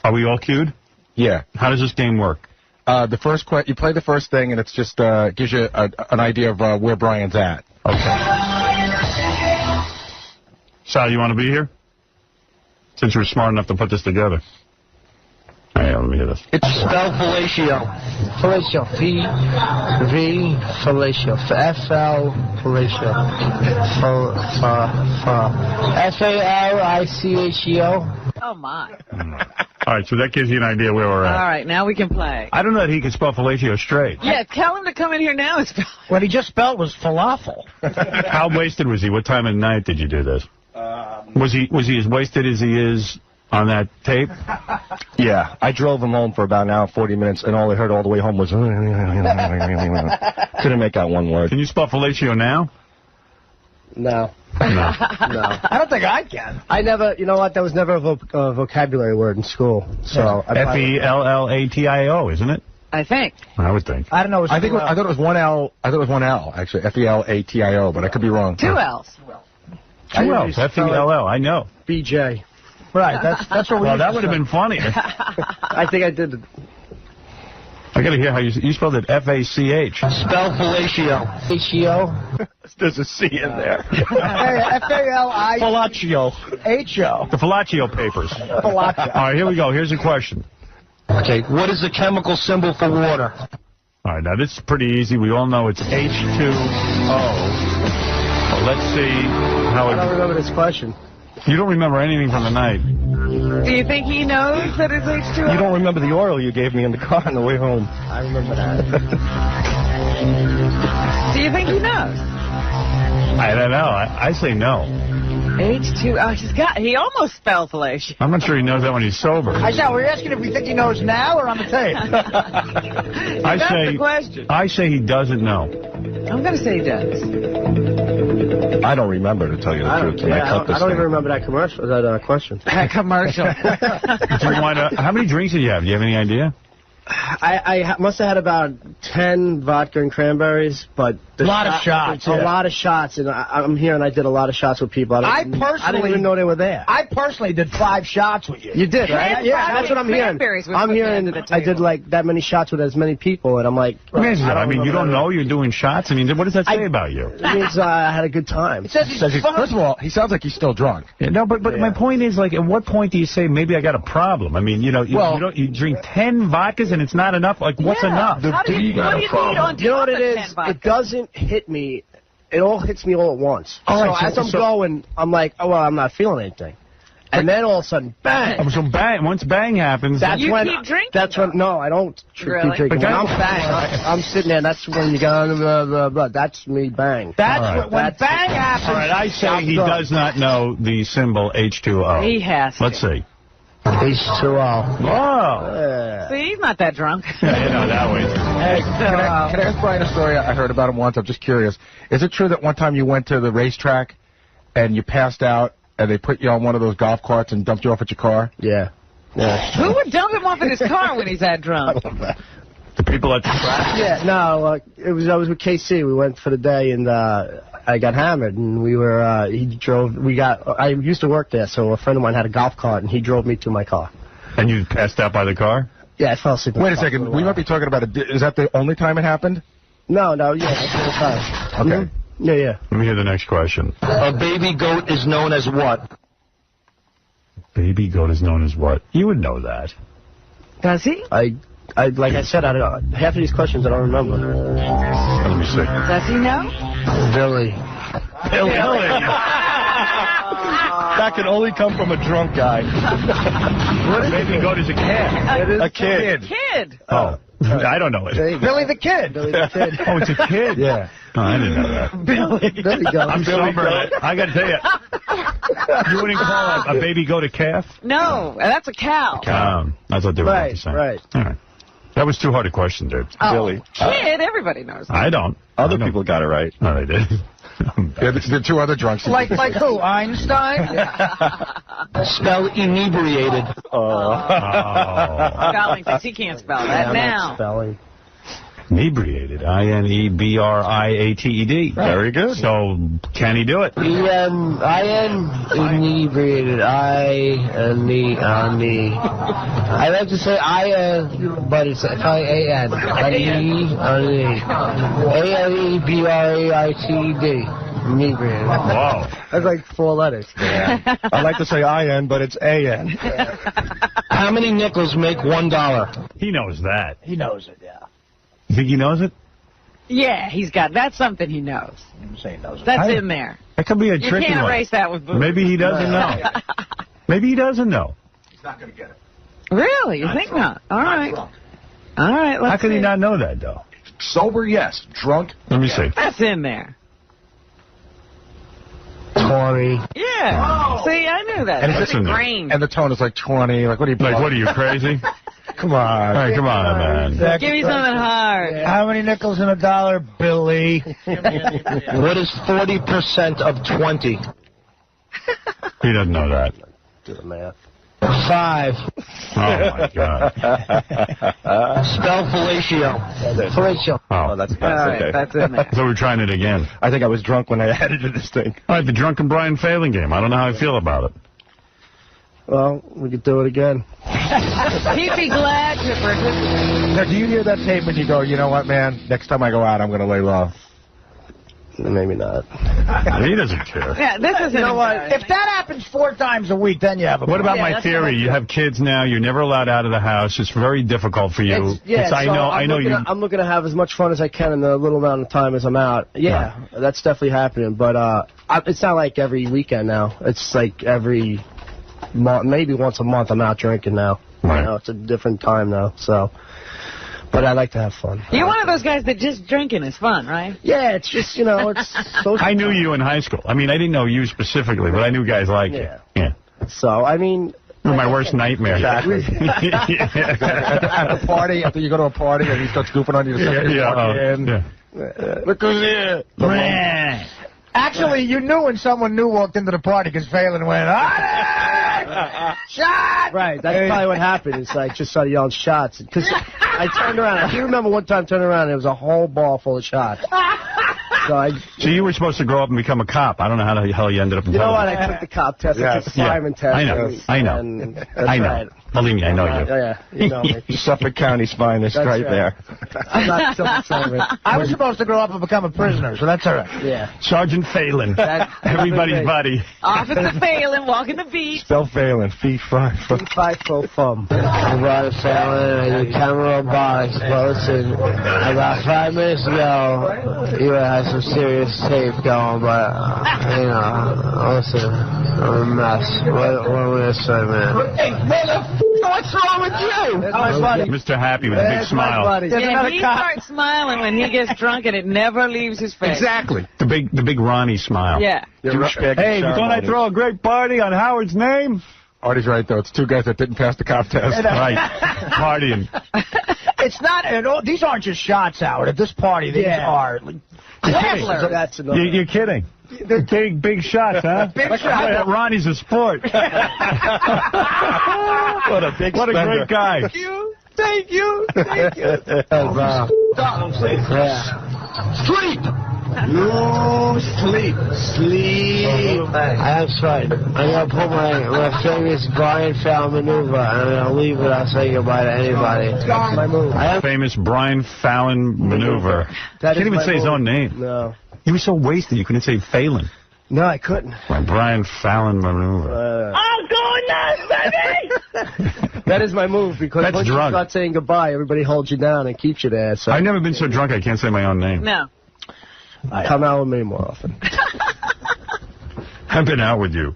Are we all cued? Yeah. How does this game work? The first you play the first thing, and it's just gives you an idea of where Brian's at. Okay. Sal, you want to be here? Since you're smart enough to put this together. All right, let me hear this. It's spell fellatio. Fellatio. V, fellatio. F-L, fellatio. F-A-L-I-C-H-E-O. Oh, my. All right, so that gives you an idea where we're at. All right, now we can play. I don't know that he can spell fellatio straight. Yeah, tell him to come in here now and spell. What he just spelled was falafel. How wasted was he? What time of night did you do this? Was he as wasted as he is on that tape? Yeah, I drove him home for about an hour, 40 minutes, and all I heard all the way home was... Couldn't make out one word. Can you spell fellatio now? No. No. No. I don't think I can. I never, you know what, that was never a vocabulary word in school. So F-E-L-L-A-T-I-O, isn't it? I think. I would think. I don't know. I thought it was one L. I thought it was one L, actually. F-E-L-A-T-I-O, but I could be wrong. 2 L's. 2 L's. F-E-L-L. I know. B-J. Right, that's what we... Well, that would have been funny. I think I did. I got to hear how you spelled it. F-A-C-H. Spell fellatio. H-E-O? There's a C in there. F-A-L-I... Falaccio. H-O. The Falaccio papers. Falaccio. All right, here we go. Here's a question. Okay, what is the chemical symbol for water? All right, now this is pretty easy. We all know it's H2O. Well, let's see how I don't remember this question. You don't remember anything from the night. Do you think he knows that it's H2O? You don't remember the oil you gave me in the car on the way home. I remember that. Do you think he knows? I don't know. I say no. H2O. He almost spelled fellatio. I'm not sure he knows that when he's sober. I said, we're asking if we think he knows now or on the tape. That's the question. I say he doesn't know. I'm going to say he does. I don't remember, to tell you the truth. I don't even remember that commercial, that question. That commercial. Do you want to, how many drinks did you have? Do you have any idea? I must have had about 10 vodka and cranberries, but... A lot of shots. A lot of shots, and I'm here and I did a lot of shots with people. I didn't even know they were there. I personally did 5 shots with you. You did, right? Yeah, that's what I'm hearing. I'm hearing I did like that many shots with as many people, and I'm like... I mean, you don't know you're doing shots? I mean, what does that say about you? It means I had a good time. First of all, he sounds like he's still drunk. Yeah, no, but my point is, like, at what point do you say, maybe I got a problem? I mean, you drink 10 vodkas and it's not enough? Like, what's enough? What do you need on top You know what it of is? 10 vodka? It doesn't hit me. It all hits me all at once. So as I'm going, I'm like, oh, well, I'm not feeling anything. And then all of a sudden, bang. So bang, once bang happens... You keep drinking? That's when, no, I don't keep drinking. When I'm bang, I'm sitting there, that's when you go, blah, blah, blah. That's me bang. That's when bang happens. All right, I say he does not know the symbol H2O. He has to. Let's see. H2O. Whoa. See, he's not that drunk. Yeah, you know, that way. Hey, can I ask Brian a story? I heard about him once. I'm just curious. Is it true that one time you went to the racetrack and you passed out and they put you on one of those golf carts and dumped you off at your car? Yeah. Who would dump him off in his car when he's that drunk? I love that. The people at the track? Yeah, no, I was with KC. We went for the day, and I got hammered, and we were, I used to work there, so a friend of mine had a golf cart, and he drove me to my car. And you passed out by the car? Yeah, I fell asleep. Wait a second. We might be talking about is that the only time it happened? No, yeah, that's the time. Okay. Yeah. Let me hear the next question. A baby goat is known as what? Baby goat is known as what? You would know that. Does he? Like I said, half of these questions I don't remember. Let me see. Does he know? Billy. That can only come from a drunk guy. Baby goat is a cat. A kid. Oh. I don't know it. Billy the Kid. Billy the Kid. Oh, it's a kid? Yeah. Oh, I didn't know that. Billy goat. I'm sober. I got to tell you. You wouldn't call a baby goat a calf? No, that's a cow. That's what they were about to say. Right. All right. That was too hard a question, dude. Oh, Billy. Kid, everybody knows that. I don't. Other people got it right. No, they did. Yeah, the 2 other drunks. Like who? Einstein? Spell inebriated. Spelling thinks he can't spell that now. Spelling. Inebriated. I-N-E-B-R-I-A-T-E-D. Very good. So, can he do it? Inebriated. I-N-E. I like to say I-N, but it's probably A-N. A-N-E-B-R-A-I-T-E-D. Inebriated. Wow. That's like 4 letters. Yeah. I like to say I-N, but it's A-N. How many nickels make $1? He knows that. He knows it, yeah. You think he knows it? Yeah, that's something he knows. I'm saying knows it. That's in there. That could be a You tricky can't one. erase that with booze. Maybe he doesn't know. Maybe he doesn't know. He's not going to get it. Really? You think not? All right. All right, let's How could see. he not know that, though? Sober, yes. Drunk? Let me see. That's in there. 20. Yeah. See, I knew that. And That's it's in there. ingrained. And the tone is like 20. Like, what are you Like, what are you, crazy? Come on. All right, come on, man. Give me something hard. How many nickels in $1, Billy? What is 40% of 20? He doesn't know that. Do the math. 5. Oh, my God. Spell fellatio. Fellatio. Oh, That's All right, okay. that's in there. So we're trying it again. I think I was drunk when I added to this thing. All right, the drunken Brian Phalen game. I don't know how I feel about it. Well, we could do it again. He'd be glad to participate. Now, do you hear that tape when you go, you know what, man? Next time I go out, I'm going to lay low. Maybe not. He doesn't care. Yeah, this is You know what? If that happens 4 times a week, then you have a What about Yeah, my that's theory? You have kids now. You're never allowed out of the house. It's very difficult for you. I know you. I'm looking to have as much fun as I can in the little amount of time as I'm out. Yeah, that's definitely happening. But it's not like every weekend now. It's like every month, maybe once a month. I'm out drinking now. Right. You know, it's a different time now. So, but I like to have fun. You're one of those guys that just drinking is fun, right? Yeah, it's just it's. Social I knew you in high school. I mean, I didn't know you specifically, but I knew guys like you. Yeah. So I mean. My worst nightmare. Exactly. At the party, after you go to a party and he starts goofing on you, look who's here. Actually, you knew when someone new walked into the party because Phalen went, shot! Right, that's probably what happened. It's like just started yelling shots. Because I turned around. I do remember one time turning around and it was a whole ball full of shots. So you were supposed to grow up and become a cop. I don't know how the hell you ended up in You know what? television. I took the cop test. Yes. I took the fireman test. I know. I know. And that's I know. right. Believe me, I know you. Yeah, you know me. Suffolk County's finest That's right there. I'm not self-serving. I was supposed to grow up and become a prisoner, so that's all right. Yeah. Sergeant Phalen. Everybody's buddy. Officer Phalen walking the beat. Spell Phalen. Fee, fi, fu. I'm Brian Phalen. I do camera robotics. But listen, about 5 minutes ago, you had some serious tape going, but, listen, I'm a mess. What am I going to say, man? What's wrong with you? That's my buddy. Mr. Happy with a big smile. Yeah, he starts smiling when he gets drunk, and it never leaves his face. Exactly. The big Ronnie smile. Yeah. Hey, thought I throw a great party on Howard's name? Artie's right, though. It's 2 guys that didn't pass the cop test. Right. Partying. It's not, these aren't just shots, Howard. At this party, these are. Gamblers. That's another. You're kidding. They're big shots, huh? Big shots. Ronnie's a sport. What a great guy. Thank you. Sleep! You sleep. I am right. I'm going to put my famous Brian Phalen maneuver, and I'm going to leave without saying goodbye to anybody. That's my move. Famous Brian Phalen maneuver. Can't even say his own name. No. You were so wasted you couldn't say Phalen. No, I couldn't. Brian Phalen maneuver. I'm going nuts, baby! That is my move, because That's once drunk. you start saying goodbye, everybody holds you down and keeps you there. So I've never been so drunk I can't say my own name. No. come out with me more often. I've been out with you.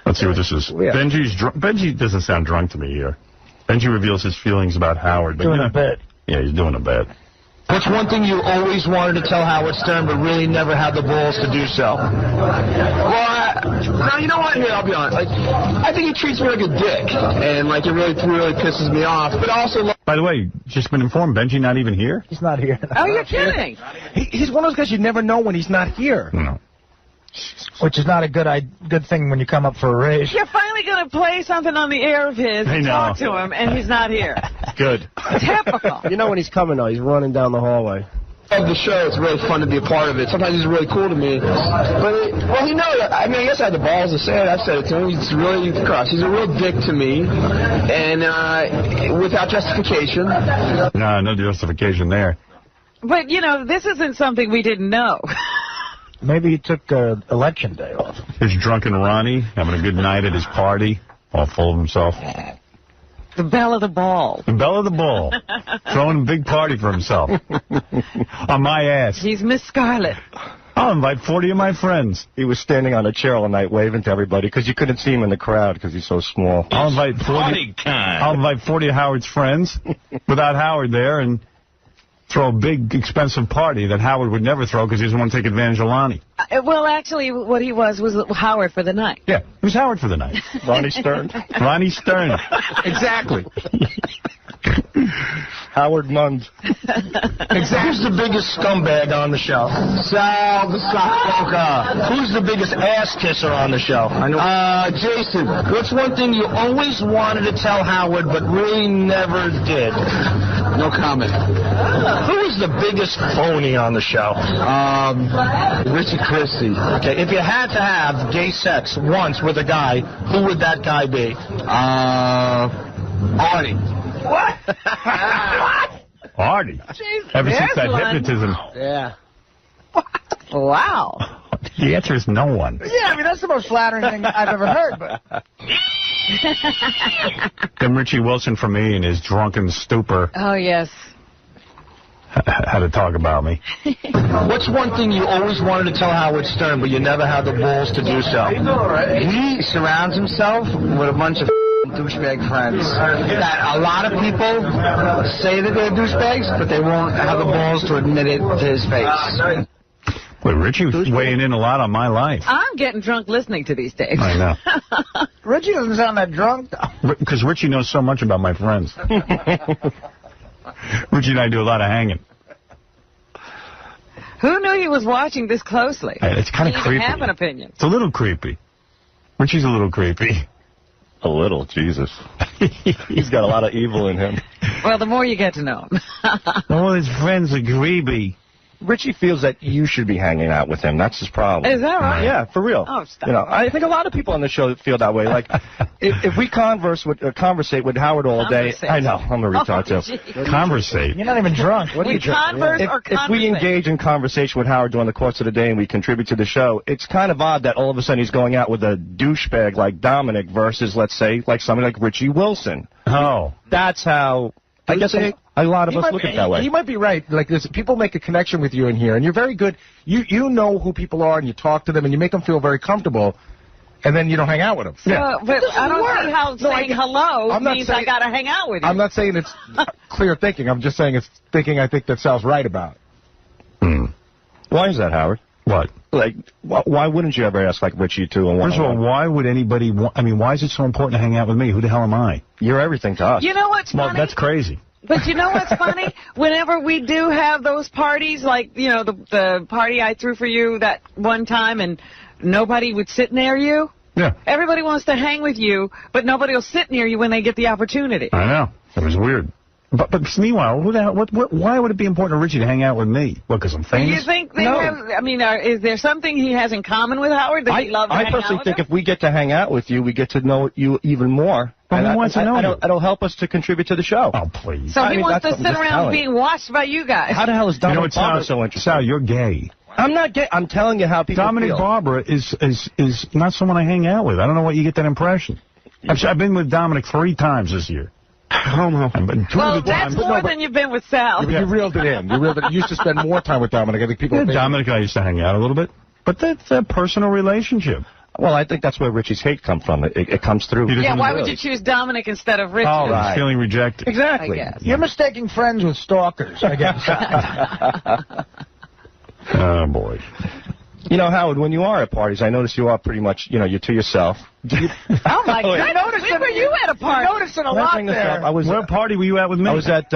Let's see what this is. Yeah. Benji's drunk. Benji doesn't sound drunk to me here. Benji reveals his feelings about Howard. But Doing a bit. Yeah, he's doing a bit. What's one thing you always wanted to tell Howard Stern but really never had the balls to do so? Well, you know what? Here, I'll be honest. I think he treats me like a dick, and it really pisses me off. But also, By the way, just been informed, Benji not even here? He's not here. Oh, you're kidding. He's one of those guys you never know when he's not here. No. Which is not a good thing when you come up for a raise. You finally going to play something on the air of his and talk to him, and he's not here. Good. Typical. You know when he's coming, though. He's running down the hallway. Of the show, it's really fun to be a part of it. Sometimes he's really cool to me. But, he knows. I mean, I guess I had the balls to say it. I've said it to him. He's really cross. He's a real dick to me. And without justification. No justification there. But, you know, this isn't something we didn't know. Maybe he took election day off. Here's drunken Ronnie having a good night at his party, all full of himself. The belle of the ball. The belle of the ball. Throwing a big party for himself. On my ass. He's Miss Scarlet. I'll invite 40 of my friends. He was standing on a chair all night waving to everybody because you couldn't see him in the crowd because he's so small. I'll invite 40 of Howard's friends without Howard there and throw a big, expensive party that Howard would never throw because he doesn't want to take advantage of Lonnie. Well, actually, what he was Howard for the night. Yeah, it was Howard for the night. Ronnie Stern. Ronnie Stern. Exactly. Howard Mund. Who's the biggest scumbag on the show? Sal the Sock. Who's the biggest ass kisser on the show? Jason. What's one thing you always wanted to tell Howard but really never did? No comment. Who is the biggest phony on the show? Richie Christie. Okay, if you had to have gay sex once with a guy, who would that guy be? Artie. What? Artie. Ever since that hypnotism. Yeah. Wow. The answer is no one. Yeah, I mean, that's the most flattering thing I've ever heard, but... Then Richie Wilson for me in his drunken stupor. Oh, yes. Had to talk about me. What's one thing you always wanted to tell Howard Stern, but you never had the balls to do so? He surrounds himself with a bunch of douchebag friends. That a lot of people say that they're douchebags, but they won't have the balls to admit it to his face. Wait, Richie was weighing in a lot on my life. I'm getting drunk listening to these days. I know. Richie doesn't sound that drunk, though. Because Richie knows so much about my friends. Richie and I do a lot of hanging. Who knew he was watching this closely? It's kind of creepy. I have an opinion. It's a little creepy. Richie's a little creepy. A little, Jesus. He's got a lot of evil in him. Well, the more you get to know him. All his friends are creepy. Richie feels that you should be hanging out with him. That's his problem. Is that right? Yeah, for real. Oh, stop. You know, I think a lot of people on the show feel that way. Like, if we conversate with Howard all day, I know, I'm a retard too. Conversate. You're not even drunk. What are you converse or If we engage in conversation with Howard during the course of the day and we contribute to the show, it's kind of odd that all of a sudden he's going out with a douchebag like Dominic versus, let's say, like somebody like Richie Wilson. Oh. That's how, I guess, a lot of us look at it that way. He might be right. Like, this, people make a connection with you in here, and you're very good. You know who people are, and you talk to them, and you make them feel very comfortable, and then you don't hang out with them. Yeah. But I don't see how saying hello means I got to hang out with you. I'm not saying it's clear thinking. I'm just saying it's thinking I think that Sal's right about. Why is that, Howard? What? Like, why wouldn't you ever ask, like, Richie to? First of all, why would anybody I mean, why is it so important to hang out with me? Who the hell am I? You're everything to us. You know what's funny? Well, that's crazy. But you know what's funny? Whenever we do have those parties, like, you know, the party I threw for you that one time and nobody would sit near you. Yeah. Everybody wants to hang with you, but nobody will sit near you when they get the opportunity. I know. It was weird. But meanwhile, why would it be important to Richie to hang out with me? What, because I'm famous? Do you think they have, I mean, is there something he has in common with Howard that he loves to hang out with? I personally think if we get to hang out with you, we get to know you even more. Well, he wants to know you. It'll help us to contribute to the show. Oh, please. So he wants to sit around being watched by you guys. How the hell is Dominic Barbara so interesting? Sal, you're gay. I'm not gay. I'm telling you how people Dominic feel. Barbara is not someone I hang out with. I don't know what you get that impression. I've been with Dominic 3 times this year. Well, that's more than you've been with Sal. You reeled it in. You used to spend more time with Dominic. I think people. Yeah, Dominic and I used to hang out a little bit, but that's a personal relationship. Well, I think that's where Richie's hate comes from. It comes through. Yeah, why would you choose Dominic instead of Richie? Oh, right. He's feeling rejected. Exactly. You're mistaking friends with stalkers, I guess. Oh, boy. You know, Howard, when you are at parties, I notice you are pretty much, you know, you're to yourself. Oh, my God. I noticed when were you at a party? I noticed it a lot there. What party were you at with me? I was at,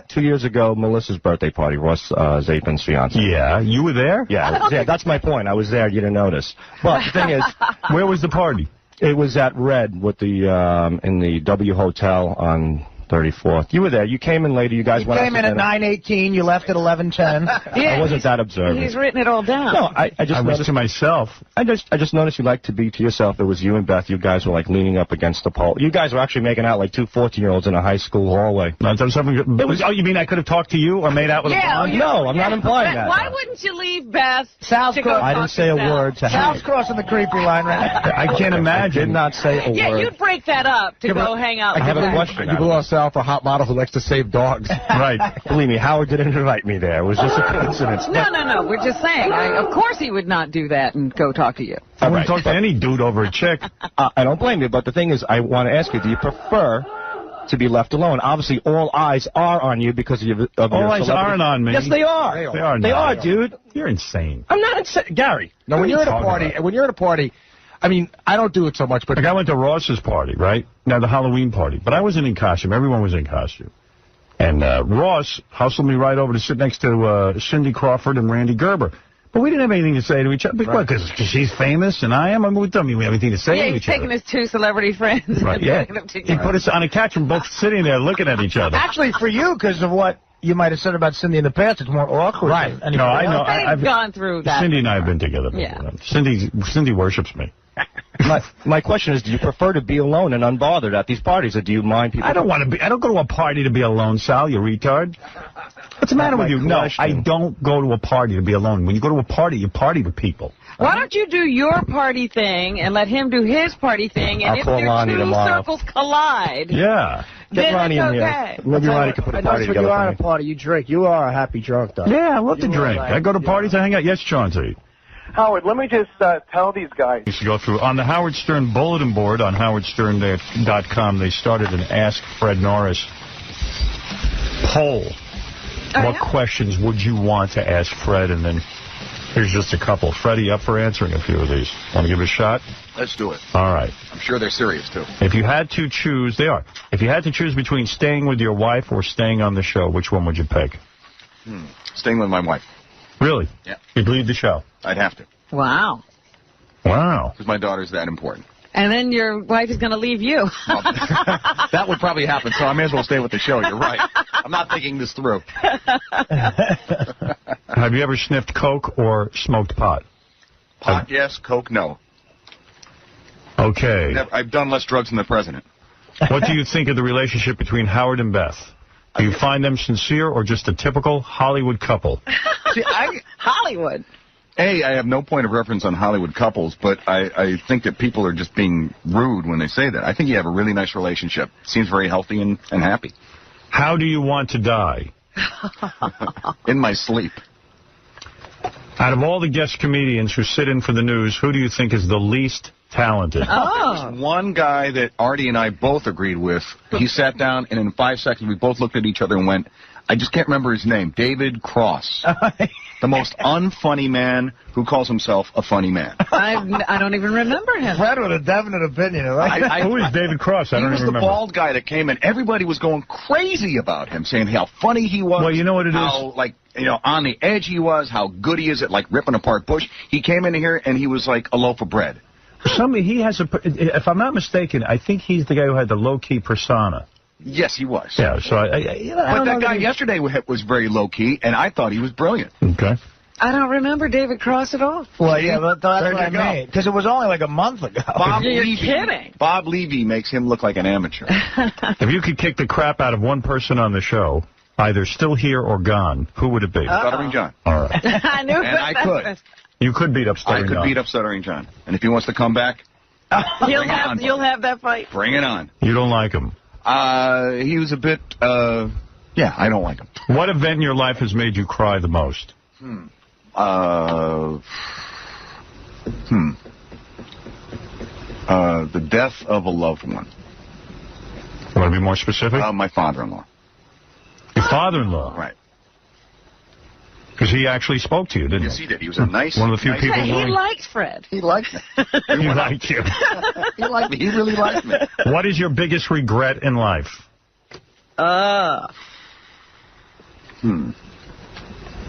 2 years ago, Melissa's birthday party, Ross Zapin's fiance. Yeah, you were there? Yeah, that's my point. I was there. You didn't notice. But the thing is... Where was the party? It was at Red with the in the W Hotel on 34th. You were there. You came in later. You guys went. You came in at 9:18. You left at 11:10. I wasn't that observant. He's written it all down. No, I just was to myself. I just noticed you like to be to yourself. It was you and Beth. You guys were like leaning up against the pole. You guys were actually making out like two 14-year-olds in a high school hallway. No, something. Oh, you mean I could have talked to you or made out with a blonde? No, I'm not implying that. Why wouldn't you leave Beth? Sal's crossing. I didn't say a word to Sal's crossing the creepy line right now. I can't imagine. I did not say a word. Yeah, you'd break that up to go hang out. I have a question. You belong Sal for a hot model who likes to save dogs. Right. Believe me, Howard didn't invite me there. It was just a coincidence. No. We're just saying. Of course he would not do that and go talk to you. I wouldn't talk to any dude over a chick. I don't blame you, but the thing is, I want to ask you, do you prefer to be left alone? Obviously, all eyes are on you because of your all eyes aren't on me. Yes, they are. They are, dude. You're insane. I'm not insane. Gary. No, when you're at a party, I mean, I don't do it so much, but... Like, I went to Ross's party, right? Now, the Halloween party. But I wasn't in costume. Everyone was in costume. And Ross hustled me right over to sit next to Cindy Crawford and Randy Gerber. But we didn't have anything to say to each other. Because she's famous and I am. I mean, we don't have anything to say to each other. Yeah, he's taking his two celebrity friends. Right, yeah. He put us on a couch and both sitting there looking at each other. Actually, for you, because of what you might have said about Cindy in the past, it's more awkward. Right. No, I know. I've gone through that. Cindy and I have been together before. Yeah. Cindy worships me. My question is, do you prefer to be alone and unbothered at these parties, or do you mind people? I don't go to a party to be alone, Sal, you retard. What's the matter with you? No, I don't go to a party to be alone. When you go to a party, you party with people. Why don't you do your party thing and let him do his party thing, and I'll if call their Lonnie two tomorrow. circles collide, Yeah. Get then Ronnie it's in okay. here. Maybe Ronnie can put a party together When you're for at me. a party, you drink. You are a happy drunk, though. Yeah, I love to drink. I go to parties, I hang out. Yes, Chauncey. Howard, let me just tell these guys. Used to go through on the Howard Stern bulletin board on howardstern.com. They started an Ask Fred Norris poll. What questions would you want to ask Fred? And then here's just a couple. Freddie, up for answering a few of these. Want to give it a shot? Let's do it. All right. I'm sure they're serious, too. If you had to choose, they are. If you had to choose between staying with your wife or staying on the show, which one would you pick? Staying with my wife. Really? Yeah. You'd leave the show? I'd have to. Wow. Wow. Because my daughter's that important. And then your wife is going to leave you. That would probably happen, so I may as well stay with the show. You're right. I'm not thinking this through. Have you ever sniffed coke or smoked pot? Pot, yes. Coke, no. Okay. I've done less drugs than the president. What do you think of the relationship between Howard and Beth? Do you find them sincere or just a typical Hollywood couple? See, Hollywood. I have no point of reference on Hollywood couples, but I think that people are just being rude when they say that. I think you have a really nice relationship. Seems very healthy and happy. How do you want to die? In my sleep. Out of all the guest comedians who sit in for the news, who do you think is the least talented? There's one guy that Artie and I both agreed with. He sat down, and in 5 seconds, we both looked at each other and went, I just can't remember his name, David Cross. The most unfunny man who calls himself a funny man. I don't even remember him. Fred with a definite opinion, right? Who is David Cross? I don't even remember. He was the bald guy that came in. Everybody was going crazy about him, saying how funny he was. Well, you know what it is? How, on the edge he was, how good he is at, ripping apart Bush. He came in here, and he was like a loaf of bread. He has if I'm not mistaken, I think he's the guy who had the low-key persona. Yes, he was. Yeah, so but that guy yesterday was very low-key, and I thought he was brilliant. Okay. I don't remember David Cross at all. Well, yeah, but that's what I mean. Because it was only like a month ago. You're kidding. Bob Levy makes him look like an amateur. If you could kick the crap out of one person on the show, either still here or gone, who would it be? Stuttering John. All right. I knew and I could. You could beat up Stuttering John. I could beat up Stuttering John. And if he wants to come back, you'll have that fight. Bring it on. You don't like him? He was a bit, yeah, I don't like him. What event in your life has made you cry the most? The death of a loved one. You want to be more specific? My father-in-law. Your father-in-law? Right. Because he actually spoke to you, didn't he? Yes, he did. He was a nice... One of the few people... He liked Fred. He liked me. He liked you. He liked me. He really liked me. What is your biggest regret in life?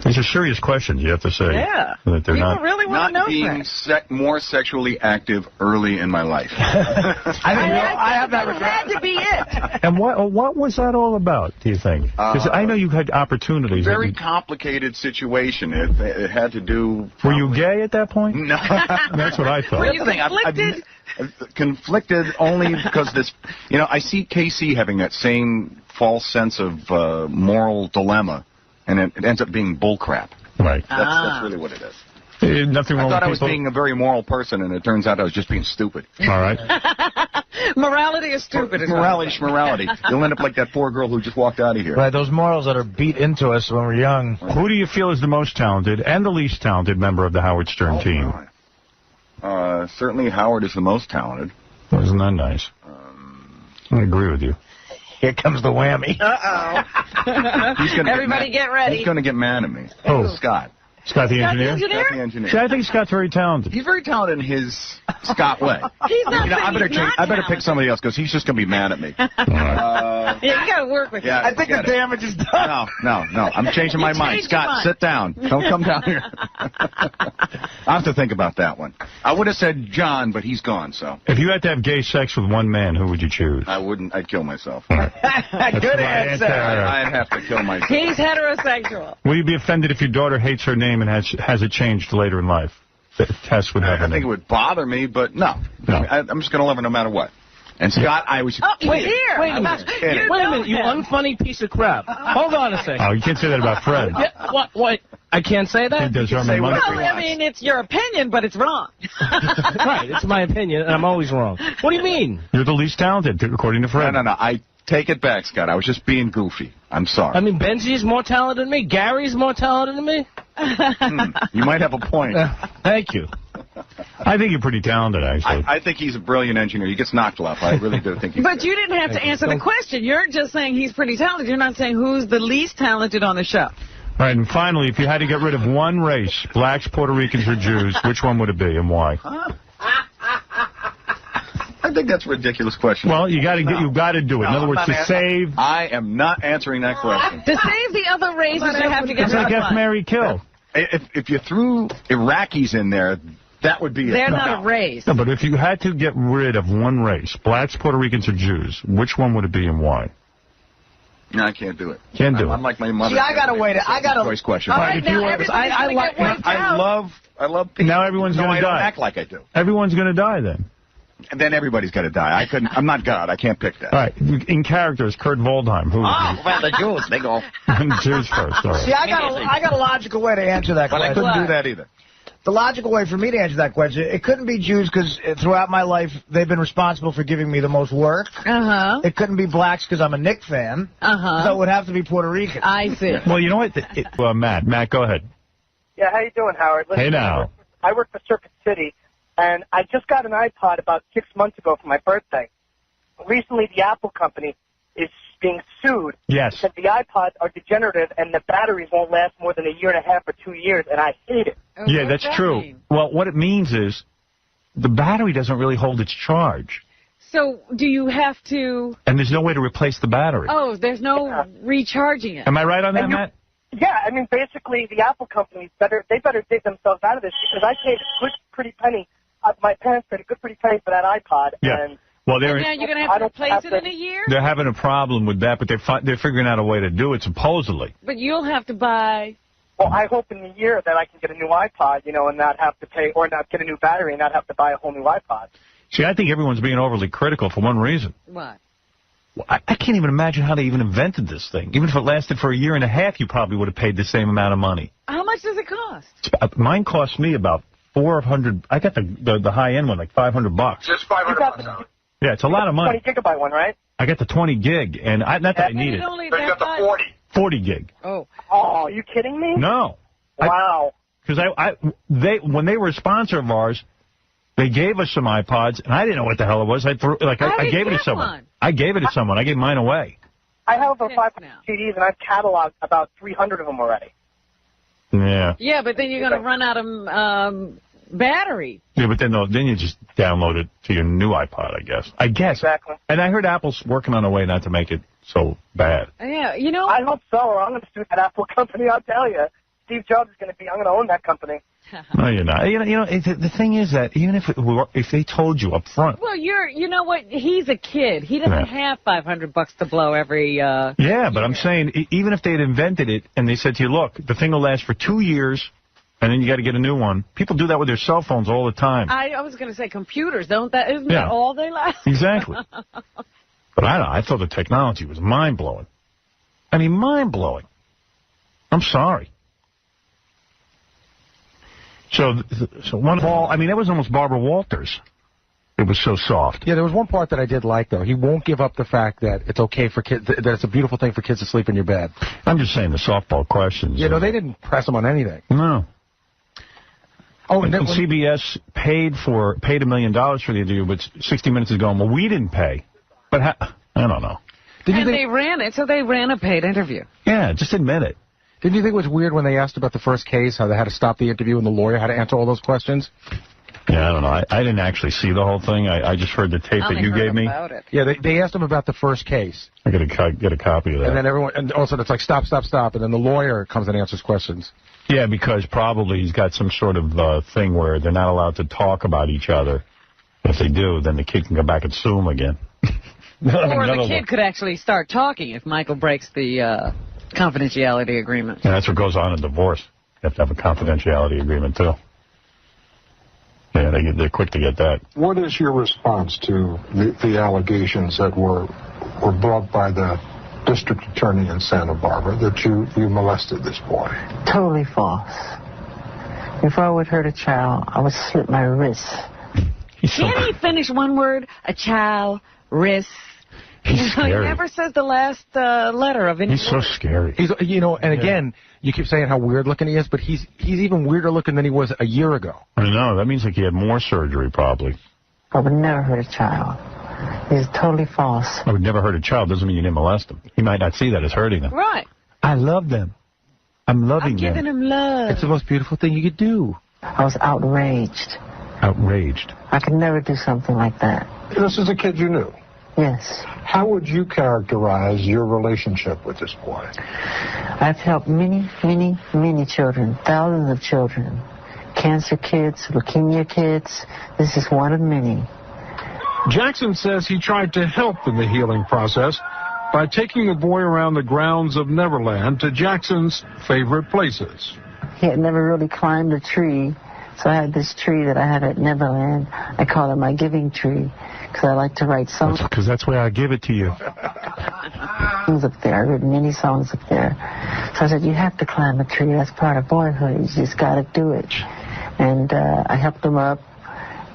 These are serious questions, you have to say. Yeah. That they're People not really want to know being that. more sexually active early in my life. I have that regret. That had to be it. And what was that all about, do you think? Because I know you had opportunities. Very complicated situation. It had to do... Were you gay at that point? No. That's what I thought. Were you conflicted? Conflicted only because this... You know, I see KC having that same false sense of moral dilemma, and it ends up being bullcrap. Right. That's really what it is. Nothing wrong I thought I with was being a very moral person, and it turns out I was just being stupid. All right. Morality is stupid. Morality. You'll end up like that poor girl who just walked out of here. Right, those morals that are beat into us when we're young. Who do you feel is the most talented and the least talented member of the Howard Stern team? Certainly Howard is the most talented. Wasn't that nice? I agree with you. Here comes the whammy. Uh-oh. Everybody get ready. He's going to get mad at me. Who? Scott. Scott the engineer? Scott the engineer. See, I think Scott's very talented. He's very talented in his Scott way. He's not I better pick somebody else because he's just going to be mad at me. Yeah, you got to work with him. I think the damage is done. No. I'm changing my mind. Scott, sit down. Don't come down here. I have to think about that one. I would have said John, but he's gone, so. If you had to have gay sex with one man, who would you choose? I wouldn't. I'd kill myself. Good answer. I'd have to kill myself. He's heterosexual. Will you be offended if your daughter hates her name and has it changed later in life? Tess would have I think it would bother me, but no. I'm just going to love her no matter what. And Scott, I was... Wait a minute, you unfunny piece of crap. Hold on a second. Oh, you can't say that about Fred. Yeah, what? I can't say that? He does money. Well, I mean, it's your opinion, but it's wrong. Right, it's my opinion, and I'm always wrong. What do you mean? You're the least talented, according to Fred. No. I take it back, Scott. I was just being goofy. I'm sorry. I mean, Benji's more talented than me. Gary's more talented than me. You might have a point. Thank you. I think you're pretty talented, actually. I think he's a brilliant engineer. He gets knocked off. I really do think he's But you didn't have to answer the question. You're just saying he's pretty talented. You're not saying who's the least talented on the show. All right, and finally, if you had to get rid of one race, blacks, Puerto Ricans, or Jews, which one would it be and why? I think that's a ridiculous question. Well, you got to do it. In other words, to save... I am not answering that question. To save the other races, you have to get rid of one. It's like F, marry, kill. If you threw Iraqis in there, that would be it. They're not a race. No, but if you had to get rid of one race, blacks, Puerto Ricans, or Jews, which one would it be and why? No, I can't do it. Can't do it. I'm like my mother. See, I got to wait. I got to... Choice question. All right, now I love people. Now everyone's going to die. I don't act like I do. Everyone's going to die then. And then everybody's got to die. I'm not God. I can't pick that. All right. In characters, Kurt Waldheim. Who well, the Jews, they go. Jews first. All right. See, I got a logical way to answer that question. But I couldn't do that either. The logical way for me to answer that question, it couldn't be Jews because throughout my life, they've been responsible for giving me the most work. Uh-huh. It couldn't be blacks because I'm a Knick fan. Uh-huh. So it would have to be Puerto Rican. I see. Well, you know what? Matt, go ahead. Yeah, how you doing, Howard? Listen, Hey, now. I work for Circuit City, and I just got an iPod about 6 months ago for my birthday. Recently, the Apple company is being sued. Yes. Because the iPods are degenerative, and the batteries won't last more than 1.5 years or 2 years, and I hate it. Yeah, that's true. Mean? Well, what it means is the battery doesn't really hold its charge. So do you have to... And there's no way to replace the battery. Oh, there's no recharging it. Am I right on that, Matt? Yeah, I mean, basically, the Apple company, they better dig themselves out of this, because I paid a good pretty penny. My parents paid a good pretty penny for that iPod. Yeah. And well, now you're going to have to replace it in a year? They're having a problem with that, but they're figuring out a way to do it, supposedly. But you'll have to buy... Well, I hope in a year that I can get a new iPod, and not have to pay, or not get a new battery and not have to buy a whole new iPod. See, I think everyone's being overly critical for one reason. What? Well, I can't even imagine how they even invented this thing. Even if it lasted for 1.5 years, you probably would have paid the same amount of money. How much does it cost? Mine cost me about $400. I got the high-end one, like $500. Just $500. Yeah, it's a lot of money. 20 gigabyte one, right? I got the 20 gig, and not that I need it. They got the 40. 40 gig. Oh. Oh, are you kidding me? No. Wow. Because when they were a sponsor of ours, they gave us some iPods, and I didn't know what the hell it was. I gave it to someone. I gave it to someone. I gave mine away. I have over 500 CDs, and I've cataloged about 300 of them already. Yeah. Yeah, but then you're going to run out of battery. Yeah, but then you just download it to your new iPod, I guess. Exactly. And I heard Apple's working on a way not to make it so bad. Yeah, I hope so, or I'm going to sue that Apple company, I'll tell you. Steve Jobs is going to be, I'm going to own that company. No, you're not. You know, the thing is that even if they told you up front. Well, you know what? He's a kid. He doesn't have $500 to blow every. Yeah, but I'm saying even if they had invented it and they said to you, look, the thing will last for 2 years, and then you got to get a new one. People do that with their cell phones all the time. I was going to say computers, don't that? Isn't that all they last? Exactly. But I thought the technology was mind blowing. I mean, mind blowing. I'm sorry. So one ball, I mean, that was almost Barbara Walters. It was so soft. Yeah, there was one part that I did like, though. He won't give up the fact that it's okay for kids, that it's a beautiful thing for kids to sleep in your bed. I'm just saying the softball questions. Yeah, no, they didn't press him on anything. No. Oh, and CBS paid $1 million for the interview, but 60 Minutes is going, well, we didn't pay. But I don't know. They ran it, so they ran a paid interview. Yeah, just admit it. Didn't you think it was weird when they asked about the first case, how they had to stop the interview and the lawyer had to answer all those questions? Yeah, I don't know. I didn't actually see the whole thing. I just heard the tape that you gave me. Yeah, they asked him about the first case. I got to get a copy of that. And then and all of a sudden it's like, stop, stop, stop, and then the lawyer comes and answers questions. Yeah, because probably he's got some sort of thing where they're not allowed to talk about each other. If they do, then the kid can go back and sue him again. Or the kid could actually start talking if Michael breaks the confidentiality agreement. And that's what goes on in divorce. You have to have a confidentiality agreement, too. Yeah, they're quick to get that. What is your response to the allegations that were brought by the district attorney in Santa Barbara that you molested this boy? Totally false. If I would hurt a child, I would slit my wrist. Can't he finish one word? A child, wrist. He's scary. He never says the last letter of any He's so scary. He's, and again, you keep saying how weird looking he is, but he's even weirder looking than he was a year ago. I know. That means like he had more surgery, probably. I would never hurt a child. He's totally false. I would never hurt a child. Doesn't mean you didn't molest them. He might not see that as hurting them. Right. I love them. I'm loving them. I'm giving him love. It's the most beautiful thing you could do. I was outraged. Outraged. I could never do something like that. This is a kid you knew? Yes. How would you characterize your relationship with this boy? I've helped many, many, many children, thousands of children. Cancer kids, leukemia kids. This is one of many. Jackson says he tried to help in the healing process by taking the boy around the grounds of Neverland to Jackson's favorite places. He had never really climbed a tree, so I had this tree that I have at Neverland. I call it my giving tree, because I like to write songs. Because that's where I give it to you. Songs up there. I've written many songs up there. So I said, you have to climb a tree. That's part of boyhood. You just got to do it. And I helped him up.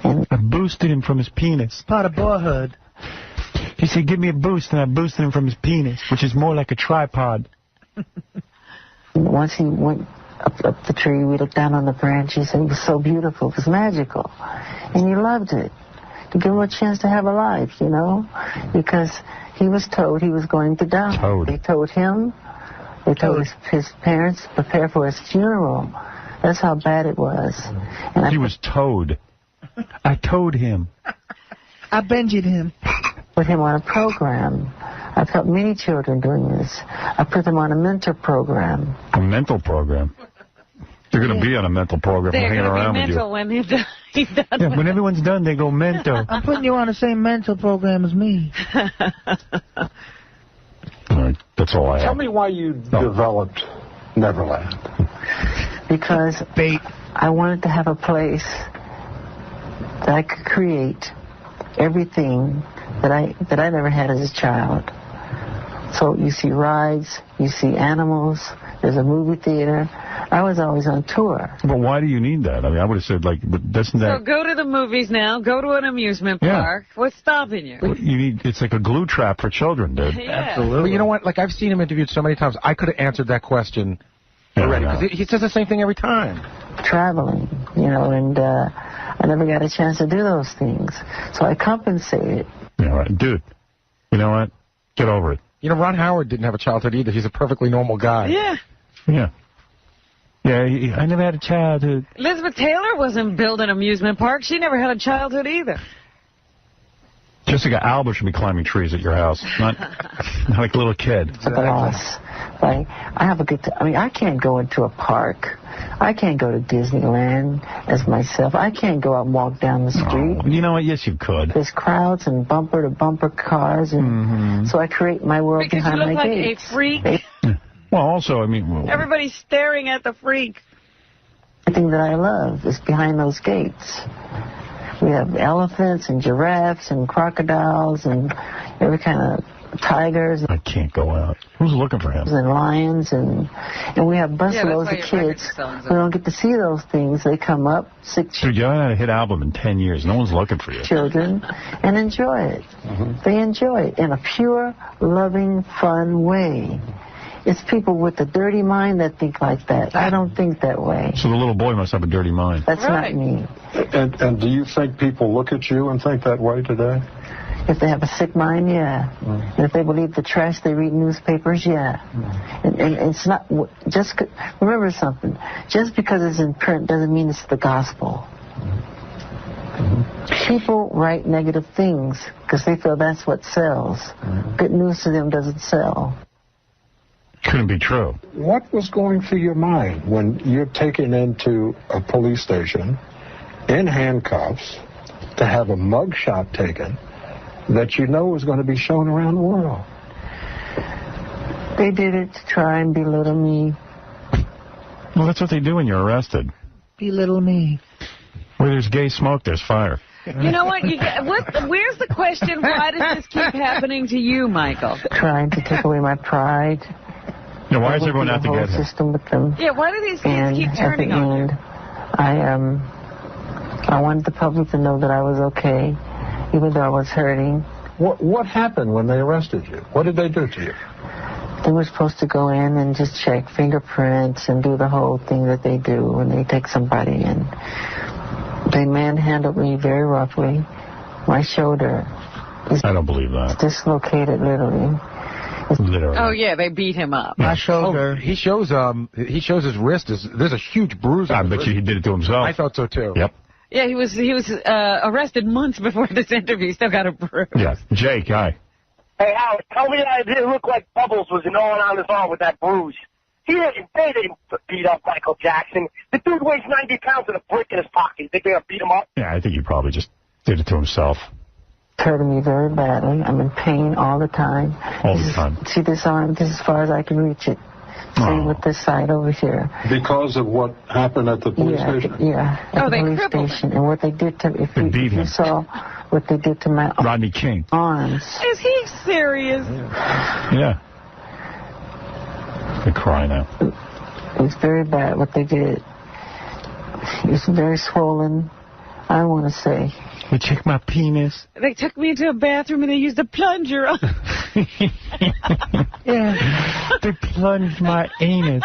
And I boosted him from his penis. Part of boyhood. He said, give me a boost, and I boosted him from his penis, which is more like a tripod. Once he went up the tree, we looked down on the branches, and it was so beautiful. It was magical. And you loved it. To give him a chance to have a life, you know, because he was told he was going to die. They told him, they told his parents, prepare for his funeral. That's how bad it was. And he was towed. I towed him. I benjied him. Put him on a program. I've helped many children doing this. I put them on a mentor program. A mental program? They're going to be on a mental program hanging around with you. They're going to be mental when he's done. Yeah, when everyone's done, they go mental. I'm putting you on the same mental program as me. All right, that's all I have. Tell me why you developed Neverland. Because I wanted to have a place that I could create everything that I never had as a child. So you see rides, you see animals, there's a movie theater. I was always on tour. But why do you need that? I mean, I would have said, like, doesn't that... So go to the movies now, go to an amusement park. What's stopping you? It's like a glue trap for children, dude. Yeah. Absolutely. But you know what? Like, I've seen him interviewed so many times, I could have answered that question already. Because he says the same thing every time. Traveling, you know, and I never got a chance to do those things. So I compensated. Yeah, right. Dude, you know what? Get over it. You know, Ron Howard didn't have a childhood either. He's a perfectly normal guy. Yeah. Yeah. Yeah, I never had a childhood. Elizabeth Taylor wasn't building an amusement park. She never had a childhood either. Jessica Alba should be climbing trees at your house, not like a little kid. At the loss. Like, I have a good time. I mean, I can't go into a park. I can't go to Disneyland as myself. I can't go out and walk down the street. Oh, you know what? Yes, you could. There's crowds and bumper-to-bumper cars, and so I create my world Because behind you look my like gates. a freak. Well, also, I mean... Everybody's staring at the freak. Everything that I love is behind those gates. We have elephants and giraffes and crocodiles and every kind of tigers. I can't go out. Who's looking for him? And lions and we have busloads of kids who don't get to see those things. They come up, Dude, you haven't had a hit album in 10 years. No one's looking for you. children, and enjoy it. They enjoy it in a pure, loving, fun way. It's people with a dirty mind that think like that. I don't think that way. So the little boy must have a dirty mind. That's not me. And do you think people look at you and think that way today? If they have a sick mind, yeah. And if they believe the trash they read in newspapers, yeah. And it's not just remember something. Just because it's in print doesn't mean it's the gospel. People write negative things because they feel that's what sells. Good news to them doesn't sell. Couldn't be true. What was going through your mind when you're taken into a police station in handcuffs to have a mug shot taken that you know is going to be shown around the world? They did it to try and belittle me. Well, that's what they do when you're arrested. Belittle me. Where there's gay smoke, there's fire. You know what? Where's the question? Why does this keep happening to you, Michael? Trying to take away my pride. Yeah, why is everyone out to get him? System with them. Yeah, why do these kids keep turning on you? I wanted the public to know that I was okay, even though I was hurting. What happened when they arrested you? What did they do to you? They were supposed to go in and just check fingerprints and do the whole thing that they do when they take somebody in. They manhandled me very roughly. My shoulder is I don't believe that. dislocated, literally. Literally. Oh yeah, they beat him up. My shoulder. He shows his wrist. There's a huge bruise. I bet you he did it to himself. I thought so too. Yep. Yeah, he was arrested months before this interview. Still got a bruise. Yeah. Jake, hi. Hey, Howard, tell me that it didn't look like Bubbles was gnawing on his arm with that bruise. They didn't beat up Michael Jackson. The dude weighs 90 pounds with a brick in his pocket. You think they're going to beat him up? Yeah, I think he probably just did it to himself. Hurting me very badly. I'm in pain all the time. All the time. See this arm? This is as far as I can reach it. Same with this side over here. Because of what happened at the police station? Yeah, at the police station. And what they did to, if you saw what they did to my Rodney King. arms. Is he serious? Yeah. They cry now. It was very bad what they did. It's very swollen, I want to say. They checked my penis. They took me into a bathroom and they used a plunger on. Yeah. They plunged my anus.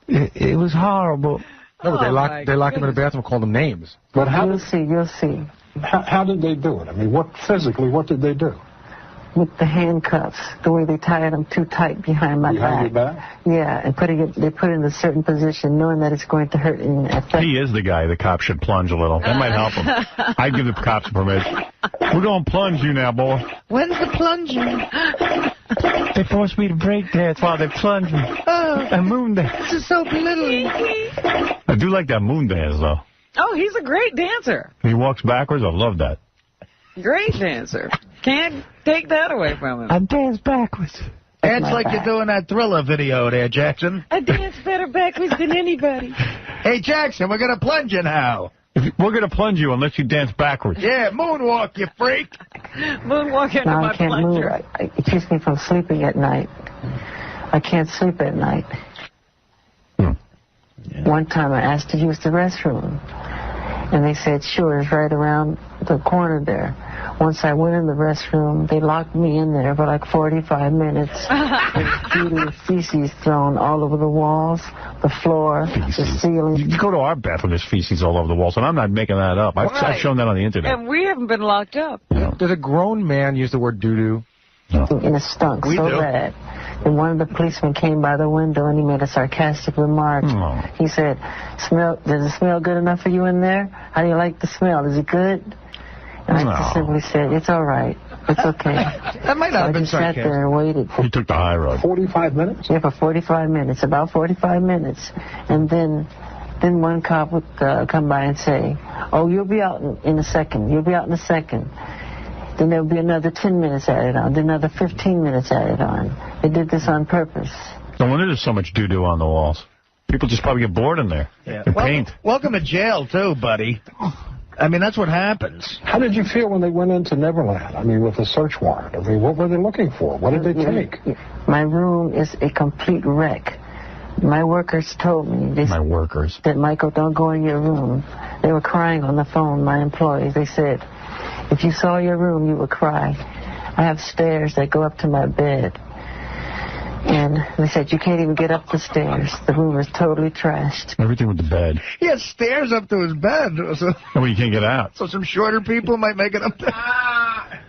It was horrible. No, but they lock him in the bathroom and call them names. But how You'll see. How did they do it? I mean, what did they do? With the handcuffs, the way they tied them too tight behind my Behind back. your back? Yeah, and they put it in a certain position, knowing that it's going to hurt and affect. He is the guy the cops should plunge a little. That might help him. I'd give the cops permission. We're going to plunge you now, boy. When's the plunging? They forced me to break dance while they plunged me. A moon dance. This is so belittling. I do like that moon dance, though. Oh, he's a great dancer. He walks backwards. I love that. Great dancer. Can't take that away from him. I dance backwards. Dance like you're doing that Thriller video there, Jackson. I dance better backwards than anybody. Hey, Jackson, we're going to plunge you now. We're going to plunge you unless you dance backwards. Yeah, moonwalk, you freak. Moonwalk into No, my I can't plunger. move. It keeps me from sleeping at night. I can't sleep at night. One time I asked to use the restroom, and they said, sure, it's right around the corner there. Once I went in the restroom, they locked me in there for like 45 minutes. There's feces thrown all over the walls, the floor, the ceiling. You go to our bathroom, there's feces all over the walls, and I'm not making that up. I've shown that on the internet. And we haven't been locked up. Does a grown man use the word doo-doo? No. And it stunk We so do. bad. And one of the policemen came by the window and he made a sarcastic remark. Oh. He said, does it smell good enough for you in there? How do you like the smell? Is it good? And I just simply said, it's all right. It's okay. That might not have been sarcastic. I just sat there and waited. He took the high road. 45 minutes? Yeah, for 45 minutes, about 45 minutes. And then one cop would come by and say, oh, you'll be out in a second. You'll be out in a second. Then there would be another 10 minutes added on, then another 15 minutes added on. They did this on purpose. No wonder there's so much doo-doo on the walls. People just probably get bored in there. Yeah. And paint. Welcome to jail, too, buddy. I mean, that's what happens. How did you feel when they went into Neverland? I mean, with a search warrant. I mean, what were they looking for? What did they take? My room is a complete wreck. My workers told me that, Michael, don't go in your room. They were crying on the phone, my employees. They said, if you saw your room, you would cry. I have stairs that go up to my bed. And they said, you can't even get up the stairs. The room is totally trashed. Everything with the bed. He has stairs up to his bed. So, well, you can't get out. So some shorter people might make it up there. I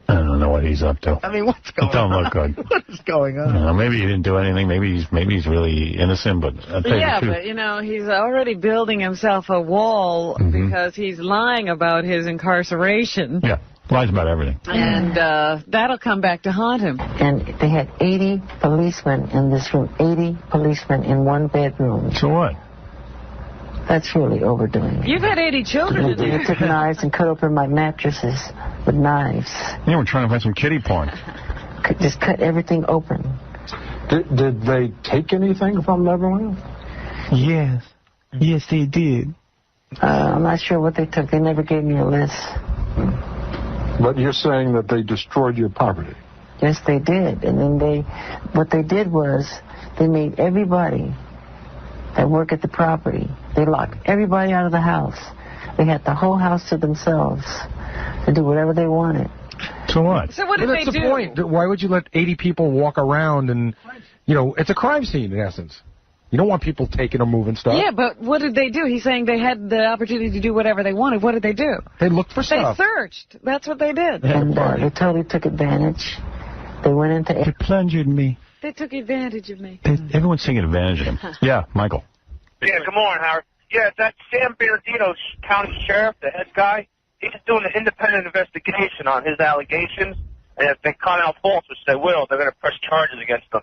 don't know what he's up to. I mean, what's going on? It don't look good. What is going on? Maybe he didn't do anything. Maybe he's really innocent, but I'll tell you the truth. But, you know, he's already building himself a wall because he's lying about his incarceration. Yeah. Lies about everything. And that'll come back to haunt him. And they had 80 policemen in this room, 80 policemen in one bedroom. So what? That's really overdoing it. You've had 80 children in there. They took knives and cut open my mattresses with knives. Yeah, we're trying to find some kiddie porn. Just cut everything open. Did they take anything from Neverland? Yes. Yes, they did. I'm not sure what they took. They never gave me a list. But you're saying that they destroyed your property? Yes, they did. And then what they did was they made everybody that work at the property, they locked everybody out of the house. They had the whole house to themselves to do whatever they wanted. So what? So what did they do? That's the point. Why would you let 80 people walk around and, you know, it's a crime scene in essence. You don't want people taking or moving stuff. Yeah, but what did they do? He's saying they had the opportunity to do whatever they wanted. What did they do? They looked for stuff. They searched. That's what they did. And they totally took advantage. They went into... They plunged me. They took advantage of me. Everyone's taking advantage of him. Yeah, Michael. Yeah, good morning, Howard. Yeah, that Sam Bernardino county sheriff, the head guy, he's doing an independent investigation on his allegations. And if they come out false, which they will, they're going to press charges against them.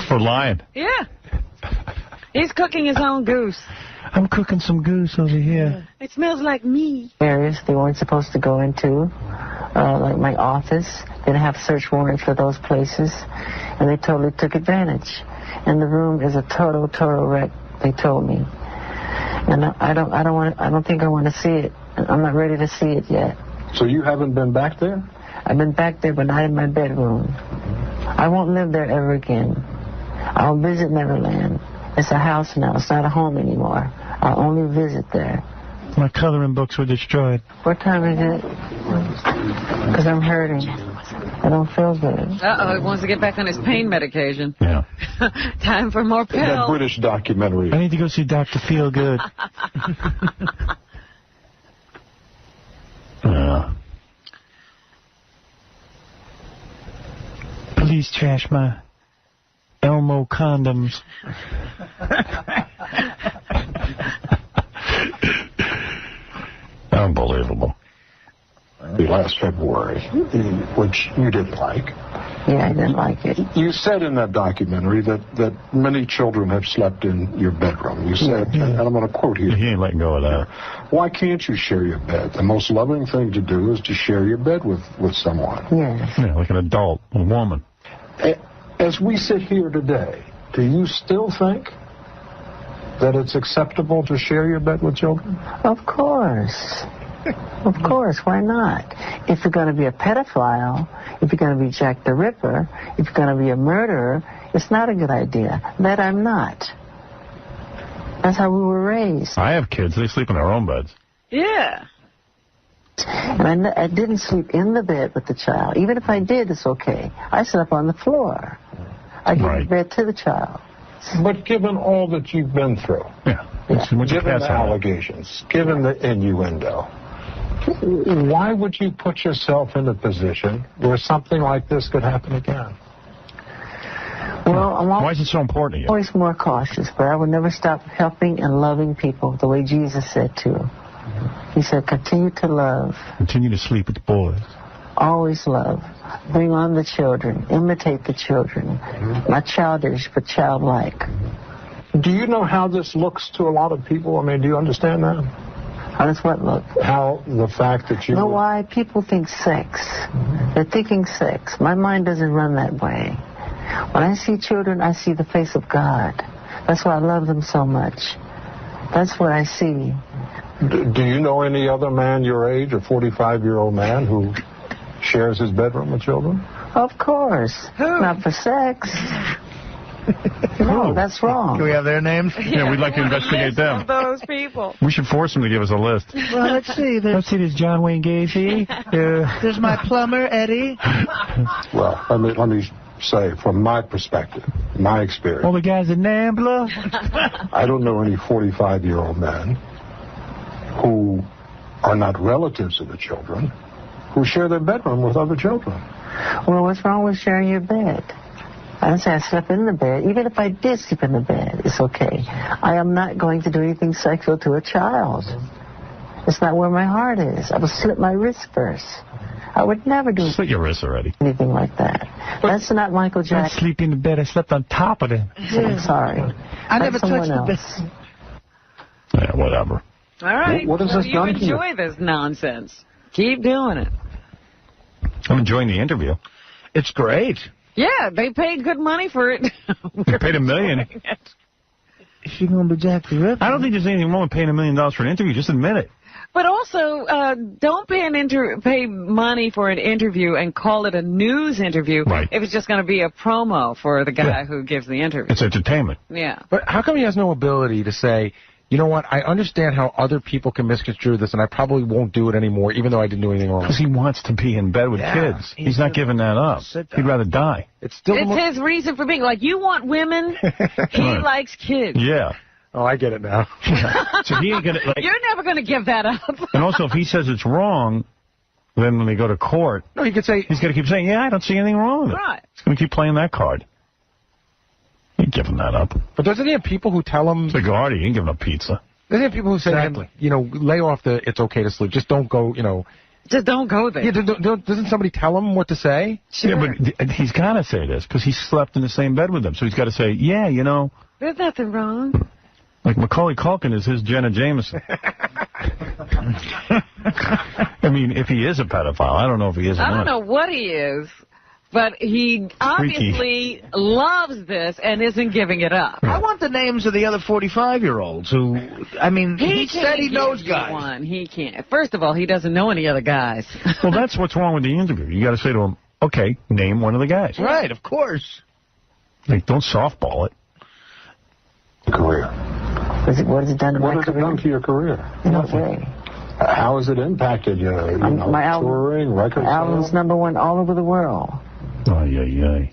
For lying. Yeah. He's cooking his own goose. I'm cooking some goose over here. It smells like me. Areas they weren't supposed to go into, like my office. They didn't have search warrants for those places, and they totally took advantage. And the room is a total wreck, they told me. And I don't think I want to see it. I'm not ready to see it yet. So you haven't been back there? I've been back there, but not in my bedroom. I won't live there ever again. I'll visit Neverland. It's a house now. It's not a home anymore. I'll only visit there. My coloring books were destroyed. What time is it? Because I'm hurting. I don't feel good. Uh-oh, he wants to get back on his pain medication. Yeah. Time for more pills. That British documentary. I need to go see Dr. Feelgood. Please trash my Elmo condoms. Unbelievable. Last February, which you didn't like. Yeah, I didn't like it. You said in that documentary that many children have slept in your bedroom. You said, and I'm going to quote here. He ain't letting go of that. Why can't you share your bed? The most loving thing to do is to share your bed with someone. Yes. Yeah, like an adult, a woman. As we sit here today, do you still think that it's acceptable to share your bed with children? Of course. Of course, why not? If you're going to be a pedophile, if you're going to be Jack the Ripper, if you're going to be a murderer, it's not a good idea. That I'm not. That's how we were raised. I have kids. They sleep in their own beds. Yeah. And I didn't sleep in the bed with the child. Even if I did, it's okay. I slept on the floor. I gave the bed to the child. But given all that you've been through, given the allegations, given the innuendo, why would you put yourself in a position where something like this could happen again? Well, why is it so important to you? Always more cautious, but I would never stop helping and loving people the way Jesus said to. He said, continue to love. Continue to sleep with the boys. Always love. Bring on the children. Imitate the children. Not childish, but childlike. Do you know how this looks to a lot of people? I mean, do you understand that? How does what look? How the fact that you... You know why? People think sex. They're thinking sex. My mind doesn't run that way. When I see children, I see the face of God. That's why I love them so much. That's what I see. Do you know any other man your age, a 45-year-old man, who shares his bedroom with children? Of course. Who? Not for sex. No, that's wrong. Can we have their names? Yeah, we'd like to investigate them. Those people. We should force them to give us a list. Well, let's see. There's John Wayne Gacy. There's my plumber, Eddie. Well, let me say, from my perspective, my experience, All the guys at Nambla. I don't know any 45-year-old men who are not relatives of the children who share their bedroom with other children. Well, what's wrong with sharing your bed? I didn't say I slept in the bed. Even if I did sleep in the bed, it's okay. I am not going to do anything sexual to a child. It's not where my heart is. I would slit my wrist first. I would never do Slit your wrist already. anything like that. That's not Michael I Jackson. sleep in the bed. I slept on top of them. I'm sorry. I never That's touched someone the else. bed. Yeah, whatever. All right. What has well, this you done to you? enjoy this nonsense. Keep doing it. I'm enjoying the interview. It's great. Yeah, they paid good money for it. They paid $1 million. Is she going to be Jack the Ripper? I don't think there's anything wrong with paying $1 million for an interview. Just admit it. But also, don't pay money for an interview and call it a news interview Right. if it's just going to be a promo for the guy who gives the interview. It's entertainment. Yeah. But how come he has no ability to say, you know what, I understand how other people can misconstrue this, and I probably won't do it anymore, even though I didn't do anything wrong? Because he wants to be in bed with kids. He's not giving that up. He'd rather die. It's still It's his reason for being. Like, you want women, he Right. likes kids. Yeah. Oh, I get it now. So he ain't gonna, like, You're never going to give that up. and also, if he says it's wrong, then when they go to court, No, you could say, he's going to keep saying, yeah, I don't see anything wrong with it. Right. He's going to keep playing that card. He ain't giving that up. but doesn't he have people who tell him, It's a Guardi. He ain't giving up pizza. doesn't he have people who say, Exactly. you know, lay off the it's okay to sleep, just don't go, you know. Just don't go there. Yeah, doesn't somebody tell him what to say? Sure. Yeah, but he's got to say this because he slept in the same bed with them. So he's got to say, yeah, you know, There's nothing wrong. like Macaulay Culkin is his Jenna Jameson. I mean, if he is a pedophile, I don't know if he is or I don't not. know what he is, but he obviously loves this and isn't giving it up. I want the names of the other 45-year-olds who, I mean, he said he can't knows give you guys. One. He can't. First of all, he doesn't know any other guys. Well, that's what's wrong with the interview. You got to say to him, okay, name one of the guys. Right, of course. Like, don't softball it. Career. What has it done to What my has it career? done to your career? In what way? How has it impacted you? My album, touring, record my album's sales? #1 all over the world. Oh, yeah.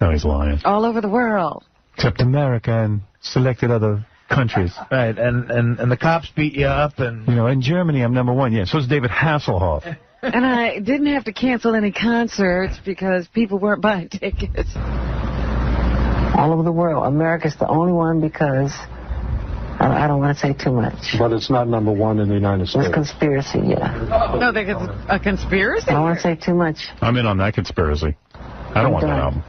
No, he's lying. All over the world. Except America and selected other countries. Right, and the cops beat you up, and You know, in Germany, I'm #1. Yeah, so is David Hasselhoff. And I didn't have to cancel any concerts because people weren't buying tickets. All over the world. America's the only one because I don't want to say too much. But it's not #1 in the United It's States. conspiracy, yeah. No, there's a conspiracy. I don't want to say too much. I'm in on that conspiracy. I don't want that album.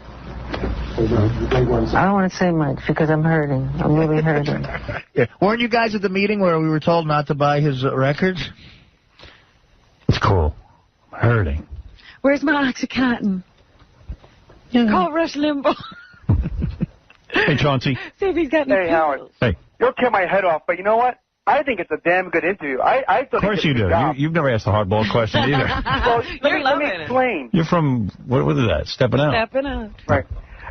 I don't want to say much because I'm hurting. I'm really hurting. yeah. Weren't you guys at the meeting where we were told not to buy his records? It's cool. I'm hurting. Where's my Oxycontin? Call Rush Limbaugh. Hey, Chauncey. See if he's got any Hey, Howard. pills. Hey. You'll tear my head off, but you know what? I think it's a damn good interview. I Of course you do. You've never asked a hardball question either. Well, You're let me loving it. explain. You're from, what is that? Stepping Out. Stepping out. Right.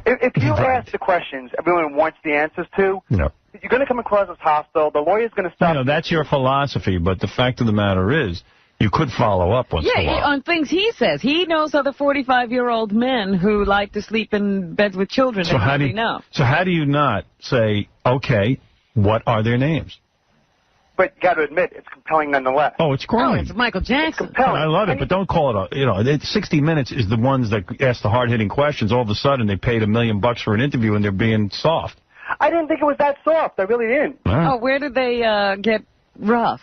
If you ask the questions everyone wants the answers to, No. you're going to come across as hostile. The lawyer's going to stop. You know, that's your philosophy, but the fact of the matter is, you could follow up once in a Yeah, while. on things he says. He knows other 45-year-old men who like to sleep in beds with children. So how do you not say, okay, what are their names? But you got to admit, it's compelling nonetheless. Oh, it's great. Oh, it's Michael Jackson. I love it, but don't call it a, you know, 60 Minutes is the ones that ask the hard-hitting questions. All of a sudden, they paid $1 million for an interview, and they're being soft. I didn't think it was that soft. I really didn't. All right. Oh, where did they get rough?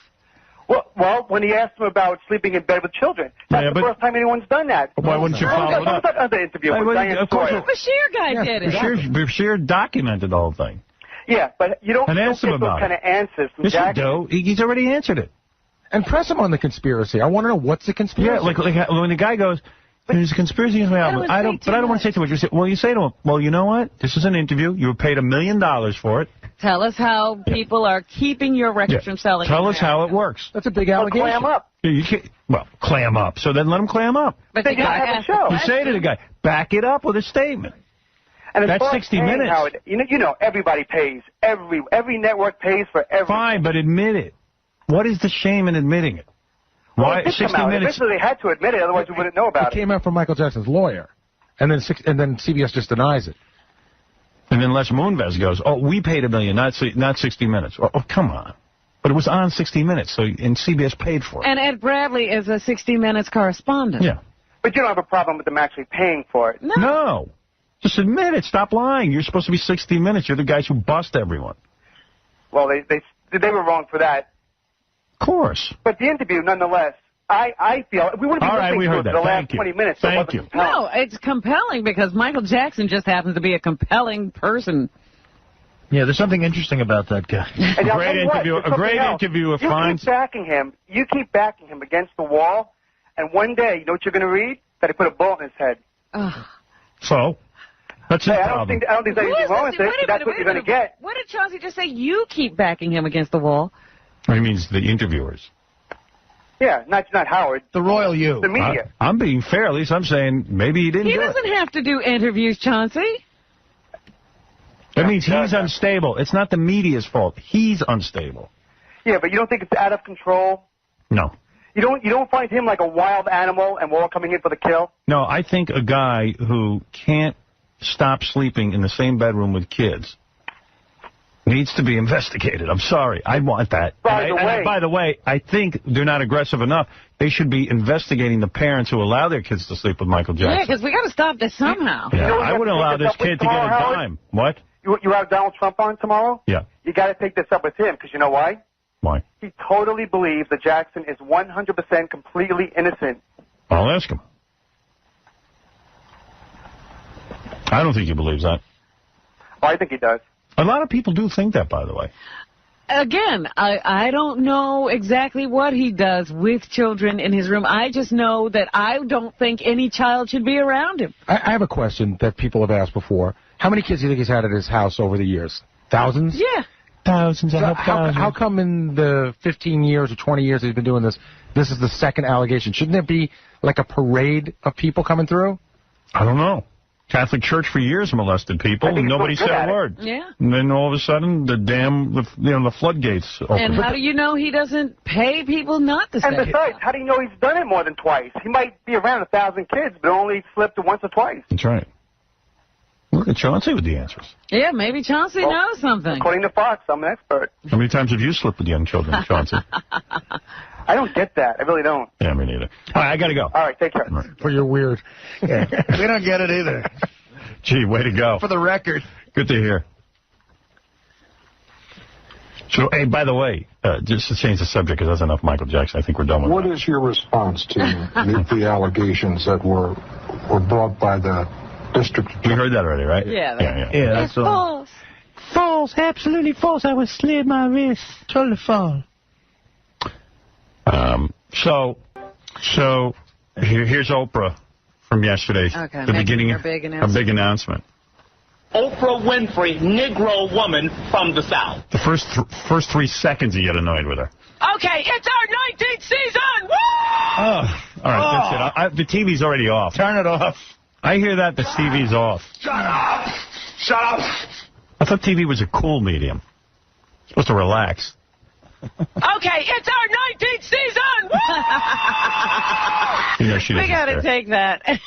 Well, when he asked him about sleeping in bed with children. That's the first time anyone's done that. Why wouldn't you follow it up? That other interview with Diane Sawyer. Bashir guy did it. Bashir documented the whole thing. Yeah, but you don't get those kind of answers from Jackson. He's already answered it. And press him on the conspiracy. I want to know what's the conspiracy. Yeah, like when the guy goes, there's a conspiracy against my album. I don't want to say too much. You say to him, well, you know what? This is an interview. You were paid $1 million for it. Tell us how people are keeping your records from selling. Tell us how it works. That's a big allegation. Clam up. You can't, clam up. So then let him clam up. But they gotta have a show. You say to the guy, back it up with a statement. And that's 60 minutes. Howard, you know, everybody pays. Every network pays for everything. Fine, but admit it. What is the shame in admitting it? Why 60 minutes? Eventually they had to admit it, otherwise we wouldn't know about it. It came out from Michael Jackson's lawyer, and then CBS just denies it. And then Les Moonves goes, "Oh, we paid $1 million, not 60 minutes." Oh, come on! But it was on 60 Minutes, and CBS paid for it. And Ed Bradley is a 60 Minutes correspondent. Yeah. But you don't have a problem with them actually paying for it. No. Just admit it. Stop lying. You're supposed to be 60 Minutes. You're the guys who bust everyone. Well, they were wrong for that. Of course. But the interview, nonetheless, I feel we wouldn't be listening to it for the last 20 minutes. Thank you. No, it's compelling because Michael Jackson just happens to be a compelling person. Yeah, there's something interesting about that guy. And a great interviewer finds... You keep backing him against the wall, and one day, you know what you're going to read? That he put a bullet in his head. So? That's I don't think there's anything wrong with it. That's what you're going to get. What did Chauncey just say? You keep backing him against the wall. He means the interviewers. Yeah, not Howard. The royal you. The media. I'm being fair. At least I'm saying maybe he didn't do it. He doesn't have to do interviews, Chauncey. That means he's unstable. It's not the media's fault. He's unstable. Yeah, but you don't think it's out of control? No. You don't find him like a wild animal and we're all coming in for the kill? No, I think a guy who can't stop sleeping in the same bedroom with kids needs to be investigated. I'm sorry. I want that. By the way, I think they're not aggressive enough. They should be investigating the parents who allow their kids to sleep with Michael Jackson. Yeah, because we got to stop this somehow. Yeah, I wouldn't allow this kid to get a dime. What? You have Donald Trump on tomorrow? Yeah. You got to take this up with him, because you know why? Why? He totally believes that Jackson is 100% completely innocent. I'll ask him. I don't think he believes that. Oh, I think he does. A lot of people do think that, by the way. Again, I don't know exactly what he does with children in his room. I just know that I don't think any child should be around him. I have a question that people have asked before. How many kids do you think he's had at his house over the years? Thousands? Yeah. Thousands. So how come in the 15 years or 20 years he's been doing this, this is the second allegation? Shouldn't there be like a parade of people coming through? I don't know. Catholic Church for years molested people, and nobody said a word. Yeah. And then all of a sudden, the floodgates open. And how do you know he doesn't pay people not to say? And besides, how do you know he's done it more than twice? He might be around 1,000 kids, but only slipped once or twice. That's right. Look at Chauncey with the answers. Yeah, maybe Chauncey knows something. According to Fox, I'm an expert. How many times have you slept with young children, Chauncey? I don't get that. I really don't. Yeah, me neither. All right, I got to go. All right, take care. Right. For your weird. Yeah. We don't get it either. Gee, way to go. For the record. Good to hear. So, hey, by the way, just to change the subject, because that's enough Michael Jackson. I think we're done with What is your response to the allegations that were brought by the district? You heard that already, right? Yeah. Yeah, that's all. False. False, absolutely false. I was slit my wrist. Totally false. So here's Oprah from yesterday. Okay, the beginning her big announcement. A big announcement. Oprah Winfrey, Negro woman from the South. The first 3 seconds you get annoyed with her. Okay, it's our 19th season! Woo! Oh, all right, that's it. The TV's already off. Turn it off. I hear that the TV's off. Shut up! Shut up! I thought TV was a cool medium. Supposed to relax. Okay, it's our 19th season! Woo! You know, she We got to take that. Anytime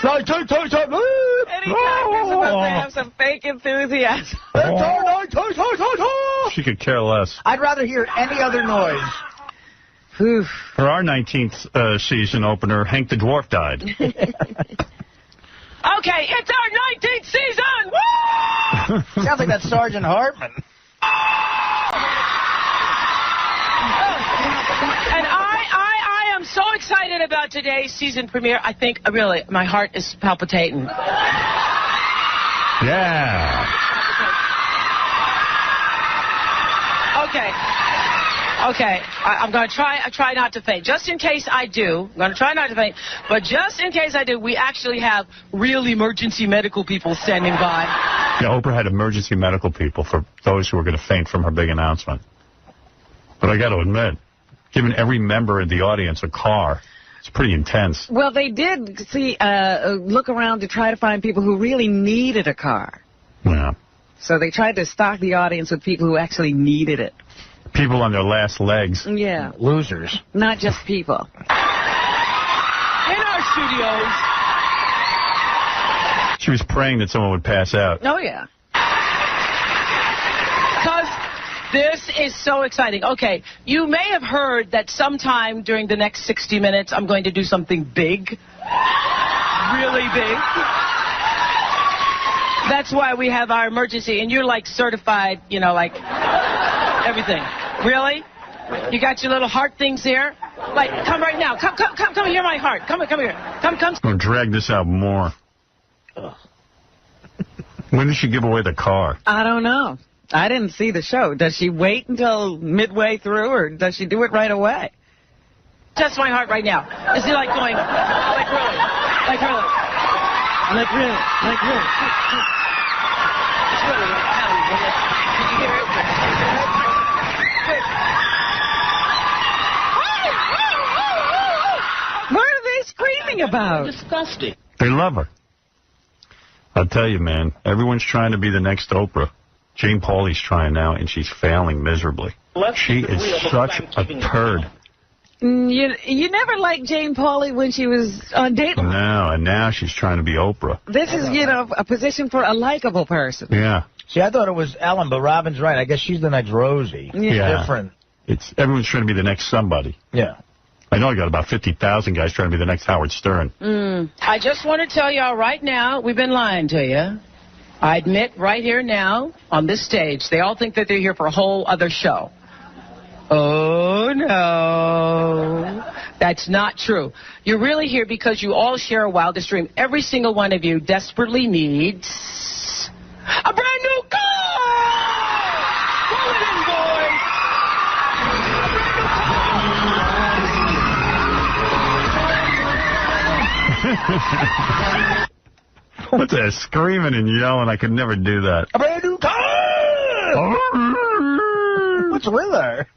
you're supposed to have some fake enthusiasm. She could care less. I'd rather hear any other noise. For our 19th season opener, Hank the Dwarf died. Okay, it's our 19th season! Woo! Sounds like that Sergeant Hartman. so excited about today's season premiere. I think, really, my heart is palpitating. Yeah. Okay. I'm going to try not to faint. Just in case I do, I'm going to try not to faint, but just in case I do, we actually have real emergency medical people standing by. Yeah, Oprah had emergency medical people for those who were going to faint from her big announcement. But I got to admit, giving every member of the audience a car, it's pretty intense. Well, they did look around to try to find people who really needed a car. Yeah. So they tried to stock the audience with people who actually needed it. People on their last legs. Yeah. Losers. Not just people. In our studios. She was praying that someone would pass out. Oh, yeah. Because this is so exciting. Okay, you may have heard that sometime during the next 60 minutes, I'm going to do something big. Really big. That's why we have our emergency, and you're like certified, you know, like everything. Really? You got your little heart things there? Like, come right now. Come hear my heart. Come here. Come. I'm going to drag this out more. When does she give away the car? I don't know. I didn't see the show. Does she wait until midway through, or does she do it right away? Test my heart right now. Is it like going, like really? Like really? Like really? Like really? It's really pounding. Did you hear it? What are they screaming about? Disgusting. They love her. I'll tell you, man, everyone's trying to be the next Oprah. Jane Pauley's trying now, and she's failing miserably. She is such a turd. You never liked Jane Pauley when she was on Dateline. No, and now she's trying to be Oprah. This is, a position for a likable person. Yeah. See, I thought it was Ellen, but Robin's right. I guess she's the next Rosie. Yeah. Different. Everyone's trying to be the next somebody. Yeah. I know I got about 50,000 guys trying to be the next Howard Stern. I just want to tell y'all right now, we've been lying to you. I admit right here now, on this stage, they all think that they're here for a whole other show. Oh, no. That's not true. You're really here because you all share a wildest dream. Every single one of you desperately needs a brand new car! Roll it in, boys! What's that? Screaming and yelling. I could never do that. A brand new car! What's with her?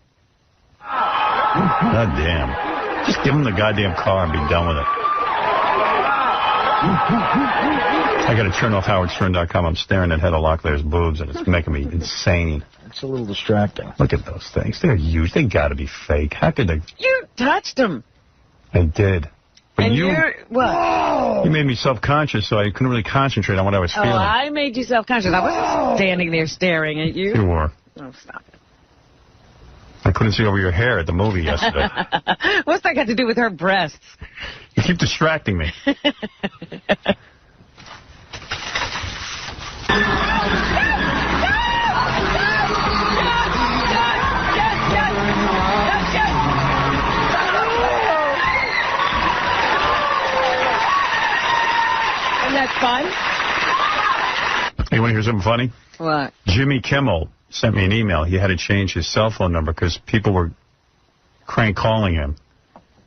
God damn. Just give him the goddamn car and be done with it. I got to turn off howardstern.com. I'm staring at Hedda Locklear's boobs, and it's making me insane. It's a little distracting. Look at those things. They're huge. They got to be fake. How could they? You touched them. I did. But and you're what? You made me self-conscious, so I couldn't really concentrate on what I was feeling. Oh, I made you self-conscious. I wasn't standing there staring at you. You were. Oh, stop it. I couldn't see over your hair at the movie yesterday. What's that got to do with her breasts? You keep distracting me. And that's fun. Hey, you want to hear something funny? What? Jimmy Kimmel sent me an email. He had to change his cell phone number because people were crank calling him.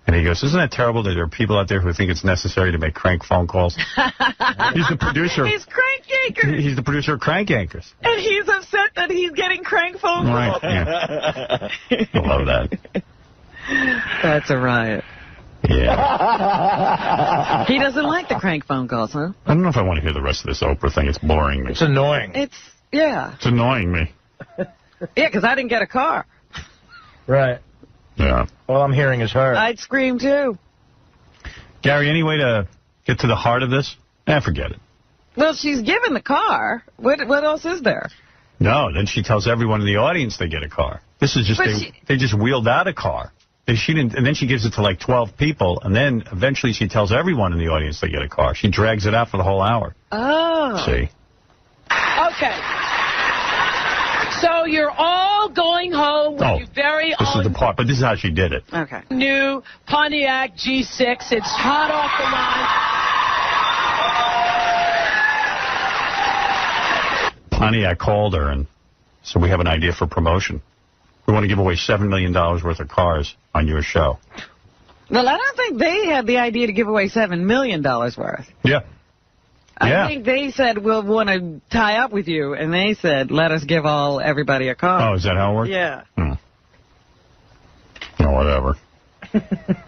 And he goes, isn't that terrible that there are people out there who think it's necessary to make crank phone calls? He's the producer. He's Crank Yankers. He's the producer of Crank Yankers. And he's upset that he's getting crank phone calls. Right, yeah. I love that. That's a riot. Yeah. He doesn't like the crank phone calls, huh? I don't know if I want to hear the rest of this Oprah thing. It's boring me. It's annoying. It's annoying me. Yeah, because I didn't get a car. Right. Yeah. All I'm hearing is her. I'd scream, too. Gary, any way to get to the heart of this? Forget it. Well, she's given the car. What else is there? No, then she tells everyone in the audience they get a car. This is just, they just wheeled out a car. She didn't, and then she gives it to like 12 people, and then eventually she tells everyone in the audience they get a car. She drags it out for the whole hour. Oh. See? Okay. So you're all going home with your very this own is the part, but this is how she did it. Okay. new Pontiac G6. It's hot off the line. Pontiac called her, and so we have an idea for promotion. We want to give away $7 million worth of cars on your show. Well, I don't think they had the idea to give away $7 million worth. Yeah. I think they said, we'll want to tie up with you, and they said, let us give everybody a car. Oh, is that how it works? Yeah. No, whatever.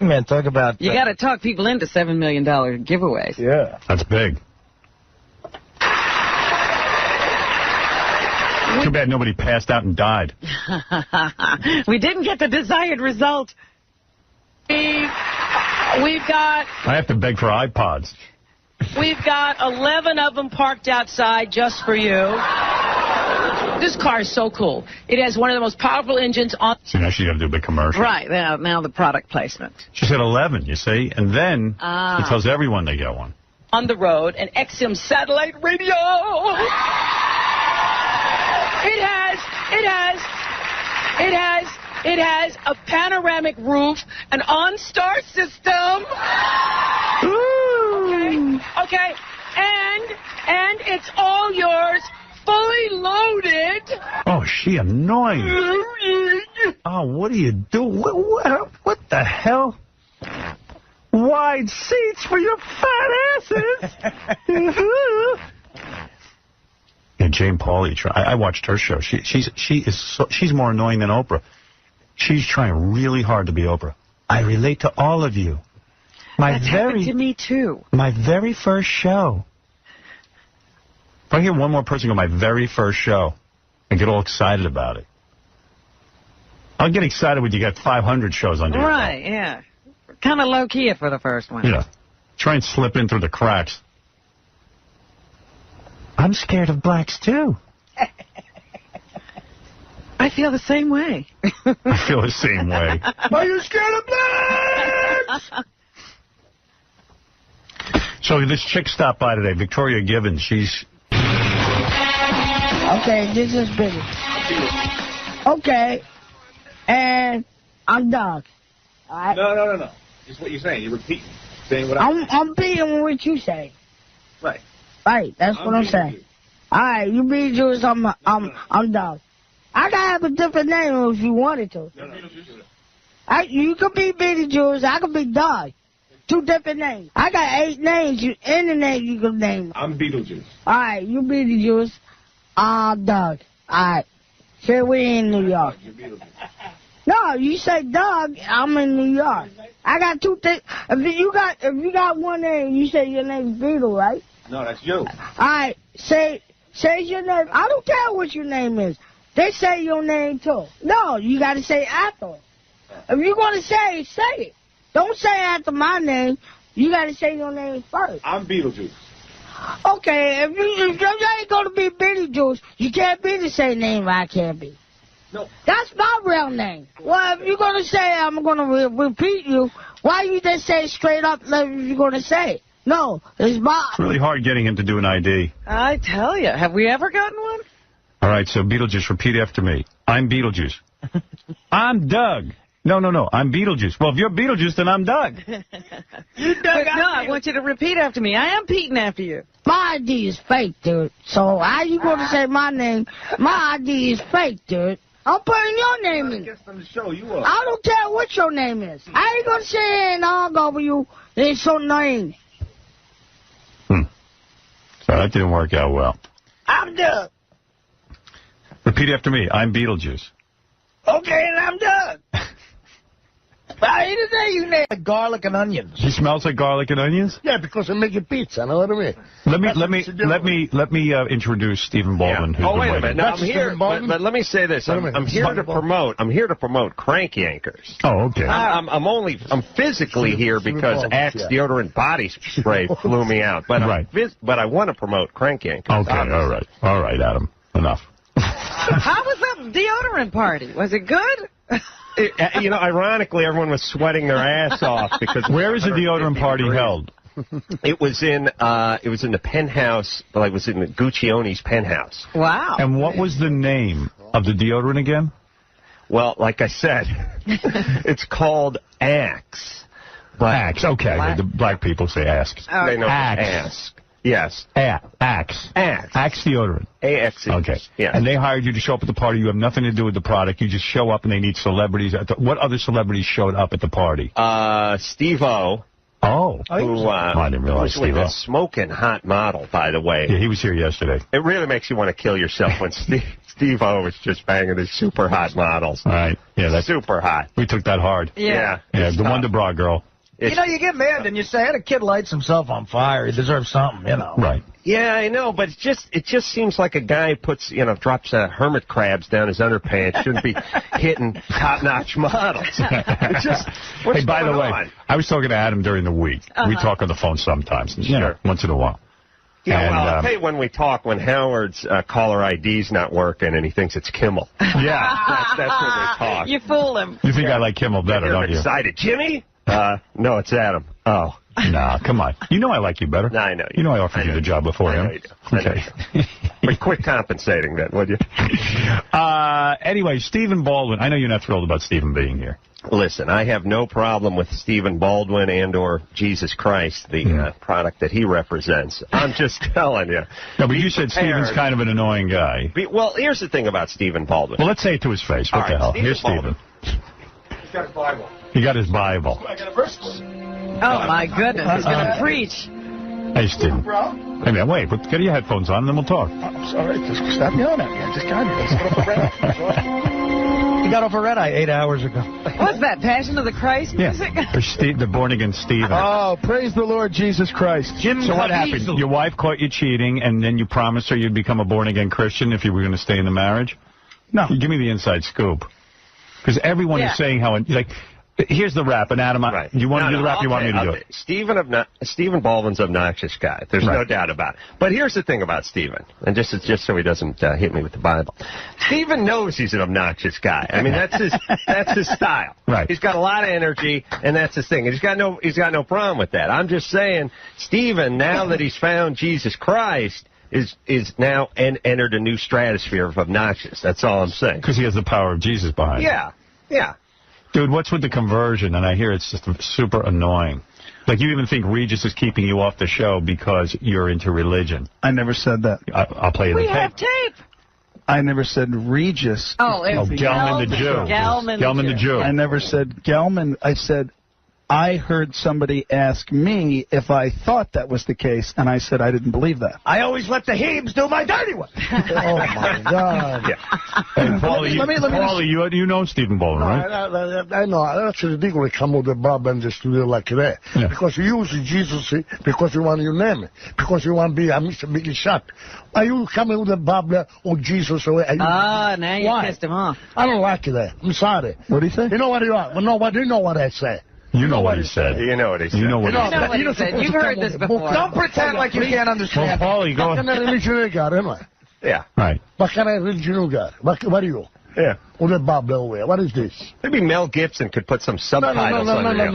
Man, talk about... You got to talk people into $7 million giveaways. Yeah. That's big. Too bad nobody passed out and died. We didn't get the desired result. We've got... I have to beg for iPods. We've got 11 of them parked outside just for you. This car is so cool. It has one of the most powerful engines on... See, now she's got to do a big commercial. Right, now the product placement. She said 11, you see? And then she tells everyone they get one. On the road, an XM satellite radio. It has a panoramic roof, an OnStar system. Okay, and it's all yours, fully loaded. Oh, she annoying. Oh, what do you do? What the hell? Wide seats for your fat asses. Yeah, Jane Pauley. I watched her show. She's more annoying than Oprah. She's trying really hard to be Oprah. I relate to all of you. That's happened to me, too. My very first show. If I hear one more person go, my very first show, I get all excited about it. I'll get excited when you got 500 shows under your belt. Right, yeah. Kind of low-key for the first one. Yeah. Try and slip in through the cracks. I'm scared of blacks, too. I feel the same way. I feel the same way. Are you scared of blacks? So this chick stopped by today, Victoria Gibbons. She's... Okay, this is Billy. Okay, and I'm Doug. All right? No. Just what you're saying. You repeat saying what I'm beating what you say. Right. Right, that's what I'm saying. All right, you be Jewish, I'm Doug. I can have a different name if you wanted to. You could be Billy Jewish, I could be Doug. 2 different names. I got 8 names. Any name you can name. I'm Beetlejuice. All right, you Beetlejuice. Doug. All right. Say we in New York. No, you say Doug. I'm in New York. I got 2 things. If you got one name, you say your name's Beetle, right? No, that's you. All right. Say your name. I don't care what your name is. They say your name too. No, you got to say after it. If you're gonna say it. Don't say after my name. You got to say your name first. I'm Beetlejuice. Okay, if you ain't going to be Beetlejuice, you can't be the same name I can't be. No. That's my real name. Well, if you're going to say I'm going to repeat you, why you just say it straight up like you're going to say it? No, it's my... It's really hard getting him to do an ID. I tell you. Have we ever gotten one? All right, so Beetlejuice, repeat after me. I'm Beetlejuice. I'm Doug. No, I'm Beetlejuice. Well, if you're Beetlejuice, then I'm Doug. You Doug, I want you to repeat after me. I am Peting after you. My ID is fake, dude. So how you going to say my name? My ID is fake, dude. I'm putting your name in. On the show, you are. I don't care what your name is. I ain't going to say and argue over you. It's your name. So that didn't work out well. I'm Doug. Repeat after me. I'm Beetlejuice. Okay, and I'm Doug. I ain't say you name. Like garlic and onions. He smells like garlic and onions? Yeah, because I'm making pizza. Know what I mean? Let me introduce Stephen Baldwin. Yeah. Who's been Wait a waiting. minute. Now, I'm here, but let me say this. I'm here to promote Crank Yankers. Oh, okay. I'm physically here because Axe deodorant body spray flew me out. But but I want to promote Crank Yankers. Okay, obviously. all right, Adam. Enough. How was that deodorant party? Was it good? Ironically, everyone was sweating their ass off because. Where is the deodorant party held? It was in the penthouse. Well, it was in the Guccione's penthouse. Wow. And what was the name of the deodorant again? Well, like I said, it's called Axe. Axe, okay. The black people say ask. They know Axe. Yes. Axe. Axe deodorant. A-X-E. Okay. Yes. And they hired you to show up at the party. You have nothing to do with the product. You just show up and they need celebrities. What other celebrities showed up at the party? Steve-O. Oh. Who, I didn't realize was with Steve-O. a smoking hot model, by the way. Yeah, he was here yesterday. It really makes you want to kill yourself when Steve-O is just banging his super hot models. All right. Yeah, that's super hot. We took that hard. Yeah. Yeah, the Wonder Bra girl. You know, you get mad and you say, "Hey, the kid lights himself on fire. He deserves something," you know. Right. Yeah, I know, but it just seems like a guy puts, drops hermit crabs down his underpants. Shouldn't be hitting top-notch models. It's just, what's hey, by the way, on? I was talking to Adam during the week. We talk on the phone sometimes. Sure. Once in a while. Yeah, and, well, I'll tell you when we talk, when Howard's caller ID's not working and he thinks it's Kimmel. Yeah. That's when we talk. You fool him. You think I like Kimmel better, You're don't you? excited. Jimmy? No, it's Adam. Oh. Nah, come on. You know I like you better. No, I know. You know I offered you the job before him. Okay. But quit compensating that, would you? Anyway, Stephen Baldwin. I know you're not thrilled about Stephen being here. Listen, I have no problem with Stephen Baldwin and or Jesus Christ, the product that he represents. I'm just telling you. No, but you said Stephen's kind of an annoying guy. Well, here's the thing about Stephen Baldwin. Well, let's say it to his face. What the hell? Here's Stephen. He's got a Bible. He got his Bible. I got a verse for you. Oh, my goodness. He's going to preach. Hey, Stephen. Hey, man, wait. Get your headphones on and then we'll talk. I'm sorry. Just stop yelling at me. I just got it. He got off a red eye 8 hours ago. What's that, Passion of the Christ music? The born-again Stephen. Oh, praise the Lord Jesus Christ. So what happened? Your wife caught you cheating, and then you promised her you'd become a born-again Christian if you were going to stay in the marriage? No. Give me the inside scoop. Because everyone is saying how... Like, here's the rap, and Adam, you want to do the rap, you want me to do it? Stephen Baldwin's an obnoxious guy. There's no doubt about it. But here's the thing about Stephen, and just so he doesn't hit me with the Bible. Stephen knows he's an obnoxious guy. I mean, that's his style. Right. He's got a lot of energy, and that's his thing. And he's got no problem with that. I'm just saying, Stephen, now that he's found Jesus Christ, is now entered a new stratosphere of obnoxious. That's all I'm saying. Because he has the power of Jesus behind him. Yeah. Dude, what's with the conversion? And I hear it's just super annoying. Like, you even think Regis is keeping you off the show because you're into religion. I never said that. I'll play you the tape. We have tape. I never said Regis. Gelman the Jew. Gelman the Jew. I never said Gelman. I said, I heard somebody ask me if I thought that was the case, and I said I didn't believe that. I always let the Hebes do my dirty work. Oh, my God. Hey, Paulie, you know Stephen Baldwin, right? I know. That's ridiculous. Come with the Bob in the studio like that. Yeah. Because you use Jesus because you want your name. Because you want to be a Mr. Big Shot. Are you coming with the Bob or Jesus? Now you pissed him off. I don't like that. I'm sorry. What do you say? You know what you are? You know what I say. You know what he said. You know what he said. You know what he said. You've heard this before. Don't pretend like you can't understand. Well, Paulie, go What kind of religion you got, am I? Yeah. Right. What kind of religion you got? What are you? Yeah. With the Bob over. What is this? Maybe Mel Gibson could put some subtitles under you.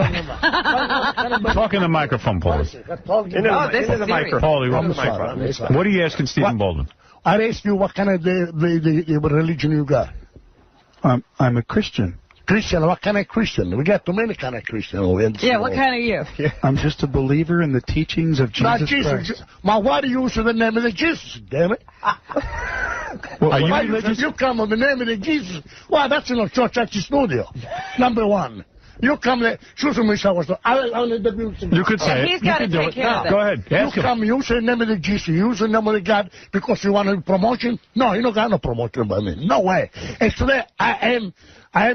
Talk in the microphone, Paulie. Into the microphone. Paulie, what are you asking Stephen Baldwin? I asked you what kind of the religion you got. I'm a Christian. Christian, what kind of Christian? We got too many kind of Christian. Yeah, what kind are you? I'm just a believer in the teachings of Jesus Christ. Why do you use the name of the Jesus, damn it? Are you religious? You come with the name of the Jesus. Well, that's in a church at the studio. Number one. You come there, choose me, you could say it. He's got to take care of that. Go ahead. You come, you say the name of the Jesus, you use the name of the God because you want a promotion? No, you don't got no promotion by me. No way. And today, I am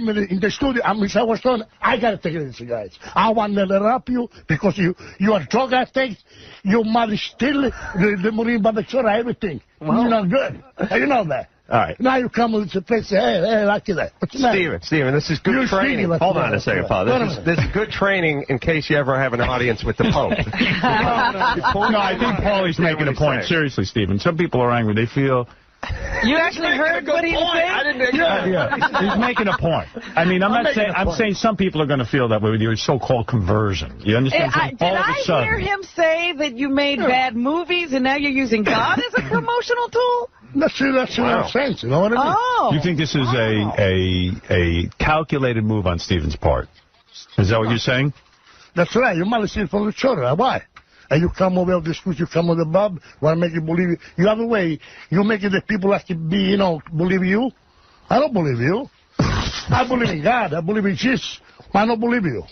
in the studio. I'm Mr. Weston. I got to take it, guys. I want to rap you because you are drug addict. Your mother still the Marine Babachora, everything. Well, you're not good. You know that. All right. Now you come with the place, hey, like that. Steven, this is good training. Hold on a second, Paul. This is good training in case you ever have an audience with the Pope. No, I think Paulie's making a point. Seriously, Stephen. Some people are angry. They feel... You actually heard what he was saying? Yeah. He's making a point. I mean, I'm saying some people are going to feel that way with your so-called conversion. You understand? Did I hear him say that you made bad movies and now you're using God as a promotional tool? That's what I'm saying. You know what I mean? Oh. You think this is a calculated move on Stephen's part? Is that what you're saying? That's right. You might have seen it from the children. Why? And you come over this week, you come with the Bob, want to make you believe it. You have a way. You make it that people have to be, believe you. I don't believe you. I believe in God. I believe in Jesus. I don't believe you.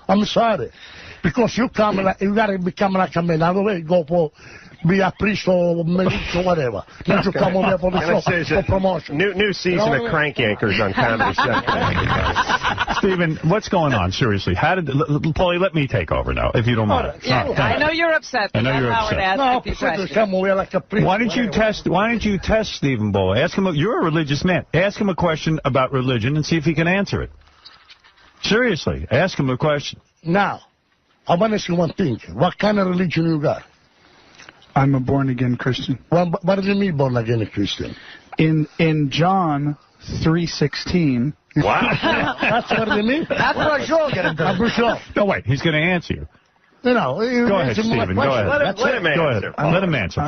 I'm sorry. Because you got to become like a man. I don't go for be a priest or minister or whatever. Then you come over for the show, for promotion. New season of Crank Anchors on Comedy Central. Stephen, what's going on? Seriously, Paulie, let me take over now, if you don't mind. I know you're upset. I know you're upset. Why don't you test Stephen Bull? Ask him. You're a religious man. Ask him a question about religion and see if he can answer it. Seriously, ask him a question. Now, I want to ask you one thing. What kind of religion you got? I'm a born-again Christian. What do you mean born-again Christian? In John 3:16. Wow. That's what they mean? That's for sure. That's for sure. No, wait. He's going to answer you. Go ahead, Stephen. Go ahead. Let him answer. Let him answer.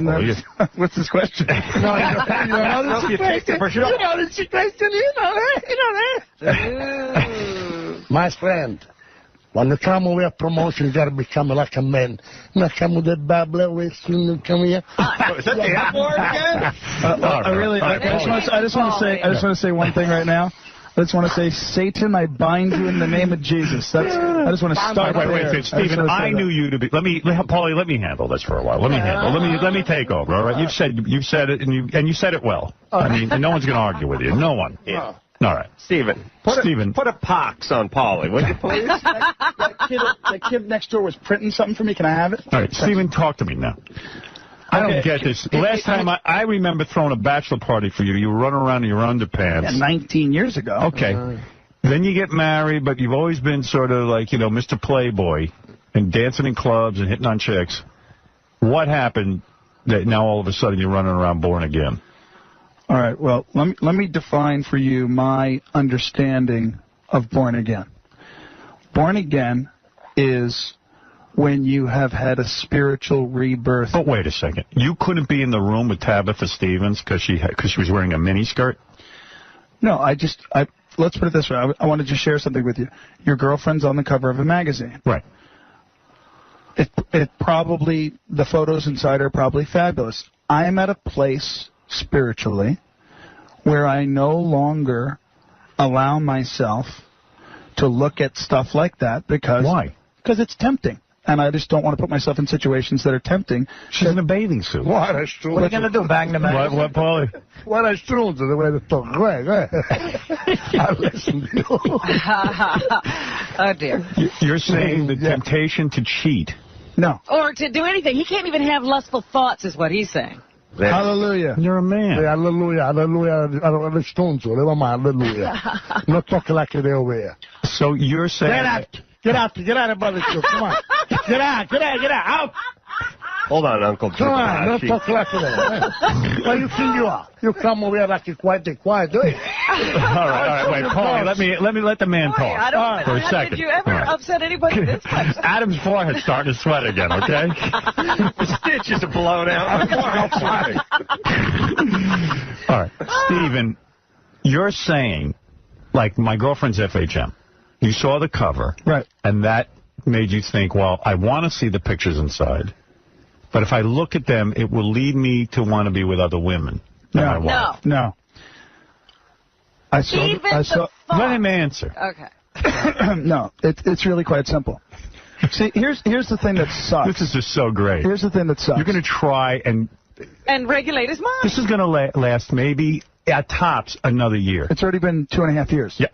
What's his question? My friend, when you come with a promotion, you got to become like a man. Not come with that babbler with you come here. Is that the F word again? I just want to say one thing right now. I just want to say, Satan, I bind you in the name of Jesus. I just want to start Wait, Stephen, I knew you to be. Paulie, let me handle this for a while. Let me take over. All right, you've said it, and you said it well. I mean, and no one's going to argue with you. No one. Yeah. All right, Stephen. Put a pox on Paulie, would you please? that kid next door was printing something for me. Can I have it? All right, Stephen, talk to me now. I don't get this. Last time I remember throwing a bachelor party for you. You were running around in your underpants. Yeah, 19 years ago. Okay. Then you get married, but you've always been sort of like, Mr. Playboy and dancing in clubs and hitting on chicks. What happened that now all of a sudden you're running around born again? All right. Well, let me define for you my understanding of born again. Born again is when you have had a spiritual rebirth. But wait a second. You couldn't be in the room with Tabitha Stevens because she was wearing a miniskirt? No, let's put it this way. I wanted to share something with you. Your girlfriend's on the cover of a magazine. Right. It probably, the photos inside are probably fabulous. I am at a place spiritually where I no longer allow myself to look at stuff like that because... Why? Because it's tempting. And I just don't want to put myself in situations that are tempting. She's in a bathing suit. What are you going to do, bang the man? What, Paulie? What is true to the way to talk? Go ahead. I listen to you. Oh, dear. You're saying the temptation to cheat. No. Or to do anything. He can't even have lustful thoughts is what he's saying. Hallelujah. You're a man. Hallelujah. Hallelujah. Not talking like it over here. So you're saying... Get out of brother show. Come on. Get out. Hold on, Uncle Jim. Come on, don't talk like that. What do you think you are? You come over here like you're quiet, do it. All right, wait, Paulie, let me let the man talk for a second. Did you ever upset anybody this much? Adam's forehead's starting to sweat again, okay? The stitches are blown out. All right, Stephen, you're saying, like, my girlfriend's FHM. You saw the cover. Right. And that made you think, well, I want to see the pictures inside. But if I look at them, it will lead me to want to be with other women. No. I saw. Let him answer. Okay. No, it's really quite simple. See, here's the thing that sucks. This is just so great. Here's the thing that sucks. You're going to try and regulate his mind. This is going to last maybe at tops another year. It's already been 2.5 years. Yeah.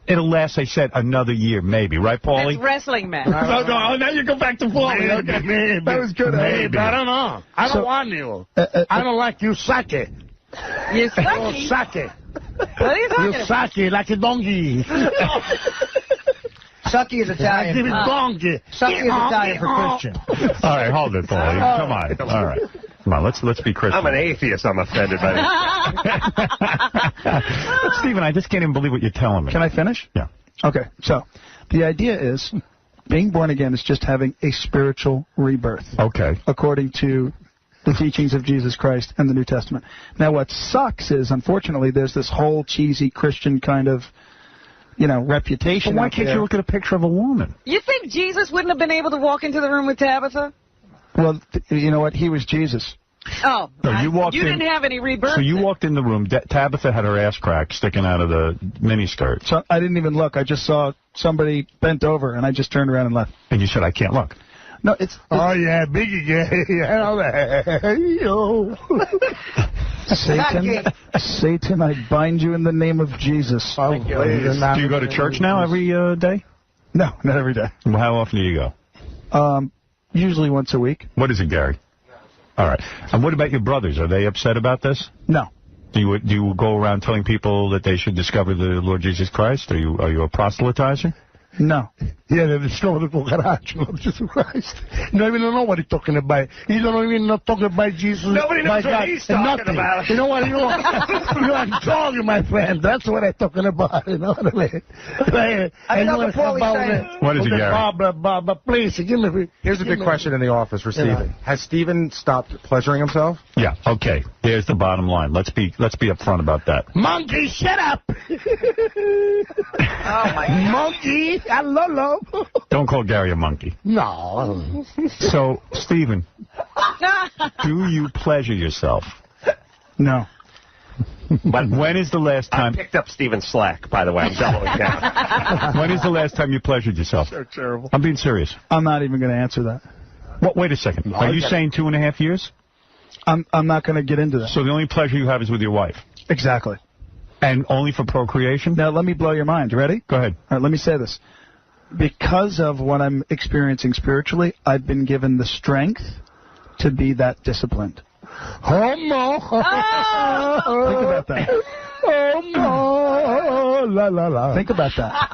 It'll last, I said, another year, maybe. Right, Paulie? That's wrestling, man. No, now you go back to Paulie. Okay. That was good. Maybe. I don't know. I don't want you. I don't like you sake. You sake? Oh, sake. What are you talking about? You sake like a donkey. Sucky is Italian. Give it donkey. Sucky is Italian for Christian. All right, hold it, Paulie. Come on. All right. Come on, let's be Christian. I'm an atheist. I'm offended by this. Stephen, I just can't even believe what you're telling me. Can I finish? Yeah. Okay, so the idea is being born again is just having a spiritual rebirth. Okay. According to the teachings of Jesus Christ and the New Testament. Now, what sucks is, unfortunately, there's this whole cheesy Christian kind of, reputation. But why can't you look at a picture of a woman? You think Jesus wouldn't have been able to walk into the room with Tabitha? Well, you know what? He was Jesus. Oh, no, you didn't have any rebirth. So you walked in the room. Tabitha had her ass crack sticking out of the miniskirt. So I didn't even look. I just saw somebody bent over, and I just turned around and left. And you said, I can't look. No, it's oh, yeah, Biggie Satan, I bind you in the name of Jesus. Do you go to church now every day? No, not every day. Well, how often do you go? Usually once a week. What is it, Gary? All right. And what about your brothers? Are they upset about this? No. Do you go around telling people that they should discover the Lord Jesus Christ? Are you a proselytizer? No. Yeah, they discovered the garage, Lord Jesus Christ. You don't even know what he's talking about. You don't even know talking about Jesus. Nobody knows what he's talking about. You know what? You are talking, my friend. That's what I'm talking about. You know what I mean? What is it, Gary? Please, give me. Here's a big question in the office for Stephen. Has Stephen stopped pleasuring himself? Yeah. Okay. Here's the bottom line. Let's be upfront about that. Monkey, shut up. Oh my God. Monkey. Hello. Don't call Gary a monkey. No. So, Stephen, do you pleasure yourself? No. But when is the last time... I picked up Stephen's slack, by the way. I'm doubling down. When is the last time you pleasured yourself? So terrible. I'm being serious. I'm not even going to answer that. What? Wait a second. Are you saying 2.5 years? I'm not going to get into that. So the only pleasure you have is with your wife? Exactly. And only for procreation? Now, let me blow your mind. You ready? Go ahead. All right, let me say this. Because of what I'm experiencing spiritually, I've been given the strength to be that disciplined. Homo. Think about that. Homo. La, la, la. Think about that.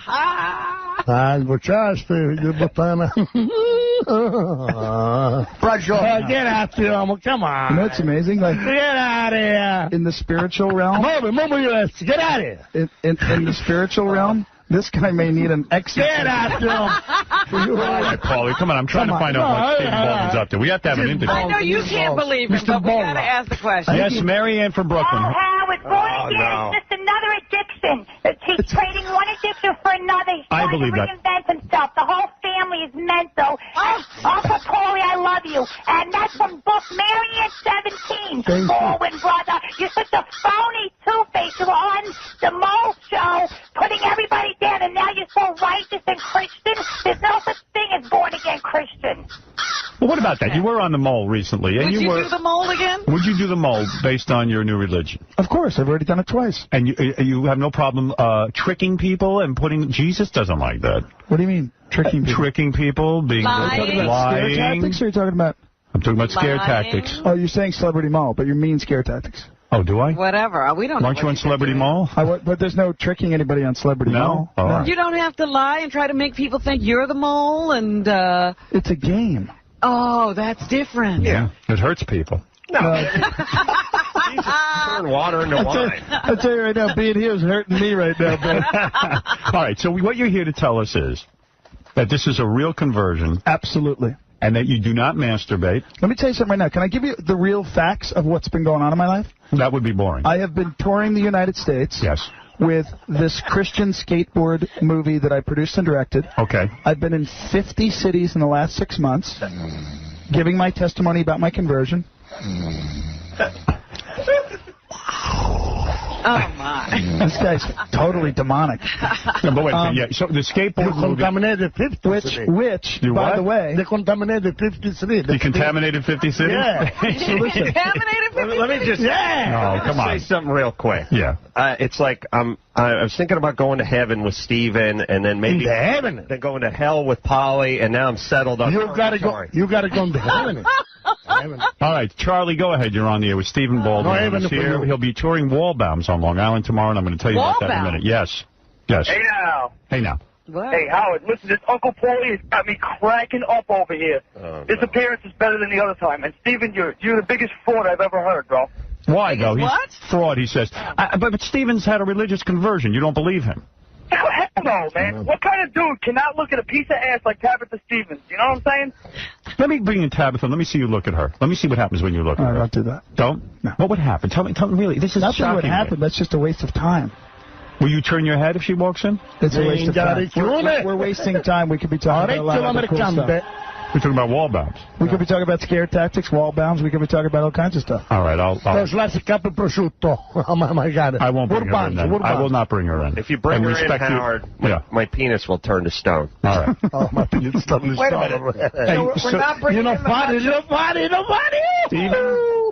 Get out there, Homo. Come on. You know what's amazing? Like, get out of here. In the spiritual realm. Get out of here. In the spiritual realm, this guy may need an exit. Get out there. All right, Paulie, come on. I'm trying to find out what Stephen Baldwin's up to. We have to have an interview. I know you can't believe him, but we got to ask the question. Yes, Mary Ann from Brooklyn. Oh, Howard, boy, again, it's just another addiction. He's trading one addiction for another. He's trying to reinvent himself. The whole family is mental. Uncle Paulie, I love you. And that's from book Mary Ann 17. Baldwin, brother. You're such a phony two-face. You were on the Mole Show putting everybody down, and now you're so righteous and Christian. There's no such thing as born-again Christian. Well, what about that? You were on the Mole recently. And Would you do the Mole again? Would you do the Mole based on your new religion? Of course. I've already done it twice. And you have no problem tricking people and putting... Jesus doesn't like that. What do you mean, tricking people? Tricking people, being lying. Scare tactics, or are you talking about... I'm talking about scare tactics. Oh, you're saying Celebrity Mall, but you mean scare tactics. Oh, do I? Whatever. We don't know. Aren't you on Celebrity Mall? But there's no tricking anybody on Celebrity Mall. Oh, right. You don't have to lie and try to make people think you're the mole and... It's a game. Oh, that's different. Yeah. It hurts people. No. Turn water into wine. I'll tell you right now, being here is hurting me right now, Ben. All right, so what you're here to tell us is that this is a real conversion. Absolutely. And that you do not masturbate. Let me tell you something right now. Can I give you the real facts of what's been going on in my life? That would be boring. I have been touring the United States. Yes. With this Christian skateboard movie that I produced and directed. Okay. I've been in 50 cities in the last 6 months, giving my testimony about my conversion. Oh, my. This guy's totally demonic. No, but wait, so the skateboard movie... contaminated 50 Which, by the way... They contaminated 50 cities. You contaminated 50 cities? Yeah. So listen. Contaminated 50 Let me just... Oh, come on. Say something real quick. Yeah. It's like I was thinking about going to heaven with Steven, and then maybe... Into heaven? Then going to hell with Polly, and now I'm settled on... You gotta go into heaven. All right, Charlie, go ahead. You're on the air with Stephen Baldwin. He's here. He'll be touring Wallbounds on Long Island tomorrow, and I'm going to tell you about that in a minute. Yes. Yes. Hey, now. Hey, now. What? Hey, Howard, listen, this Uncle Paulie has got me cracking up over here. This appearance is better than the other time. And, Stephen, you're the biggest fraud I've ever heard, bro. Why, though? He's fraud, he says. But Stephen's had a religious conversion. You don't believe him. No, man. What kind of dude cannot look at a piece of ass like Tabitha Stevens? You know what I'm saying? Let me bring in Tabitha. Let me see you look at her. Let me see what happens when you look at her. Don't do that. Don't? No. What would happen? Tell me really. This is Nothing would shocking. happen. That's just a waste of time. Will you turn your head if she walks in? It's a waste of time. We're wasting time. We could be talking about a lot of cool stuff. We're talking about wall bounds. We could be talking about scare tactics, wall bounds. We could be talking about all kinds of stuff. All right, I'll capo prosciutto. Oh, my God. I won't bring her in then. I will not bring her in. If you bring her in, Howard, my penis will turn to stone. All right. Oh, my penis turned to stone. Wait a minute. We're not bringing in nobody. Steven?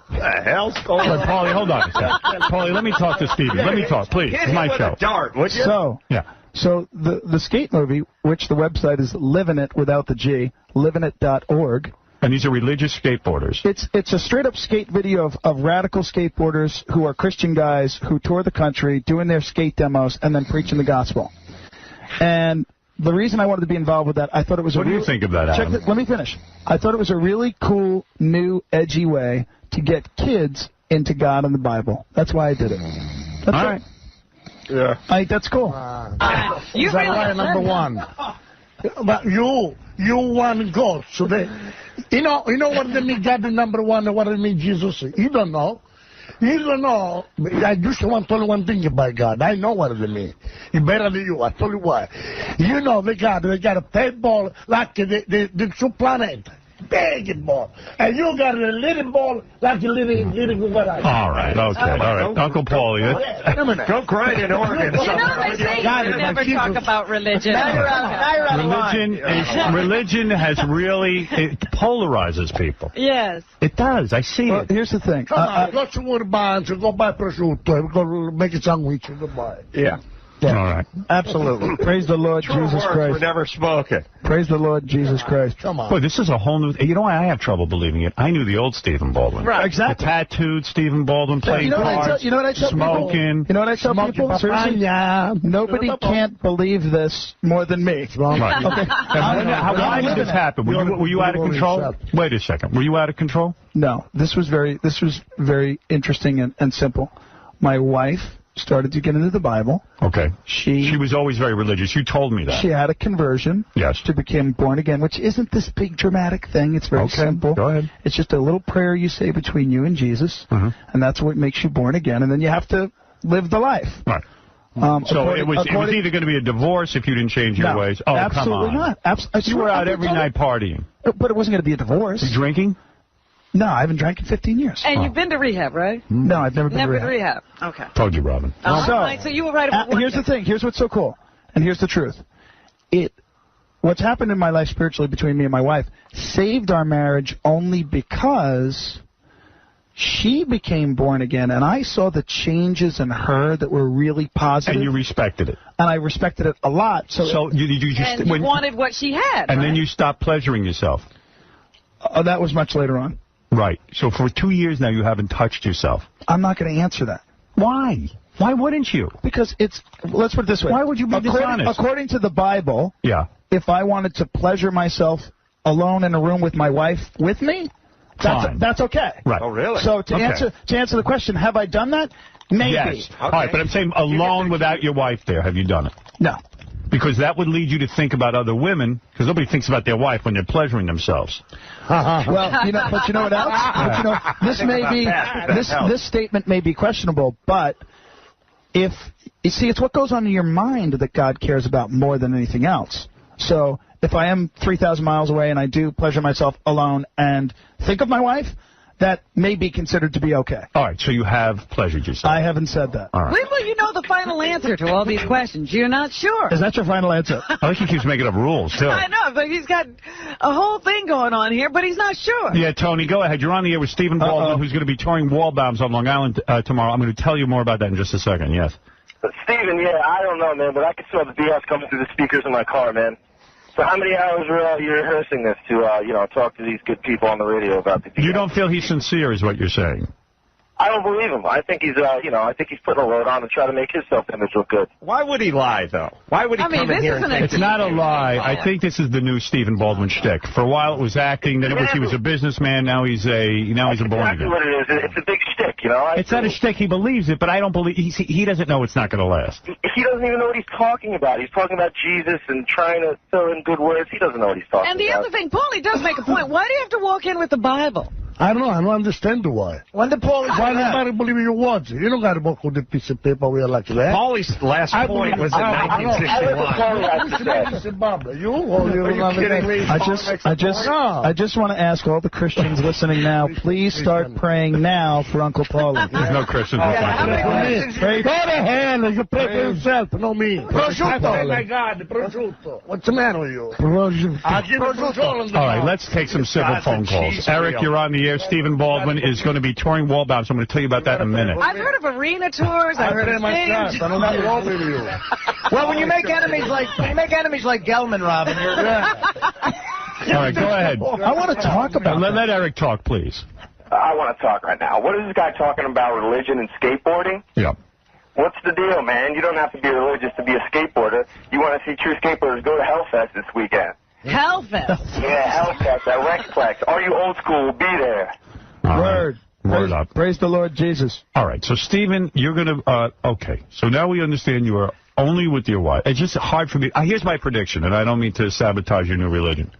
The hell's going on? Paulie, hold on a second. Paulie, let me talk to Stevie. Let me talk, please. It's my show. Dart, would you? So the skate movie, which the website is Livin' It without the G, livinit.org. And these are religious skateboarders. It's a straight-up skate video of radical skateboarders who are Christian guys who tour the country doing their skate demos and then preaching the gospel. And the reason I wanted to be involved with that, I thought it was What do you think of that, Adam? Let me finish. I thought it was a really cool, new, edgy way to get kids into God and the Bible. That's why I did it. That's All right. Yeah. That's cool. You really number one. But you want God. So you know what they mean God is number one and what they mean Jesus? You don't know. You don't know. I just want to tell you one thing about God. I know what they mean. It's better than you. I tell you why. You know they got a big ball like the two planet. Big ball. And you got a little ball like a little variety. All right, okay, all right. Uncle Paulie. Go cry in Oregon. You know, they say you never talk about religion. Religion has really, it polarizes people. Yes. It does. I see it. Here's the thing. Come on, go to Woodbines and go buy prosciutto. Go make a sandwich and go buy it. Yeah. All right. Absolutely. Praise the Lord Jesus Christ. Were never spoken. Praise the Lord Jesus Christ. Come on. Boy, this is a whole new... You know why I have trouble believing it? I knew the old Stephen Baldwin. Right. Exactly. The tattooed Stephen Baldwin, playing cards, you know what I tell smoking. People? You know what I tell people? Seriously, nobody can't believe this more than me. Right. Okay. Why did this happen? Were you out of control? Wait a second. Were you out of control? No. This was very interesting and simple. My wife started to get into the Bible. Okay. She was always very religious. You told me that. She had a conversion. Yes. To become born again, which isn't this big dramatic thing. It's very simple. Go ahead. It's just a little prayer you say between you and Jesus, and that's what makes you born again. And then you have to live the life. Right. So it was either going to be a divorce if you didn't change your ways. Oh, absolutely come on. Not. You were out every night partying. But it wasn't going to be a divorce. You drinking? No, I haven't drank in 15 years. And you've been to rehab, right? No, I've never been to rehab. Okay. Told you, Robin. So you were right about one here's the thing. Here's what's so cool. And here's the truth. What's happened in my life spiritually between me and my wife saved our marriage only because she became born again, and I saw the changes in her that were really positive. And you respected it. And I respected it a lot. So you wanted what she had. And then you stopped pleasuring yourself. Oh, that was much later on. Right. So for 2 years now, you haven't touched yourself. I'm not going to answer that. Why? Why wouldn't you? Because let's put it this way. Why would you be dishonest? According to the Bible, if I wanted to pleasure myself alone in a room with my wife with me, that's okay. Right. Oh, really? So to answer the question, have I done that? Maybe. Yes. Okay. All right, but I'm saying alone without your wife there. Have you done it? No. Because that would lead you to think about other women, because nobody thinks about their wife when they're pleasuring themselves. Well, but you know what else? This statement may be questionable, but if you see, it's what goes on in your mind that God cares about more than anything else. So if I am 3,000 miles away and I do pleasure myself alone and think of my wife, that may be considered to be okay. All right, so you have pleasured yourself. I haven't said that. All right. Wait till you know the final answer to all these questions. You're not sure. Is that your final answer? I think he keeps making up rules, too. I know, but he's got a whole thing going on here, but he's not sure. Yeah, Tony, go ahead. You're on the air with Stephen Baldwin, who's going to be touring wall bombs on Long Island tomorrow. I'm going to tell you more about that in just a second. Yes. Stephen, I don't know, man, but I can smell the BS coming through the speakers in my car, man. So how many hours were you rehearsing this to, talk to these good people on the radio about the BS? You don't feel he's sincere is what you're saying. I don't believe him. I think he's, I think he's putting a load on to try to make his self-image look good. Why would he lie, though? Why would he come in here and It's not a lie. I think this is the new Stephen Baldwin shtick. For a while it was acting, then he was a businessman, now he's a born again. Exactly what it is. It's a big shtick, It's not a shtick. He believes it, but I don't believe. He doesn't know it's not going to last. He doesn't even know what he's talking about. He's talking about Jesus and trying to fill in good words. He doesn't know what he's talking about. And the other thing, Paulie does make a point. Why do you have to walk in with the Bible? I don't know. I don't understand why. When did Paulie Why nobody believe in your words? You don't got to walk with a piece of paper where like that. Paulie's last point was in 1961. You or you kidding me? I just want to ask all the Christians listening now, please start praying now for Uncle Paulie. There's no Christians with Go to hell. You pray for yourself, no me. Prosciutto. Oh, my God, prosciutto. What's the matter with you? Prosciutto. I'll give you prosciutto. All right, let's take some civil phone calls. Eric, you're on the air. Stephen Baldwin is going to be touring Wallbound, so I'm going to tell you about that in a minute. I've heard of arena tours. I've heard of stadiums. I don't know with you. Well, when you make enemies like Gelman, Robin, you're All right, go ahead. I want to talk about Let Eric talk, please. I want to talk right now. What is this guy talking about, religion and skateboarding? Yeah. What's the deal, man? You don't have to be religious to be a skateboarder. You want to see true skateboarders, go to Hellfest this weekend. Hellfest? Yeah, Hellfest at Rexplex. All you old school will be there. Word. Word up. Praise the Lord Jesus. All right, so Stephen, you're going to, okay, so now we understand you are only with your wife. It's just hard for me. Here's my prediction, and I don't mean to sabotage your new religion.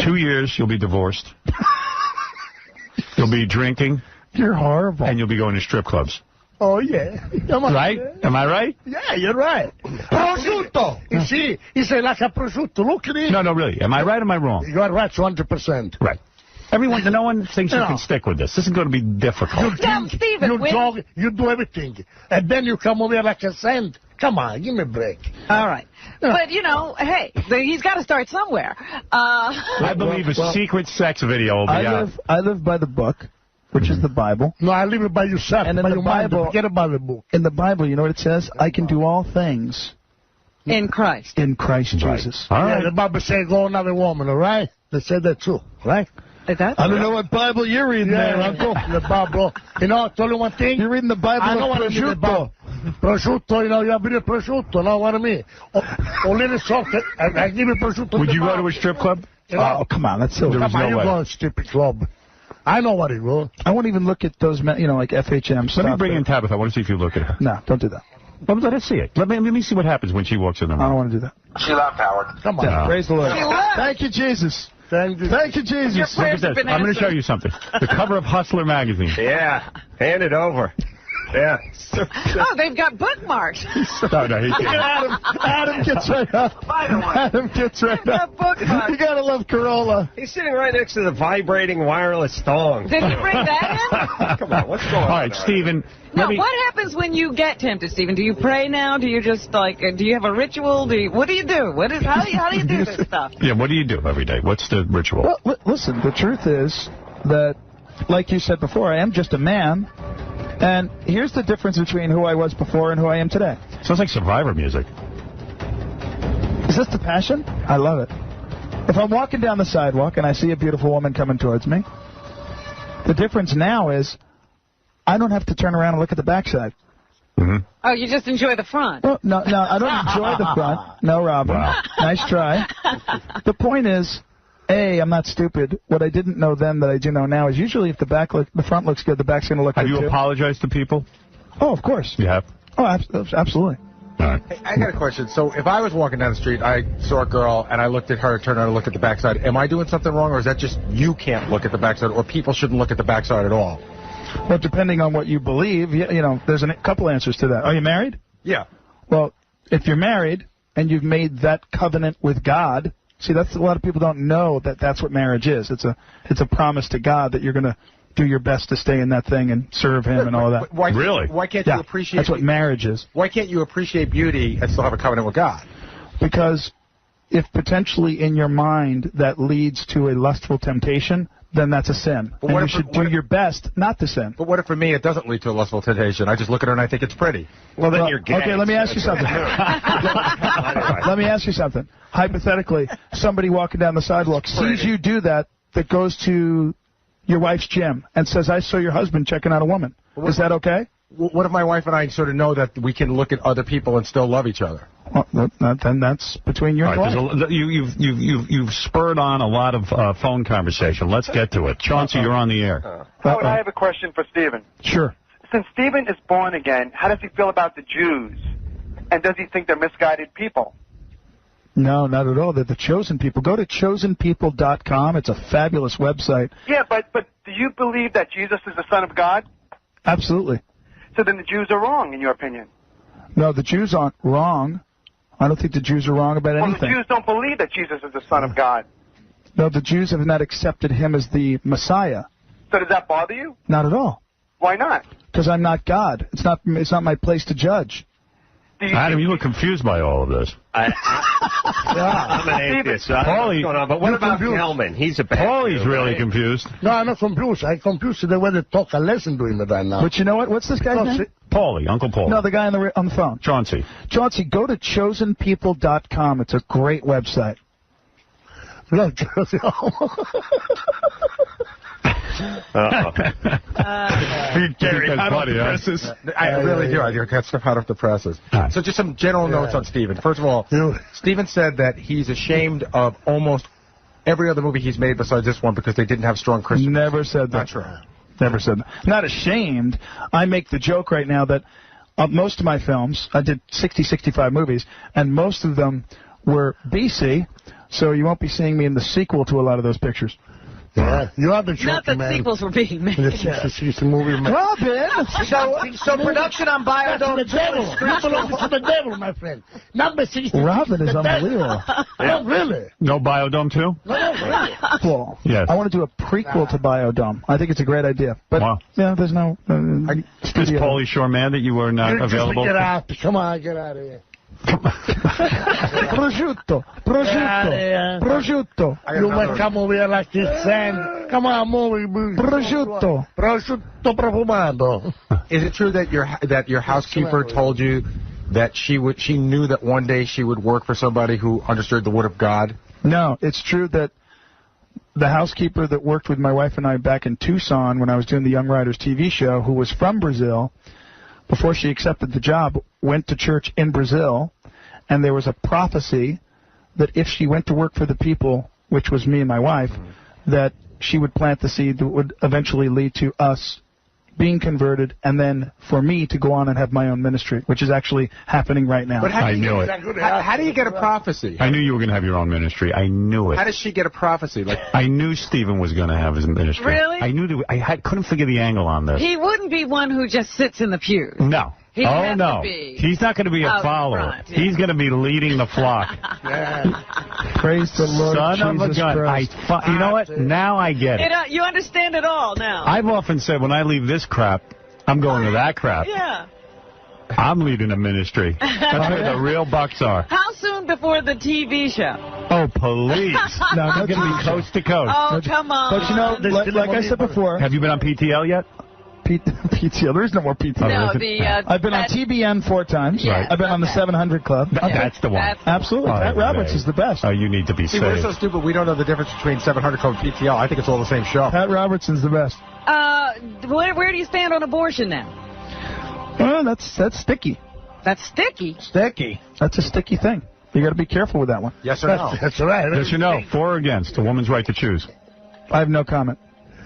2 years, you'll be divorced. You'll be drinking. You're horrible. And you'll be going to strip clubs. Oh, yeah. Right? Am I right? Yeah, you're right. Prosciutto. You see, he said like a prosciutto. Look at it. No, really. Am I right or am I wrong? You are right, 100%. Right. No one thinks you can stick with this. This is going to be difficult. You do everything. And then you come over here like a saint. Come on, give me a break. All right. But, hey, he's got to start somewhere. I believe a secret sex video will be out. I live by the book, which is the Bible. No, I live it by yourself. And in the Bible, forget about the book. In the Bible, you know what it says? I can do all things. In Christ. In Christ Jesus. All right. Yeah, the Bible says go another woman, all right? They said that too, right? I don't know what Bible you're reading there, Uncle. The Bible. You know, I'll tell you one thing. You're reading the Bible I know what prosciutto. Prosciutto, you have a prosciutto, know what I mean? A little salt, I give you prosciutto. Would you go to a strip club? Oh, come on, that's silly. Come on, you go to a strip club. I know what it will. I won't even look at those, like FHM stuff. Let me bring in Tabitha. I want to see if you look at her. No, don't do that. Let us see it. Let me see what happens when she walks in the room. I don't want to do that. She left, Howard. Come on. No. Praise the Lord. Thank you, Jesus. Thank you, Jesus. Look at this. I'm going to show you something. The cover of Hustler magazine. Yeah. Hand it over. Yeah. Oh, they've got bookmarks. Adam gets right up. Adam gets right up. You got to love Corolla. He's sitting right next to the vibrating wireless thong. Did you bring that in? Come on, what's going on? All right, Stephen. Now, what happens when you get tempted, Stephen? Do you pray now? Do you just, do you have a ritual? What do you do? How do you do this stuff? Yeah, what do you do every day? What's the ritual? Well, listen, the truth is that, like you said before, I am just a man. And here's the difference between who I was before and who I am today. Sounds like Survivor music. Is this the passion? I love it. If I'm walking down the sidewalk and I see a beautiful woman coming towards me, the difference now is I don't have to turn around and look at the backside. Mm-hmm. Oh, you just enjoy the front? Well, no, I don't enjoy the front. No, Robin. Wow. Nice try. The point is, I'm not stupid. What I didn't know then that I do know now is usually if the front looks good, the back's going to look good, too. Have you apologized to people? Oh, of course. You have? Oh, absolutely. All right. Hey, I got a question. So if I was walking down the street, I saw a girl, and I looked at her, turned around and looked at the backside, am I doing something wrong, or is that just you can't look at the backside, or people shouldn't look at the backside at all? Well, depending on what you believe, there's a couple answers to that. Are you married? Yeah. Well, if you're married and you've made that covenant with God, see, that's a lot of people don't know that that's what marriage is. It's a promise to God that you're going to do your best to stay in that thing and serve Him and all that. Why can't you appreciate? That's what marriage is. Why can't you appreciate beauty and still have a covenant with God? Because if potentially in your mind that leads to a lustful temptation, then that's a sin. But and you should do your best not to sin. But what if for me it doesn't lead to a lustful temptation? I just look at her and I think it's pretty. Well, then you're gay. Okay, let me ask you something. Let me ask you something. Hypothetically, somebody walking down the sidewalk sees you do that goes to your wife's gym and says, I saw your husband checking out a woman. Is that okay? What if my wife and I sort of know that we can look at other people and still love each other? Well, then that's between you and your wife. You've spurred on a lot of phone conversation. Let's get to it. Chauncey, you're on the air. Howard, I have a question for Stephen. Sure. Since Stephen is born again, how does he feel about the Jews? And does he think they're misguided people? No, not at all. They're the chosen people. Go to chosenpeople.com. It's a fabulous website. Yeah, but do you believe that Jesus is the Son of God? Absolutely. So then the Jews are wrong, in your opinion? No, the Jews aren't wrong. I don't think the Jews are wrong about anything. Well, the Jews don't believe that Jesus is the Son of God. No, the Jews have not accepted him as the Messiah. So does that bother you? Not at all. Why not? Because I'm not God. It's not my place to judge. Adam, you look confused by all of this. I'm an atheist, so I don't know what's going on. But what about Gelman? He's a bad Paulie's really confused. No, I'm not confused. I'm confused the way they talk. I listen to him right now. But you know what? What's this guy's name? Paulie, Uncle Paulie. No, the guy on the phone. Chauncey. Chauncey, go to chosenpeople.com. It's a great website. No, Gary, I really do. I got stuff out of the presses. So just some general notes on Steven. First of all, Steven said that he's ashamed of almost every other movie he's made besides this one because they didn't have strong Christian. Never said that. Not true. Never said that. Not ashamed. I make the joke right now that most of my films, I did 60, 65 movies, and most of them were BC, so you won't be seeing me in the sequel to a lot of those pictures. Yeah, you are the joke, Not that man. sequels were being made. It's a movie, man. Robin! So production on Biodome... The devil. You belong to the devil, my friend. Number 60. Robin is unbelievable. No, really. No Biodome 2? No, really. Well, yes. I want to do a prequel to Biodome. I think it's a great idea. But, yeah, there's no... Is Paulie Shore man that you were not available? Get out. Come on, get out of here. prosciutto. You might come over here like this, Sam. Come on, move. Prosciutto profumado. Is it true that your housekeeper told you that she knew that one day she would work for somebody who understood the word of God? No, it's true that the housekeeper that worked with my wife and I back in Tucson when I was doing the Young Riders TV show, who was from Brazil, before she accepted the job, went to church in Brazil, and there was a prophecy that if she went to work for the people, which was me and my wife, that she would plant the seed that would eventually lead to us being converted, and then for me to go on and have my own ministry, which is actually happening right now. But I knew it. How do you get a prophecy? I knew you were going to have your own ministry. I knew it. How does she get a prophecy? I knew Stephen was going to have his ministry. Really? I knew. Couldn't figure the angle on this. He wouldn't be one who just sits in the pew. No. He'd have to be He's not going to be a follower. Front, yeah. He's going to be leading the flock. Praise the Lord Son Jesus of a gun. Christ. You know what? Now I get it. You understand it all now. I've often said when I leave this crap, I'm going to that crap. Yeah. I'm leading a ministry. That's where the real bucks are. How soon before the TV show? Oh, please. No, I'm going to be coast to coast. Oh, come on. But you know, like I said before... Have you been on PTL yet? PTL. There is no more PTL. No, I've been on TBN 4 times. Yeah, I've been on the 700 Club. That's the one. Absolutely. Pat Roberts is the best. Oh, you need to be See, saved. we're so stupid we don't know the difference between 700 Club and PTL. I think it's all the same show. Pat Robertson's the best. Where do you stand on abortion now? Well, that's sticky. That's sticky? Sticky. That's a sticky thing. You got to be careful with that one. Yes or no? That's right. Yes or no? For or against? A woman's right to choose. I have no comment.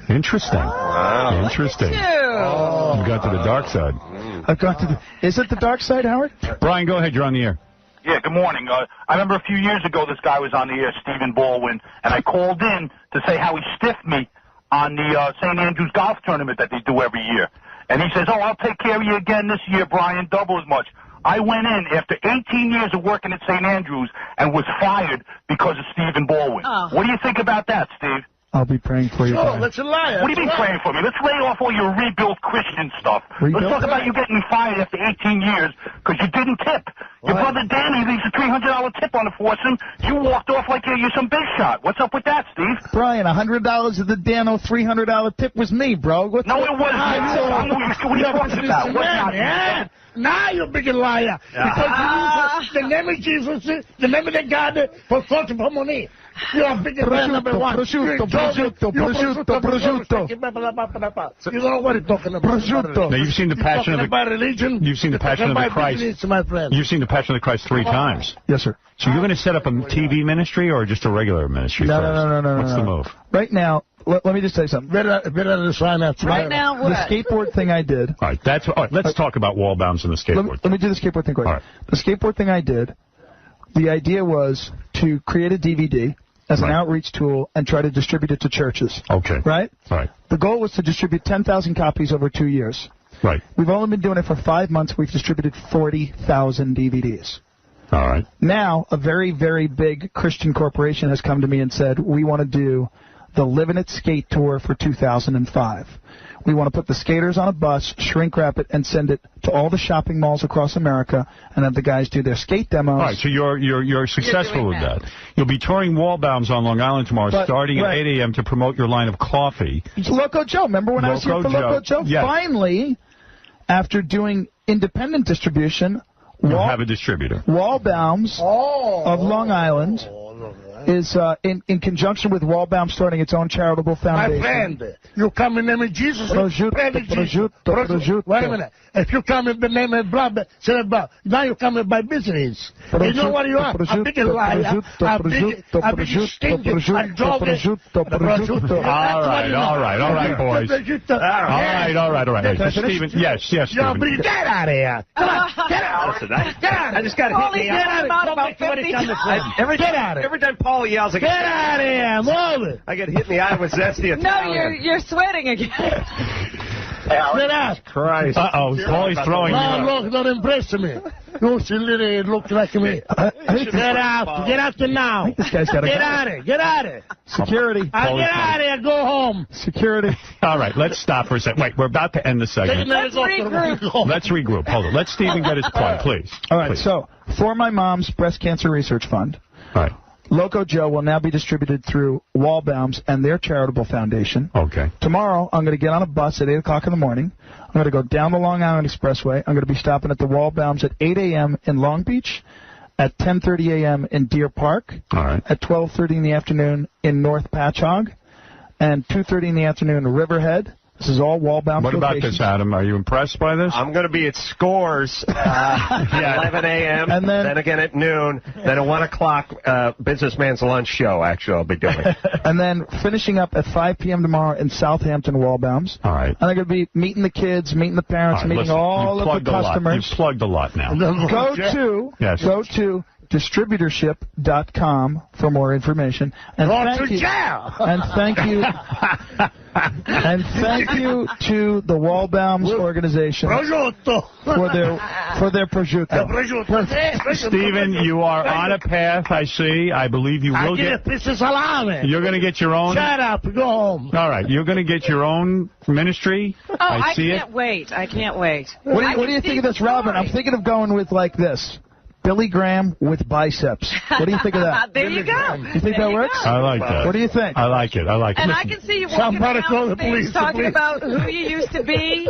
Interesting. Wow. Interesting. You got to the dark side. I've got to the... Is it the dark side, Howard? Brian, go ahead. You're on the air. Yeah, good morning. I remember a few years ago this guy was on the air, Stephen Baldwin, and I called in to say how he stiffed me on the St. Andrews golf tournament that they do every year. And he says, oh, I'll take care of you again this year, Brian, double as much. I went in after 18 years of working at St. Andrews and was fired because of Stephen Baldwin. Oh. What do you think about that, Steve? I'll be praying for you. Oh, that's a lie. What do you mean praying for me? Let's lay off all your rebuild Christian stuff. Rebuild? Let's talk about you getting fired after 18 years because you didn't tip. Your brother Danny leaves a $300 tip on the foursome. You walked off like you're some big shot. What's up with that, Steve? Brian, $100 of the Dano $300 tip was me, bro. No, it wasn't. What are you talking about? What's not? Yeah. Now you're a big liar. Because you use the name of Jesus, the name of the God, for searching for money. You are big man number one. Prosciutto. You don't know what you're talking about. Now, you've seen the Passion of the religion. You've seen the Passion of the Christ. My friend. You've seen the Passion of the Christ 3 times. Yes, sir. So you're going to set up a TV ministry or just a regular ministry first? No. What's the move? Right now, let me just tell you something. Better sign up. Right now, what? The skateboard thing I did. All right, let's talk about wall bounds and the skateboard. Let me do the skateboard thing quick. All right. The skateboard thing I did, the idea was to create a DVD as an outreach tool and try to distribute it to churches. Okay. Right? Right. The goal was to distribute 10,000 copies over 2 years. Right. We've only been doing it for 5 months. We've distributed 40,000 DVDs. All right. Now, a very, very big Christian corporation has come to me and said, we want to do the Livin' It Skate Tour for 2005. We want to put the skaters on a bus, shrink wrap it, and send it to all the shopping malls across America, and have the guys do their skate demos. All right, so you're successful with that. You'll be touring wall bounds on Long Island tomorrow, starting at 8 a.m. to promote your line of coffee. It's Loco Joe. Remember when I was here for Loco Joe? Yes. Finally, after doing independent distribution, you have a distributor. Wall Bounds of Long Island is in conjunction with Wall Bound starting its own charitable foundation. My friend, you come in the name of Jesus. Prosciutto. Wait a minute. If you come in the name of blah, now you come by business. You know what you are? A big liar. A big stinker. A joker. All right, boys. All right. Hey, Stephen, yes, Stephen. Get out of here. Come on, get out. I just got to hit me. Every time Paul yells, I get out of here, move it. I get hit in the eye with zesty Italian. No, you're sweating again. Get out. Christ. Paulie's throwing you out. Look, don't impress me. You silly look like me. Get out. Get out now. I think this guy's got Get out of here. Get out of here. Security. Get out of here. Go home. Security. All right, let's stop for a second. Wait, we're about to end the segment. Let's regroup. Let's regroup. Hold on. Let Stephen get his plug, please. All right, so for my mom's breast cancer research fund, all right, Loco Joe will now be distributed through Wall Bounds and their charitable foundation. Okay. Tomorrow, I'm going to get on a bus at 8 o'clock in the morning. I'm going to go down the Long Island Expressway. I'm going to be stopping at the Wall Bounds at 8 a.m. in Long Beach, at 10:30 a.m. in Deer Park, all right, at 12:30 in the afternoon in North Patchogue, and 2:30 in the afternoon in Riverhead. This is all wall-bound What about this, Adam? Are you impressed by this? I'm going to be at Scores at 11 a.m., and then again at noon, then at 1 o'clock, Businessman's Lunch Show, actually, I'll be doing. And then finishing up at 5 p.m. tomorrow in Southampton, Wall-bounds. All right. And I'm going to be meeting the kids, meeting the parents, meeting all of the customers. You've plugged a lot now. Go to distributorship.com for more information. And thank you to the Wall Bounds organization for their prosciutto. Stephen, you are on a path, I see. I believe you will get... You're going to get your own... Shut up, go home. All right, you're going to get your own ministry. I can't wait. I can't wait. What do you think of this, Robin? I'm thinking of going with like this. Billy Graham with biceps. What do you think of that? There you go. You think that works? I like that. What do you think? I like it. And I can see you walking around things talking about who you used to be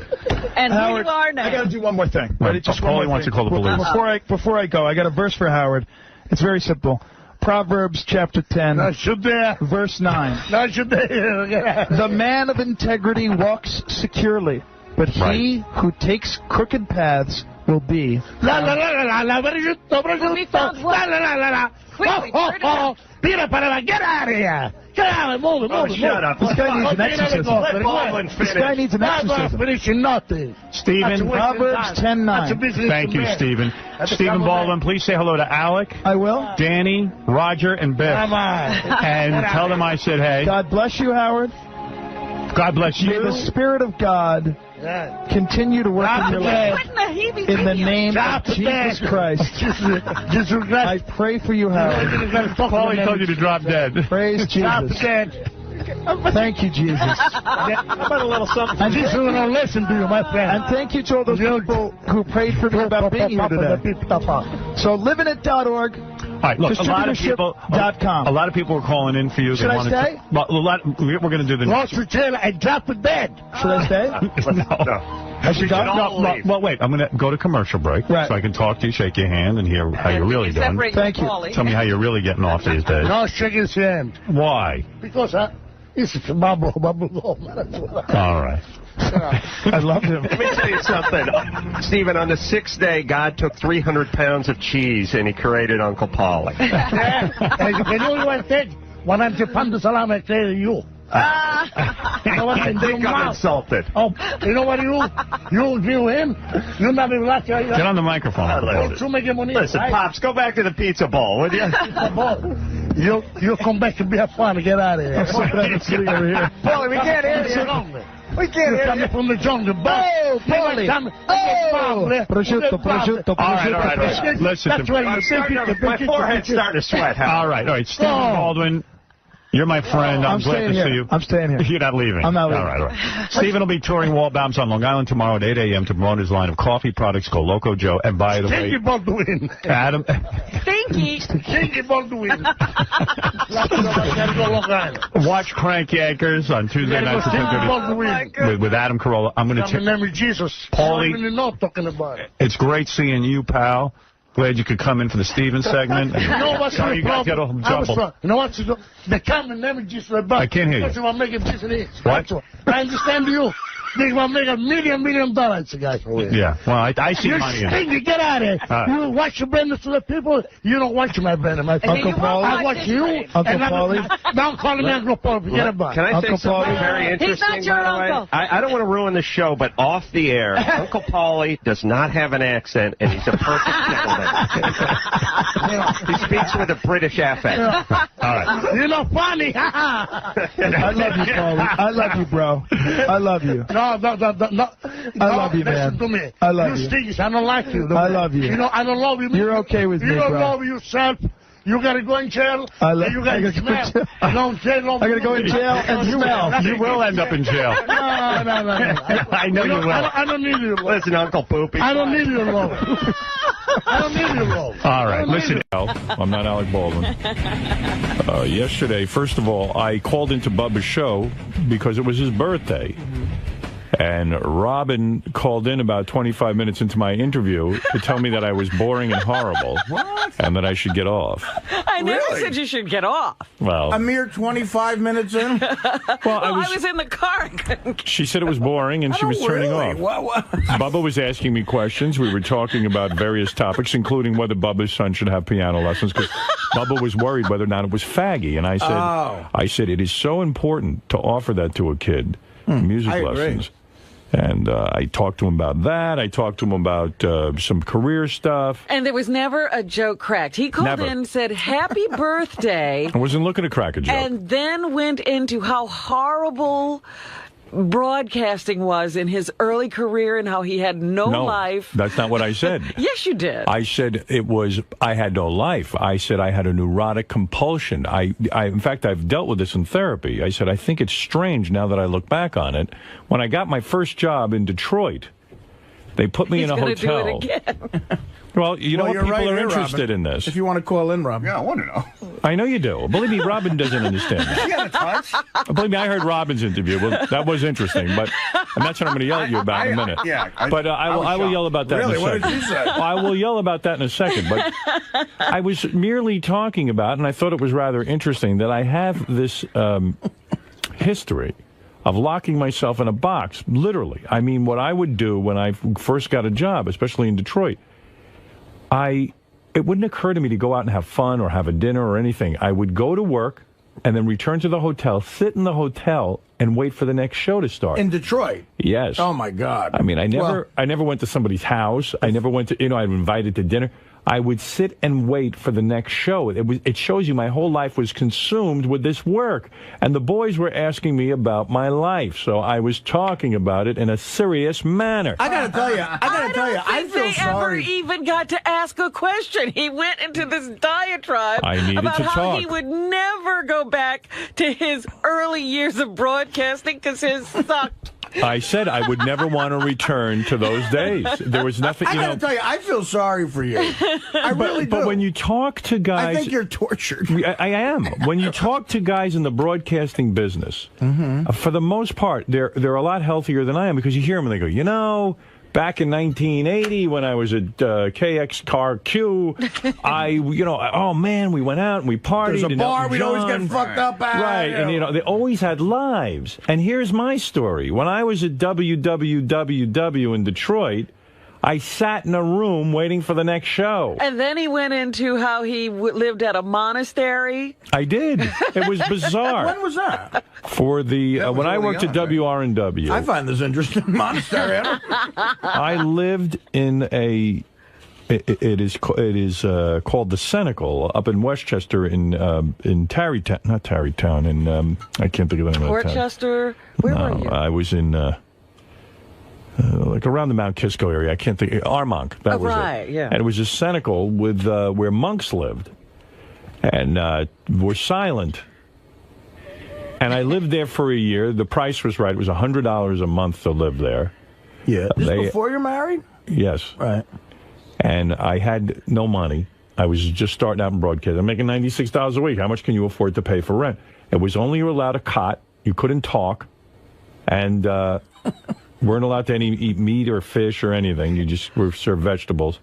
and Howard, who you are now. I got to do one more thing. Ready? Just Paulie wants to call the police. Before I go, I got a verse for Howard. It's very simple. Proverbs chapter 10, verse 9. The man of integrity walks securely, but he who takes crooked paths will be. Get out of here! Get out! Move it! Shut up! This guy needs an exorcism. This guy needs an exorcism. Finishing nothing. Stephen, Proverbs 10:9. Thank you, Stephen. Stephen Baldwin, please say hello to Alec. I will. Danny, Roger, and Biff. And tell them I said hey. God bless you, Howard. God bless you. May the Spirit of God continue to work in your life. In the name of Jesus Christ. I pray for you, Howard. Paulie told you to drop dead. Praise Jesus. Thank you, Jesus. About a little something. And Jesus will not listen to you, my friend. And thank you to all those people who prayed for me about being here today. So livinit.org. All right, look, a lot of people were calling in for you. Should I stay? We're going to do the next. Go to jail and drop the dead. Should I stay? No. Has she done? No, well, wait. I'm going to go to commercial break so I can talk to you, shake your hand, and hear how you're really doing. Thank you. Tell me how you're really getting off these days. No, shake his hand. Why? Because it's a bubble. All right. I love him. Let me tell you something. Stephen, on the 6th day, God took 300 pounds of cheese and he created Uncle Paulie. You know what I said? 100 pounds of salami I created you. You know what I think I'm insulted. Oh, you know what you do him? You not even like Get on the microphone. Listen, Pops, go back to the pizza bowl, would you? Pizza bowl. You come back and be have fun and get out of here. Paulie, we can't hear you. We can't hear you. Coming from the jungle. Oh, Paulie. Prosciutto. All right. Listen, that's why my forehead's starting to sweat. All right. Stephen Baldwin. You're my friend. I'm glad to see you. I'm staying here. You're not leaving. I'm not leaving. All right. Stephen will be touring Wall Bombs on Long Island tomorrow at 8 a.m. to promote his line of coffee products called Loco Joe. And by the way, Stinky Baldwin. Adam. Stinky Baldwin. Watch Crank Yankers on Tuesday nights at 10:30 with Adam Carolla. I'm going to tell you. Jesus. Paulie. I'm really not talking about it. It's great seeing you, pal. Glad you could come in for the Stephen segment. You know what's Sorry, you guys get all jumbled. You know what? They come and never just about. I can't hear you. That's what making business. What? I understand you. They want to make $1 million, guys. Yeah, well, I see money in it. You get out of here. You watch your business to the people. You don't watch my business, my friend. Uncle Paulie. I watch you. Uncle Paulie. Don't call me Uncle Paulie. Forget about it. Can I say something very interesting, He's not your by the way? uncle. I don't want to ruin the show, but off the air, Uncle Paulie does not have an accent, and he's a perfect gentleman. He speaks with a British accent. All right. You're not funny. I love you, Paulie. I love you, bro. I love you. No. I love you, man. Listen to me. I love you. You stinks. I don't like you. I love you. You know, I don't love you. You're okay with me, bro. You don't love yourself. You gotta go in jail. You gotta smell. I gotta go in jail and smell. You will end up in jail. No. I know you will. I don't need you. Listen, Uncle Poopy. I don't need your love. I don't need your love. All right, listen, I'm not Alec Baldwin. Yesterday, first of all, I called into Bubba's show because it was his birthday. And Robin called in about 25 minutes into my interview to tell me that I was boring and horrible. What? And that I should get off. I never said you should get off. Well, a mere 25 minutes in? Well, I was in the car. She said it was boring and she was turning off. What? Bubba was asking me questions. We were talking about various topics, including whether Bubba's son should have piano lessons, because Bubba was worried whether or not it was faggy. And I said, it is so important to offer that to a kid, music lessons. And I talked to him about that. I talked to him about some career stuff. And there was never a joke cracked. He called in and said, happy birthday. I wasn't looking to crack a joke. And then went into how horrible broadcasting was in his early career and how he had no life. That's not what I said. Yes, you did. I said I had no life. I said I had a neurotic compulsion. In fact, I've dealt with this in therapy. I said, I think it's strange now that I look back on it. When I got my first job in Detroit, they put me in a hotel. Do it again. Well, you know what? People are interested in this. If you want to call in, Robin. Yeah, I want to know. I know you do. Believe me, Robin doesn't understand. She had a touch. Believe me, I heard Robin's interview. Well, that was interesting, but and that's what I'm going to yell at you about in a minute. But I will yell about that in a second. What did you say? I will yell about that in a second. But I was merely talking about, and I thought it was rather interesting, that I have this history of locking myself in a box, literally. I mean, what I would do when I first got a job, especially in Detroit, it wouldn't occur to me to go out and have fun or have a dinner or anything. I would go to work and then return to the hotel, sit in the hotel, and wait for the next show to start. In Detroit? Yes. Oh, my God. I mean, I never went to somebody's house. I never went to, I was invited to dinner. I would sit and wait for the next show. It shows you my whole life was consumed with this work. And the boys were asking me about my life, so I was talking about it in a serious manner. I got to tell you, I feel sorry. They ever even got to ask a question. He went into this diatribe about how he would never go back to his early years of broadcasting because his sucked. I said I would never want to return to those days. There was nothing, I gotta tell you, I feel sorry for you. I really do. But when you talk to guys... I think you're tortured. I am. When you talk to guys in the broadcasting business, for the most part, they're a lot healthier than I am, because you hear them and they go, you know... Back in 1980, when I was at KXRQ, oh man, we went out and we partied. There's a bar we'd always get fucked up at. Right, and they always had lives. And here's my story. When I was at WWWW in Detroit, I sat in a room waiting for the next show. And then he went into how he lived at a monastery. I did. It was bizarre. When was that? For the when I worked at WRNW. I find this interesting. Monastery. I lived in a. It is called the Cenacle up in Westchester in Tarrytown, not Tarrytown, in I can't think of the name of the town. Portchester. Where were you? I was in. Like around the Mount Kisco area. I can't think. Armonk. That was it. Yeah. And it was a cenacle with where monks lived, and were silent. And I lived there for a year. The price was right. It was $100 a month to live there. Yeah. This before you're married? Yes. Right. And I had no money. I was just starting out in broadcasting. I'm making $96 a week. How much can you afford to pay for rent? It was only you were allowed a cot. You couldn't talk. And... weren't allowed to eat meat or fish or anything. You just were served vegetables.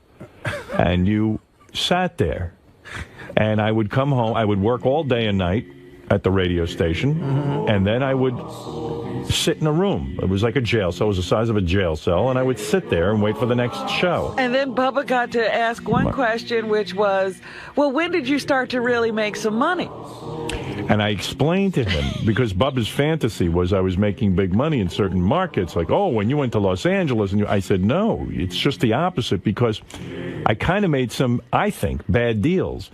And you sat there. And I would come home. I would work all day and night at the radio station. And then I would sit in a room. It was like a jail cell. It was the size of a jail cell. And I would sit there and wait for the next show. And then Bubba got to ask one question, which was, well, when did you start to really make some money? And I explained to him, because Bubba's fantasy was I was making big money in certain markets, like, oh, when you went to Los Angeles. And I said, no, it's just the opposite, because I kind of made some, I think, bad deals.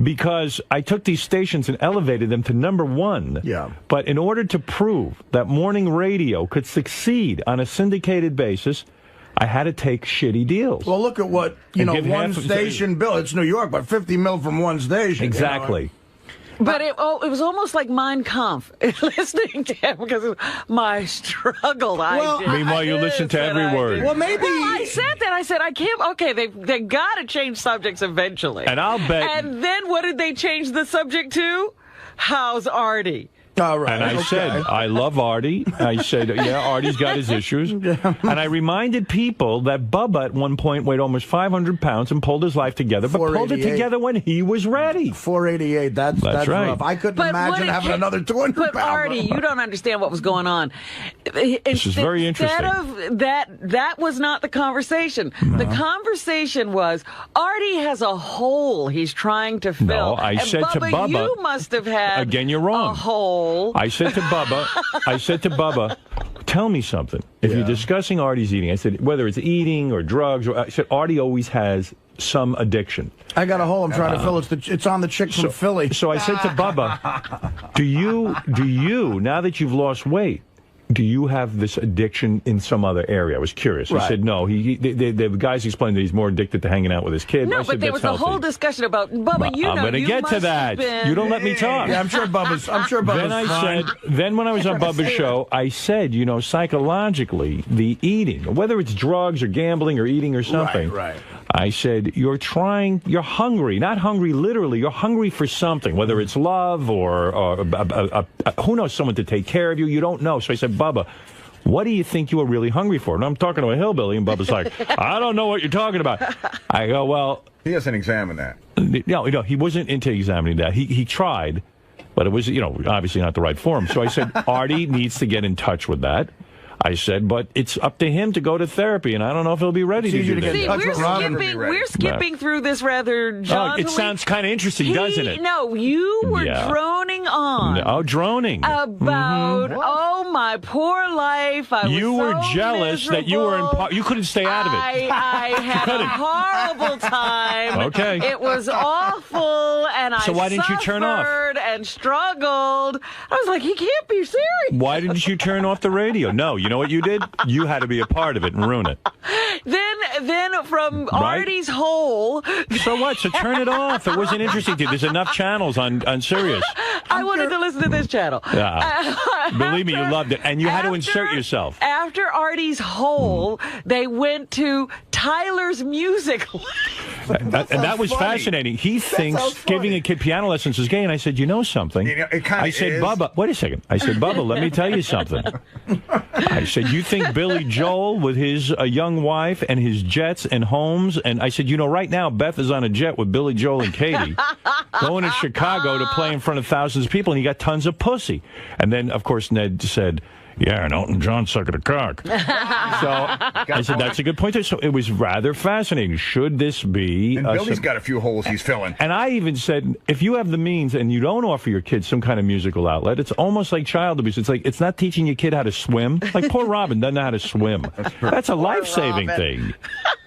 Because I took these stations and elevated them to #1. Yeah. But in order to prove that morning radio could succeed on a syndicated basis, I had to take shitty deals. Well, look at what, one station bill. It's New York, but 50 mil from one station. Exactly. But it was almost like Mein Kampf, listening to him, because of my struggle. Meanwhile, you listen to every word. Well, maybe... I said that. I said, I can't... Okay, they got to change subjects eventually. And I'll bet... And then what did they change the subject to? How's Artie? All right. And I said, I love Artie. I said, yeah, Artie's got his issues. And I reminded people that Bubba at one point weighed almost 500 pounds and pulled his life together, but pulled it together when he was ready. 488, that's right. Rough. I couldn't imagine having another 200 pounds. But Artie, you don't understand what was going on. This is very interesting. Instead of that was not the conversation. No. The conversation was, Artie has a hole he's trying to fill. No, I said to Bubba, you must have had again, you're wrong. A hole. I said to Bubba, tell me something. If you're discussing Artie's eating, I said, whether it's eating or drugs, I said, Artie always has some addiction. I got a hole I'm trying to fill. It's on the chick from Philly. So I said to Bubba, do you, now that you've lost weight, do you have this addiction in some other area? I was curious. He said no. The guys explained that he's more addicted to hanging out with his kid. No, but there was a whole discussion about Bubba. I'm going to get to that. You don't let me talk. Yeah, I'm sure Bubba's. Then when I was on Bubba's show, I said, psychologically, the eating, whether it's drugs or gambling or eating or something. Right. I said, you're hungry, not hungry literally, you're hungry for something, whether it's love or who knows, someone to take care of you, you don't know. So I said, Bubba, what do you think you were really hungry for? And I'm talking to a hillbilly, and Bubba's like, I don't know what you're talking about. I go, well... He doesn't examine that. No, he wasn't into examining that. He tried, but it was, obviously not the right form. So I said, Artie needs to get in touch with that. I said, but it's up to him to go to therapy, and I don't know if he'll be ready to do that. See, we're skipping through this rather jauntily. It sounds kind of interesting, doesn't it? No, you were droning on. Oh, droning. About, oh, my poor life. You were jealous miserable. That you were you couldn't stay out of it. I had a horrible time. Okay. It was awful, and so why didn't you turn off? And struggled. I was like, he can't be serious. Why didn't you turn off the radio? No, you know what you did? You had to be a part of it and ruin it. Then from Artie's hole. So what? So turn it off. It wasn't interesting to you. There's enough channels on Sirius. I wanted to listen to this channel. Believe me, you loved it. And you had to insert yourself. After Artie's hole, they went to Tyler's music. And that was fascinating. He thinks giving a kid piano lessons is gay, and I said, you know something? You know, it kinda I said, is. Bubba, wait a second. I said, Bubba, let me tell you something. I said, you think Billy Joel with his young wife and his jets and homes, and I said, you know, right now Beth is on a jet with Billy Joel and Katie going to Chicago to play in front of thousands of people, and he got tons of pussy. And then, of course, Ned said, yeah, and Elton John sucking a cock. So I said, that's a good point there. So it was rather fascinating. Should this be... And Billy's got a few holes he's filling. And I even said, if you have the means and you don't offer your kids some kind of musical outlet, it's almost like child abuse. It's like, it's not teaching your kid how to swim. Like poor Robin doesn't know how to swim. That's a life-saving thing.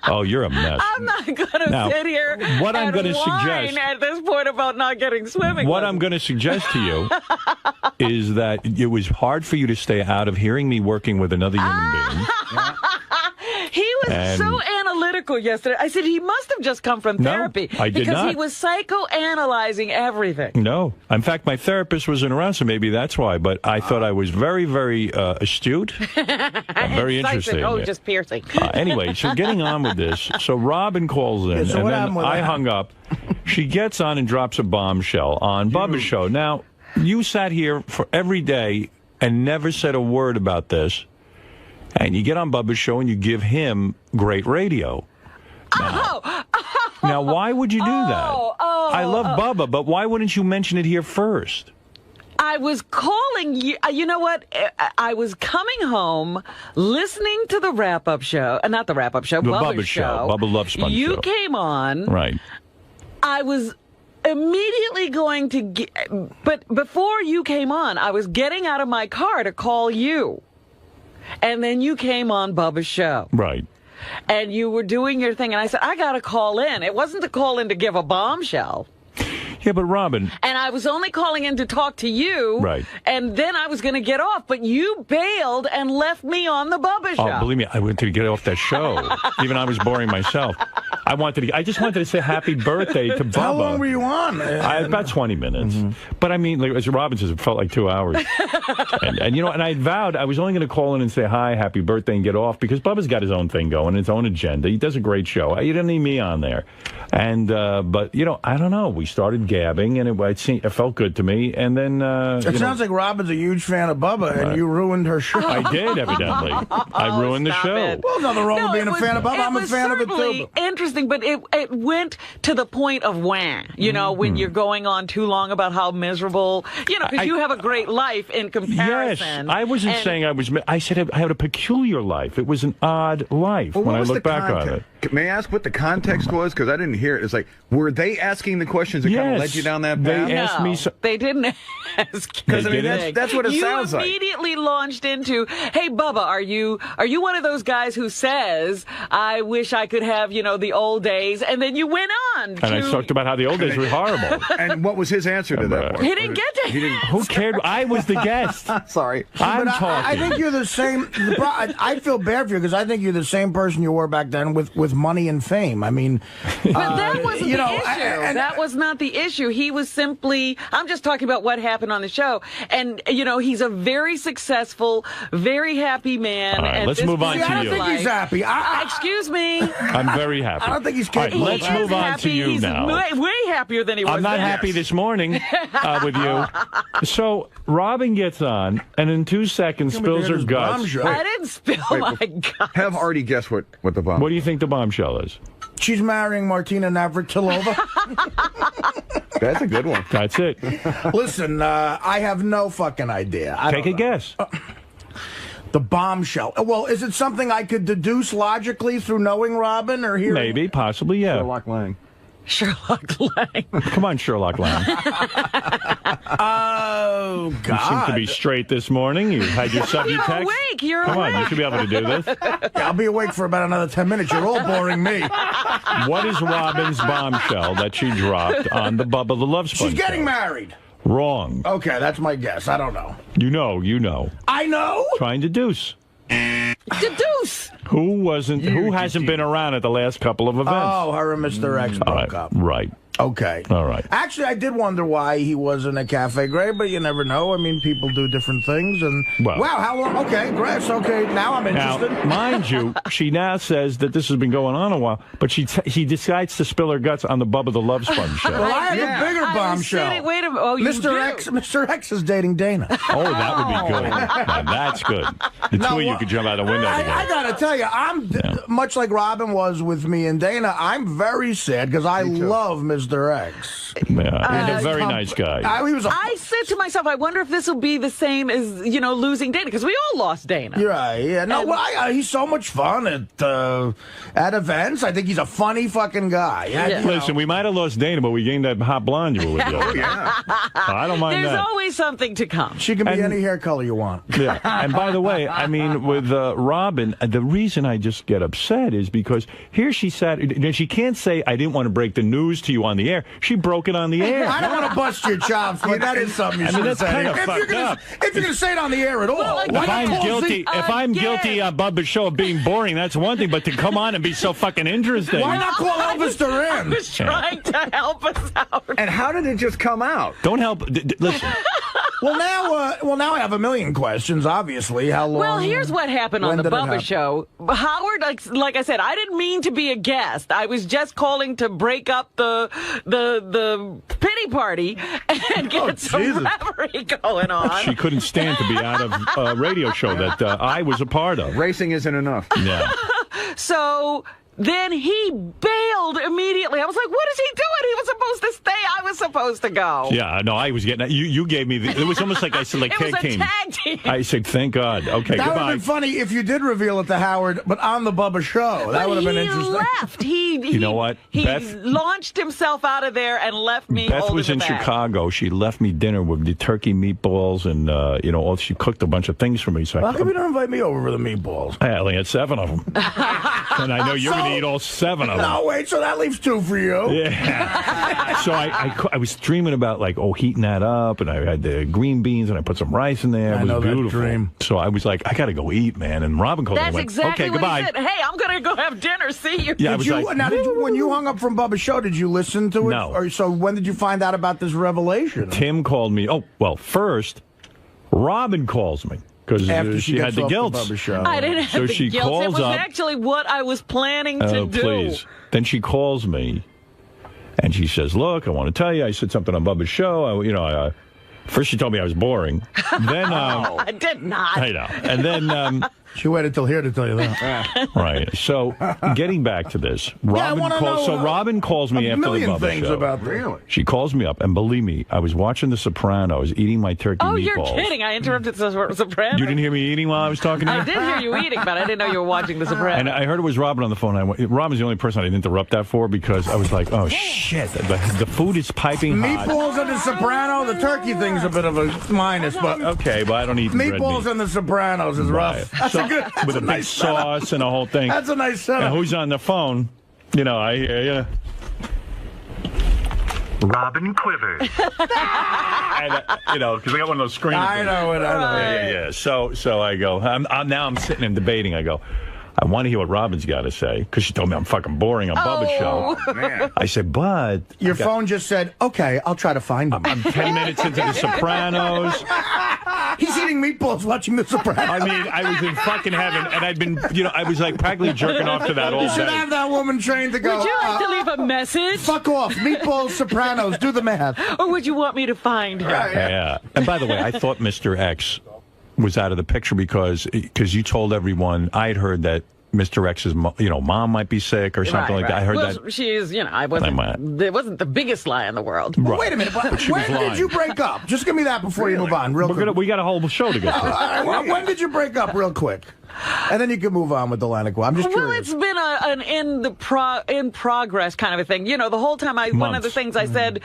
Oh, you're a mess. I'm not going to sit here what I'm and gonna whine suggest, at this point about not getting swimming What lessons. I'm going to suggest to you is that it was hard for you to stay out of hearing me working with another human being. He was so analytical yesterday. I said he must have just come from therapy. I did because not. he was psychoanalyzing everything. No. In fact, my therapist wasn't around, so maybe that's why. But I thought I was very, very astute. Very interesting. Oh, just piercing. Anyway, so getting on with this. So Robin calls in, so and what then happened with I that? hung up. She gets on and drops a bombshell on Bubba's show. Now, you sat here for every day and never said a word about this. And you get on Bubba's show and you give him great radio. Now, why would you do that? I love Bubba, but why wouldn't you mention it here first? I was calling you. You know what? I was coming home, listening to the wrap-up show. Not the wrap-up show, The Bubba's show. Bubba Love Sponge You show. came on. Right. I was immediately going to get... But before you came on, I was getting out of my car to call you. And then you came on Bubba's show. Right. And you were doing your thing. And I said, I got to call in. It wasn't to call in to give a bombshell. Yeah, but Robin... And I was only calling in to talk to you. Right. And then I was going to get off. But you bailed and left me on the Bubba show. Oh, believe me, I wanted to get off that show. Even I was boring myself. I just wanted to say happy birthday to Bubba. How long were you on? About 20 minutes. But I mean, like, as Robin says, it felt like 2 hours. and you know, and I vowed I was only going to call in and say hi, happy birthday, and get off, because Bubba's got his own thing going, his own agenda. He does a great show. You didn't need me on there. And, but, you know, I don't know. We started gabbing, and it felt good to me. And then, It sounds like Robin's a huge fan of Bubba, and you ruined her show. I did, evidently. I ruined the show. Well, nothing wrong with being a fan of Bubba. I'm a fan of it, too. Interesting, but it went to the point of wah. You know, when you're going on too long about how miserable, you know, because you have a great life in comparison. Yes, I wasn't saying I was. I said I had a peculiar life. It was an odd life Well, when I what was look the back on it. context? May I ask what the context was? Because I didn't hear it. It's like, were they asking the questions that kind of led you down that path? They asked me. They didn't ask. Because I mean, that's what it sounds You like. immediately launched into, "Hey, Bubba, are you one of those guys who says, I wish I could have, you know, the old days?" And then you went on. And I talked about how the old days were horrible. And what was his answer to that? He didn't get to. He didn't. Who cared? I was the guest. Sorry. I'm But talking. I think you're the same. I feel bad for you because I think you're the same person you were back then with money and fame. I mean, But that wasn't you the know, issue. That was not the issue. He was simply, I'm just talking about what happened on the show. And, you know, he's a very successful, very happy man. All right, at let's this move on point to in I you. don't think he's happy. Excuse me. I'm very happy. I don't think he's All right, capable. let's He is move on happy. to you He's now. way happier than he was I'm not then. happy this morning with you. So Robin gets on, and in 2 seconds spills her guts. I didn't spill my guts. Have Artie guess what the bomb. What do you think the bombshell is? She's marrying Martina Navratilova. That's a good one. That's it. Listen, I have no fucking idea. Take a guess. The bombshell. Well, is it something I could deduce logically through knowing Robin or hearing? Maybe, possibly, yeah. Sherlock Lang. Sherlock Lang. Come on, Sherlock Lang. Oh, God. You seem to be straight this morning. You had your subject You're text. awake. You're Come awake. on, you should be able to do this. Yeah, I'll be awake for about another 10 minutes. You're all boring me. What is Robin's bombshell that she dropped on the Bubba the Love Sponge She's getting show? married. Wrong. Okay, that's my guess. I don't know. You know. I know? Try and deduce. Deduce. Who hasn't been around at the last couple of events? Oh, her and Mr. X broke up. Right. Okay. All right. Actually, I did wonder why he wasn't at Cafe Gray, but you never know. I mean, people do different things. And Well. wow, how long? Okay, Grass. Okay, now I'm interested. Now, mind you, she now says that this has been going on a while, but she decides to spill her guts on the Bubba the Love Sponge show. Well, I have a bigger bombshell. Wait a minute. Oh, you Mr. X is dating Dana. Oh, that would be good. Now, that's good. The two of you could jump out the window together. I gotta tell you, I'm much like Robin was with me and Dana. I'm very sad because I love Mr. X. Yeah, he's a very nice guy. I said to myself, I wonder if this will be the same as, losing Dana, because we all lost Dana. You're right. Yeah. No, well, he's so much fun at events. I think he's a funny fucking guy. Listen, we might have lost Dana, but we gained that hot blonde you were with. Oh, yeah. I don't mind There's that. always something to come. She can be any hair color you want. Yeah. And by the way, I mean, with Robin, the reason I just get upset is because here she sat, she can't say, I didn't want to break the news to you on the air. She broke it on the air. I don't want to bust your chops, but that is something you should have said. If you're going to say it on the air at all. If I'm guilty on Bubba's show of being boring, that's one thing, but to come on and be so fucking interesting. Why not call Elvis Duran? I was trying to help us out. And how did it just come out? Don't help. Listen. Well, now I have a million questions, obviously. How long? Well, here's what happened on the Bubba show. Howard, like I said, I didn't mean to be a guest. I was just calling to break up the pity party and get some revelry going on. She couldn't stand to be out of a radio show that I was a part of. Racing isn't enough. Yeah. So then he bailed immediately. I was like, what is he doing? He was supposed to stay. I was supposed to go. Yeah, no, I was getting you gave me it was almost like I said, like it was a came. tag team. I said, thank God. Okay, that would goodbye. have been funny if you did reveal it to Howard, but on the Bubba show. That would have been interesting. Left. You know what? He Beth launched himself out of there and left me. Beth was in Chicago. She left me dinner with the turkey meatballs and she cooked a bunch of things for me. So how come you don't invite me over for the meatballs? I only had 7 of them. And I know you're going to eat all 7 of them. No, wait, so that leaves 2 for you. Yeah. So I was dreaming about heating that up, and I had the green beans, and I put some rice in there. It was beautiful. That dream. So I was like, I got to go eat, man. And Robin called me and went, exactly okay, what goodbye. he said. Hey, I'm going to go have dinner. See you. Yeah, when you hung up from Bubba's show, did you listen to it? No. Or so when did you find out about this revelation? Tim called me. Oh, well, first, Robin calls me. Because she had the guilt. I didn't have the guilt. It was actually what I was planning to do. Please. Then she calls me, and she says, look, I want to tell you, I said something on Bubba's show. First she told me I was boring. Then I did not. I know. And then she waited till here to tell you that. Right. So getting back to this, Robin calls me after the Bubba things show. About really. She calls me up, and believe me, I was watching The Sopranos, eating my turkey meatballs. Oh, you're kidding! I interrupted The Sopranos. You didn't hear me eating while I was talking to you? I did hear you eating, but I didn't know you were watching The Sopranos. And I heard it was Robin on the phone. Robin's the only person I didn't interrupt that for because I was like, oh shit, the food is piping hot. Meatballs and The Soprano. The turkey thing's a bit of a minus, but okay, but I don't eat meatballs and The Sopranos is rough. That's a good. That's with a big sauce and a whole thing. That's a nice setup. And who's on the phone? I Robin Quivers. And, because I got one of those screens. I know it. Yeah. So I go. I'm sitting and debating. I go, I want to hear what Robin's got to say because she told me I'm fucking boring on Bubba's show. Man. I said, but your phone just said, okay, I'll try to find him. I'm 10 minutes into The Sopranos. He's eating meatballs watching The Sopranos. I mean, I was in fucking heaven, and I'd been, I was like practically jerking off to that all day. You should have that woman trained to go. Would you like to leave a message? Fuck off. Meatballs, Sopranos, do the math. Or would you want me to find her? Yeah. And by the way, I thought Mr. X was out of the picture because you told everyone. I had heard that Mr. X's mom might be sick or something like that. I heard that. She is, it wasn't the biggest lie in the world. Well, wait a minute. When did you break up? Just give me that before you move on. We got a whole show to get through. When did you break up real quick? And then you can move on with the Atlantic. I'm just curious. Well, it's been an in progress kind of a thing. The whole time one of the things I said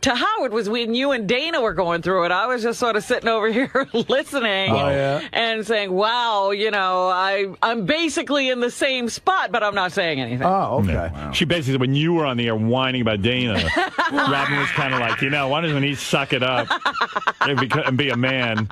to Howard was when you and Dana were going through it, I was just sort of sitting over here listening and saying, wow, I'm basically in the same spot, but I'm not saying anything. Oh, okay. Yeah. Wow. She basically said when you were on the air whining about Dana, Robin was kind of like, why doesn't he suck it up and be a man?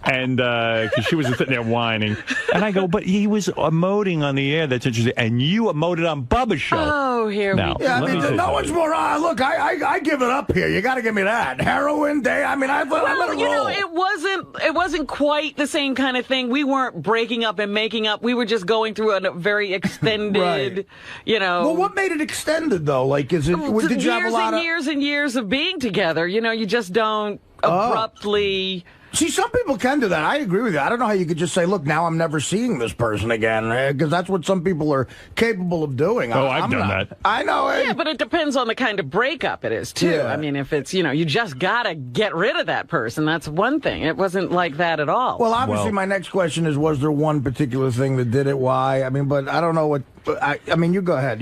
And because she was sitting there whining. And I go, but he was emoting on the air. That's interesting. And you emoted on Bubba's show. Oh, Oh, here now, we Yeah, I let me mean, say no something. one's more. Look, I give it up here. You got to give me that heroin day. I mean, I let it you roll. know, it wasn't quite the same kind of thing. We weren't breaking up and making up. We were just going through a very extended, Right. you know. Well, what made it extended though? Like, is it? Did you have a lot of years and years of being together? You know, you just don't abruptly. See, some people can do that. I agree with you. I don't know how you could just say, look, now I'm never seeing this person again, because that's what some people are capable of doing. Oh, I've done that. I know. Yeah, but it depends on the kind of breakup it is, too. Yeah. I mean, if it's, you know, you just got to get rid of that person, that's one thing. It wasn't like that at all. Well, obviously, my next question is, was there one particular thing that did it? Why? I mean, but I don't know what... I mean, you go ahead.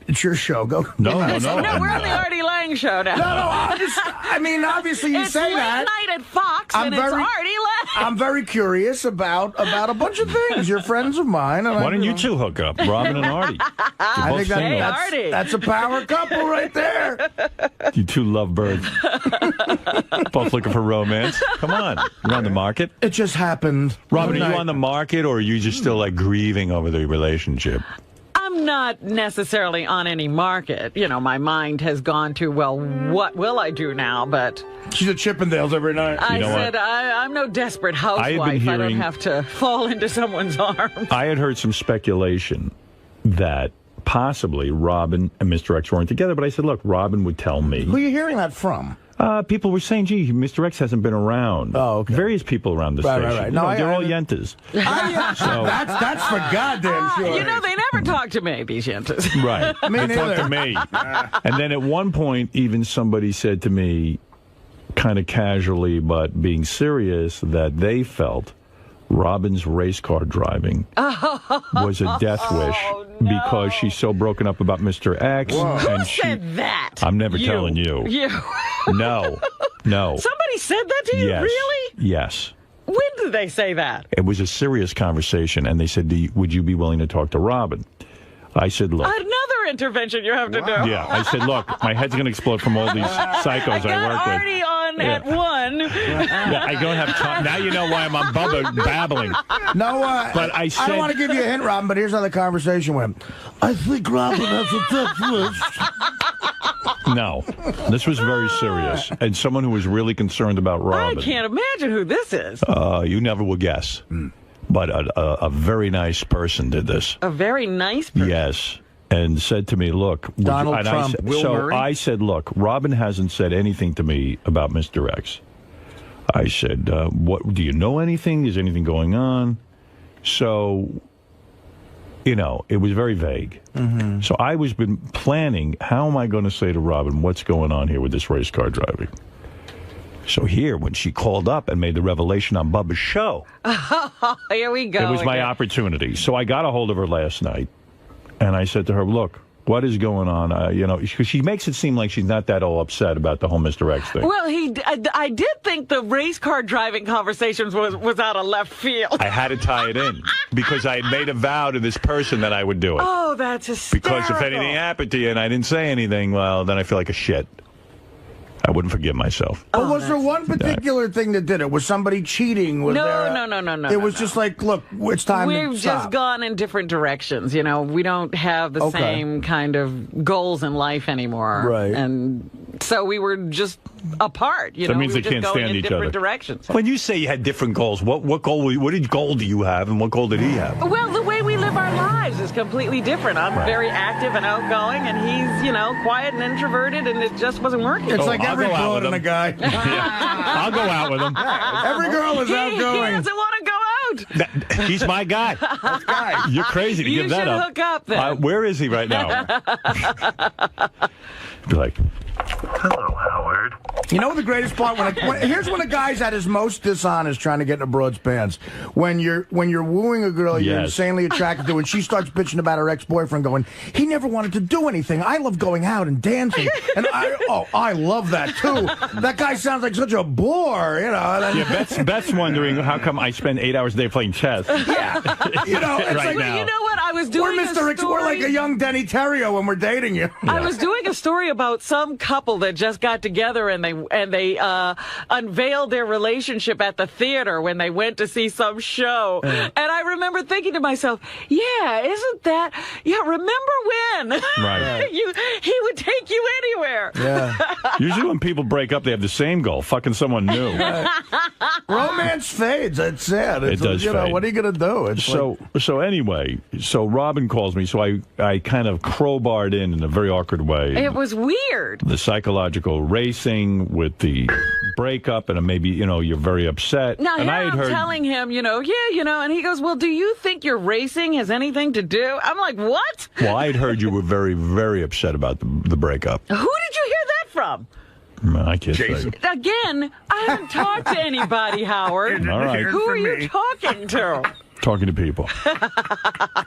It's your show. Go. No, No, we're on the Artie Lang show now. No, I mean, obviously you say that. It's late night at Fox, and it's Artie Lang. I'm very curious about a bunch of things. You're friends of mine. And Why don't you two hook up, Robin and Artie? I think that's a power couple right there. You two lovebirds. Both looking for romance. Come on. You're on the market. It just happened. Robin, are you on the market, or are you just still like grieving over the relationship? I'm not necessarily on any market. You know, my mind has gone to, well, what will I do now? But she's at Chippendales every night. I said, I'm no desperate housewife. I don't have to fall into someone's arms. I had heard some speculation that possibly Robin and Mr. X weren't together, but I said, look, Robin would tell me. Who are you hearing that from? People were saying, gee, Mr. X hasn't been around. Oh, okay. Various people around the station. Right. You know, they're all yentas. So, that's for goddamn sure. You know, they never talk to me, these yentas. Right. They talk to me. And then at one point, even somebody said to me, kind of casually but being serious, that they felt Robin's race car driving was a death wish because she's so broken up about Mr. X. Who said that? I'm never telling you. You. No. Somebody said that to you? Yes. Really? Yes. When did they say that? It was a serious conversation, and they said, would you be willing to talk to Robin? I said, look. Another intervention you have to do. Yeah, I said, look, my head's going to explode from all these psychos I work with. Already on at 1. Yeah, I don't have time. Now you know why I'm on Bubba babbling. No, but I said... I don't want to give you a hint, Robin, but here's how the conversation went. I think Robin has a death wish. No, this was very serious. And someone who was really concerned about Robin. I can't imagine who this is. You never will guess. But a very nice person did this. A very nice person? Yes. And said to me, look... Donald Trump. I said, look, Robin hasn't said anything to me about Mr. X. I said, what? Do you know anything? Is anything going on? So, you know, it was very vague. Mm-hmm. So I was been planning, how am I going to say to Robin, what's going on here with this race car driving? So here, when she called up and made the revelation on Bubba's show... Here we go. It was my opportunity. So I got a hold of her last night, and I said to her, look, what is going on? You know, because she makes it seem like she's not that all upset about the whole Mr. X thing. Well, I did think the race car driving conversations was out of left field. I had to tie it in because I had made a vow to this person that I would do it. Oh, that's hysterical. Because if anything happened to you and I didn't say anything, well, then I feel like a shit. I wouldn't forgive myself. Oh, was there one particular thing that did it? Was somebody cheating? Was No. It was just like, look, it's time to We've stop. just gone in different directions. You know, we don't have the same kind of goals in life anymore. Right. And so we were just apart. You That know, means we they were can't just going stand in each different other. directions. When you say you had different goals, what goal do you have, and what goal did he have? Well, the way we live our lives is completely different. I'm very active and outgoing, and he's, you know, quiet and introverted, and it just wasn't working. It's like every broad and a guy. I'll go out with him. Every girl is outgoing. He doesn't want to go out. He's my guy. You're crazy to give that up. You should hook up then. Where is he right now? Be like, hello, Howard. You know the greatest part? Here's when a guy's at his most dishonest trying to get in a broad's pants. When you're wooing a girl you're insanely attracted to, and she starts bitching about her ex-boyfriend going, he never wanted to do anything. I love going out and dancing. And I love that, too. That guy sounds like such a bore, you know. Yeah, Beth's wondering how come I spend 8 hours a day playing chess. Yeah. You know, it's right like, now. You know what? I was doing Mr. We're like a young Denny Terrio when we're dating you. I was doing a story about some couple that just got together and they unveiled their relationship at the theater when they went to see some show. And I remember thinking to myself, yeah, isn't that? Yeah, remember when? Right. He would take you anywhere. Yeah. Usually when people break up, they have the same goal: fucking someone new. Romance fades. It's sad. It does fade. What are you gonna do? It's so anyway, so Robin calls me, so I kind of crowbarred in a very awkward way. It was weird. The psychological racing with the breakup, and maybe, you're very upset. Now, and I'm telling him, and he goes, well, do you think your racing has anything to do? I'm like, what? Well, I had heard you were very, very upset about the breakup. Who did you hear that from? I can't say. Again, I haven't talked to anybody, Howard. All right. Who are you talking to? Talking to people.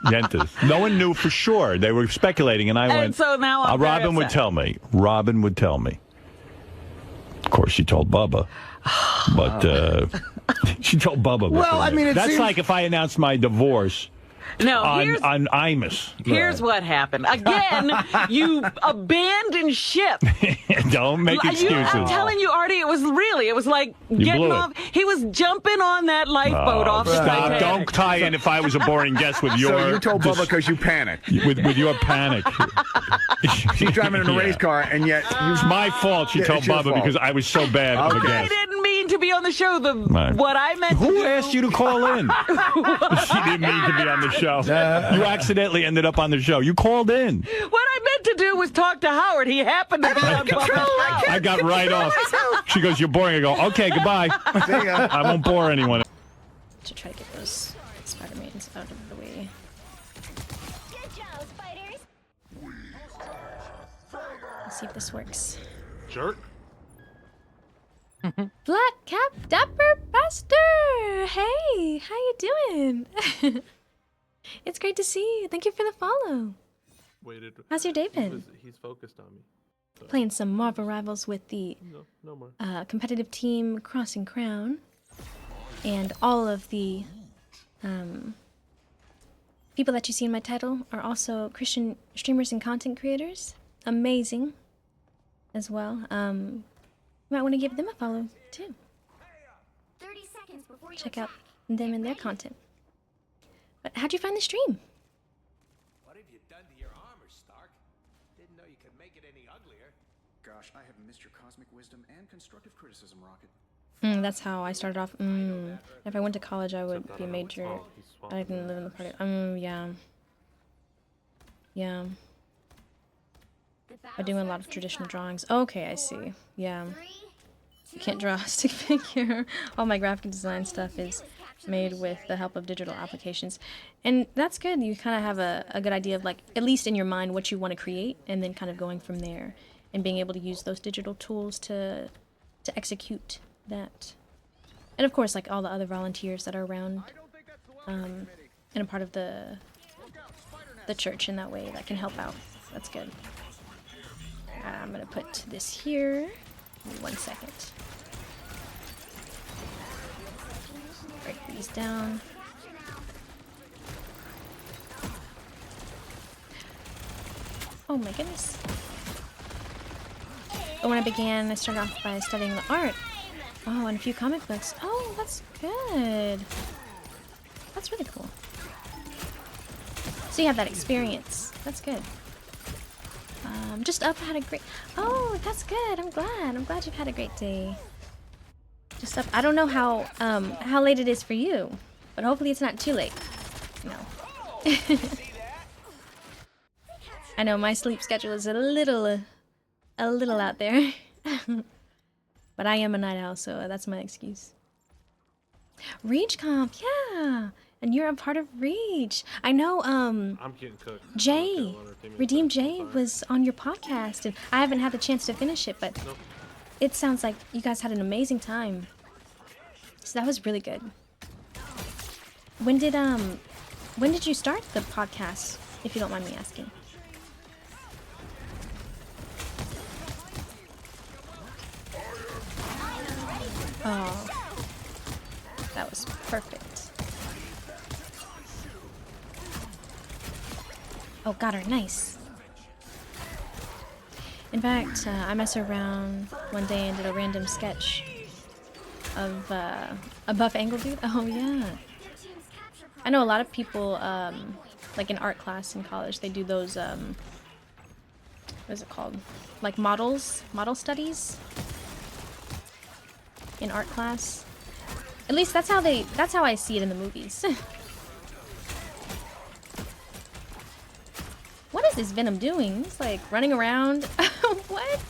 Yentas. No one knew for sure. They were speculating, and I went. And so now I'm Robin would tell me. Robin would tell me. Of course, she told Bubba. But she told Bubba. Well, I mean, that's like if I announced my divorce. No, on Imus. Here's what happened. Again, you abandoned ship. Don't make excuses. I'm telling you, Artie, it was like getting off. He was jumping on that lifeboat off the Titanic. Don't tie in if I was a boring guest with your... So you told Bubba because you panicked. With your panic. She's driving in a race car, and yet... It's my fault she told Bubba because I was so bad of a guest. I didn't mean to be on the show. What I meant to do... Who asked you to call in? She didn't mean to be on the show. You accidentally ended up on the show. You called in. What I meant to do was talk to Howard. He happened to be on Bubba's show. I got right off. She goes, you're boring. I go, okay, goodbye. I won't bore anyone. To try to get those Spider-Mans out of the way. Good job, spiders. Let's see if this works. Jerk. Black Cap Dapper Buster! Hey, how you doing? It's great to see you. Thank you for the follow. How's your day been? He's focused on me. So. Playing some Marvel Rivals with the no more. Competitive team Crossing Crown. And all of the people that you see in my title are also Christian streamers and content creators. Amazing as well. You might want to give them a follow too. 30 seconds before you check out them and their content. But how'd you find the stream? What have you done to your armor, Stark? Didn't know you could make it any uglier. Gosh, I have missed your cosmic wisdom and constructive criticism, Rocket. That's how I started off. If I went to college, I would be a major. I didn't live in the party. Yeah. Yeah. I'm doing a lot of traditional drawings. Okay, I see. Yeah. You can't draw a stick figure. All my graphic design stuff is made with the help of digital applications. And that's good. You kind of have a good idea of, like, at least in your mind, what you want to create, and then kind of going from there and being able to use those digital tools to execute that. And of course, like all the other volunteers that are around and a part of the church in that way that can help out. That's good. I'm going to put this here. 1 second. Break these down. Oh my goodness. But when I began, I started off by studying the art. Oh, and a few comic books. Oh, that's good. That's really cool. So you have that experience. That's good. Just up, had a great... Oh, that's good. I'm glad you've had a great day. Just up. I don't know how late it is for you, but hopefully it's not too late. No. I know my sleep schedule is a little out there. But I am a night owl, so that's my excuse. Reach Comp, yeah. And you're a part of Reach. I know, I'm getting cooked. Jay, Redeem Jay was on your podcast, and I haven't had the chance to finish it, but it sounds like you guys had an amazing time. So that was really good. When did you start the podcast, if you don't mind me asking? Oh, that was perfect. Oh, got her. Nice. In fact, I messed around one day and did a random sketch of a buff angle dude. Oh, yeah. I know a lot of people, like in art class in college, they do those, what is it called? Like model studies in art class. At least that's how I see it in the movies. What is this Venom doing? He's like running around. What?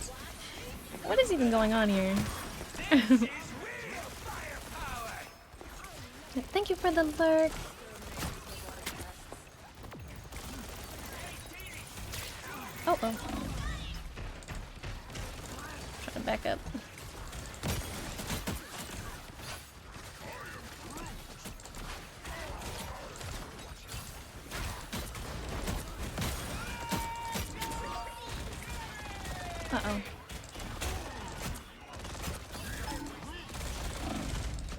What is even going on here? Thank you for the lurk. Oh. Trying to back up. Uh-oh.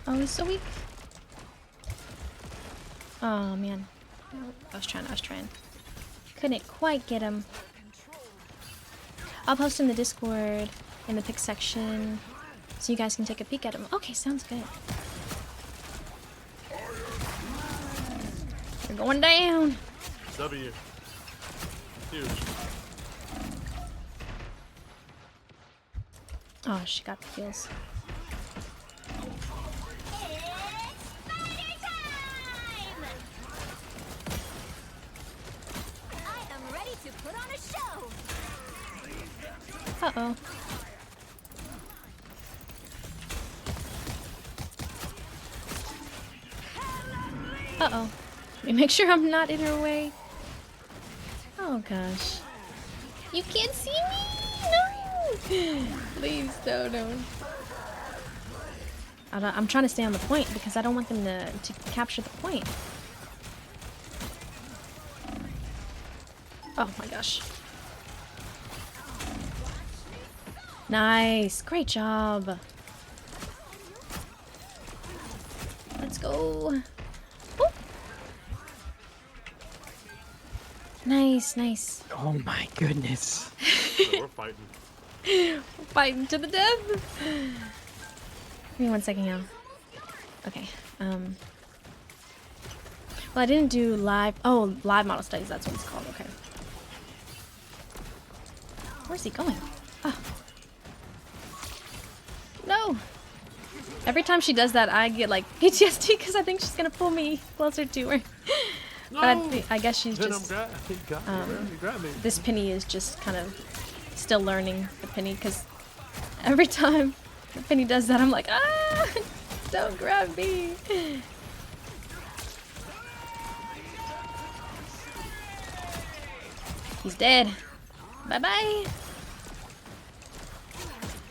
Oh, he's so weak. Oh, man. I was trying. Couldn't quite get him. I'll post in the Discord in the pick section so you guys can take a peek at him. Okay, sounds good. We're going down. W. Huge. Oh, she got the heals. Uh-oh. Uh-oh. Let me make sure I'm not in her way. Oh, gosh. You can't see me! No! Please, no. I'm trying to stay on the point because I don't want them to capture the point. Oh, my gosh. Nice. Great job. Let's go. Ooh. Nice. Oh my goodness. We're fighting. We're fighting to the death. Give me 1 second, y'all. Okay. Well, I didn't do live. Oh, live model studies. That's what it's called. Okay. Where's he going? Oh. No. Every time she does that, I get like PTSD because I think she's gonna pull me closer to her. No. But I guess she's just. Grab me. This Penny is just kind of still learning the Penny because every time the Penny does that, I'm like, ah, don't grab me. He's dead. Bye bye.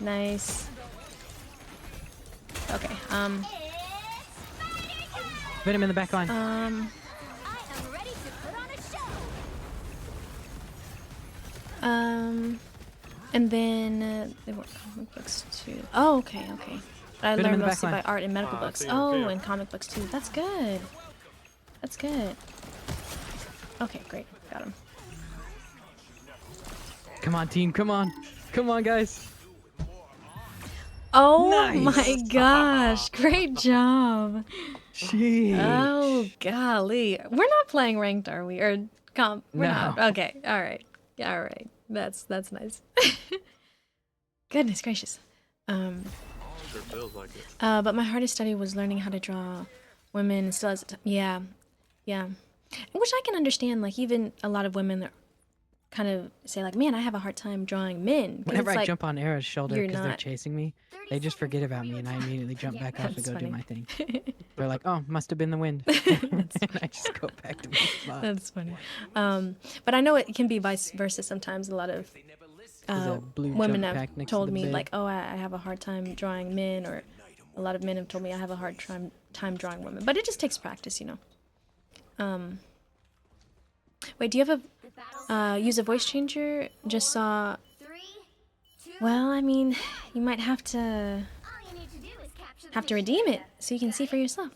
Nice. Okay, Put him in the back line. And then they were comic books too. Oh, okay. I learned mostly by art and medical books. Oh, and comic books too. That's good. Okay, great. Got him. Come on, team. Come on, guys. Oh Nice. my gosh, great job. Jeez. Oh golly. We're not playing ranked, are we? Or comp? We're not. Okay, alright. That's nice. Goodness gracious. Sure feels like it. But my hardest study was learning how to draw women still as yeah. Which I can understand, like even a lot of women that kind of say like, man, I have a hard time drawing men. Whenever I like, jump on Era's shoulder because they're chasing me, they just forget about me and I immediately jump back off and go do my thing. They're like, oh, must have been the wind. And I just go back to my spot. That's funny. But I know it can be vice versa sometimes. A lot of women have told me like, oh, I have a hard time drawing men, or a lot of men have told me I have a hard time drawing women. But it just takes practice, you know. Wait, do you have a use a voice changer? Just saw. Well, I mean, you might have to redeem it so you can see for yourself.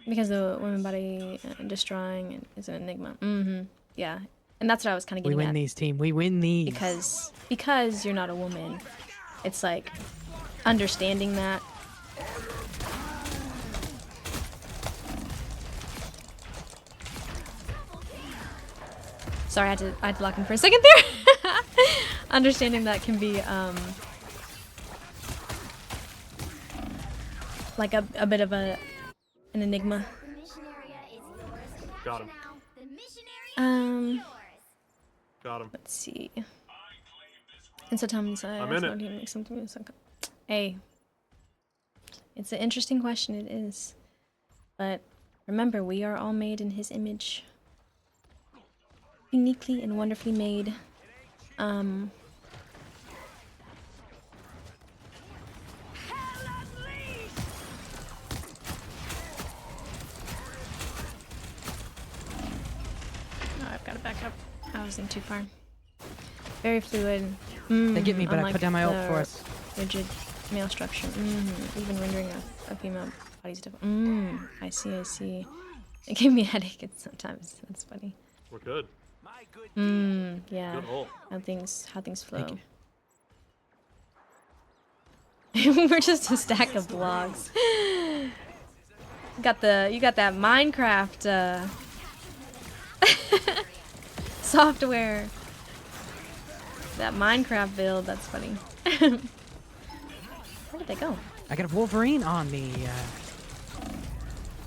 Because the women body destroying is an enigma. Yeah. And that's what I was kind of getting at. We win these, team. We win these. Because you're not a woman. It's like understanding that. Sorry, I had to lock in for a second there. Understanding that can be like a bit of an enigma. Got him. Got him. Let's see. And so Tom I'm in it. make something. Hey, it's an interesting question. It is, but remember, we are all made in His image, uniquely and wonderfully made. I've got to back up. I was in too far. Very fluid. They get me, but I put down my ult for us. Rigid male structure. Even rendering a female body's different. I see. It gave me a headache sometimes. That's funny. We're good. Yeah. Good ult. How things flow. We're just a stack of blogs. You got that Minecraft software. That Minecraft build, that's funny. Where did they go? I got a Wolverine on me.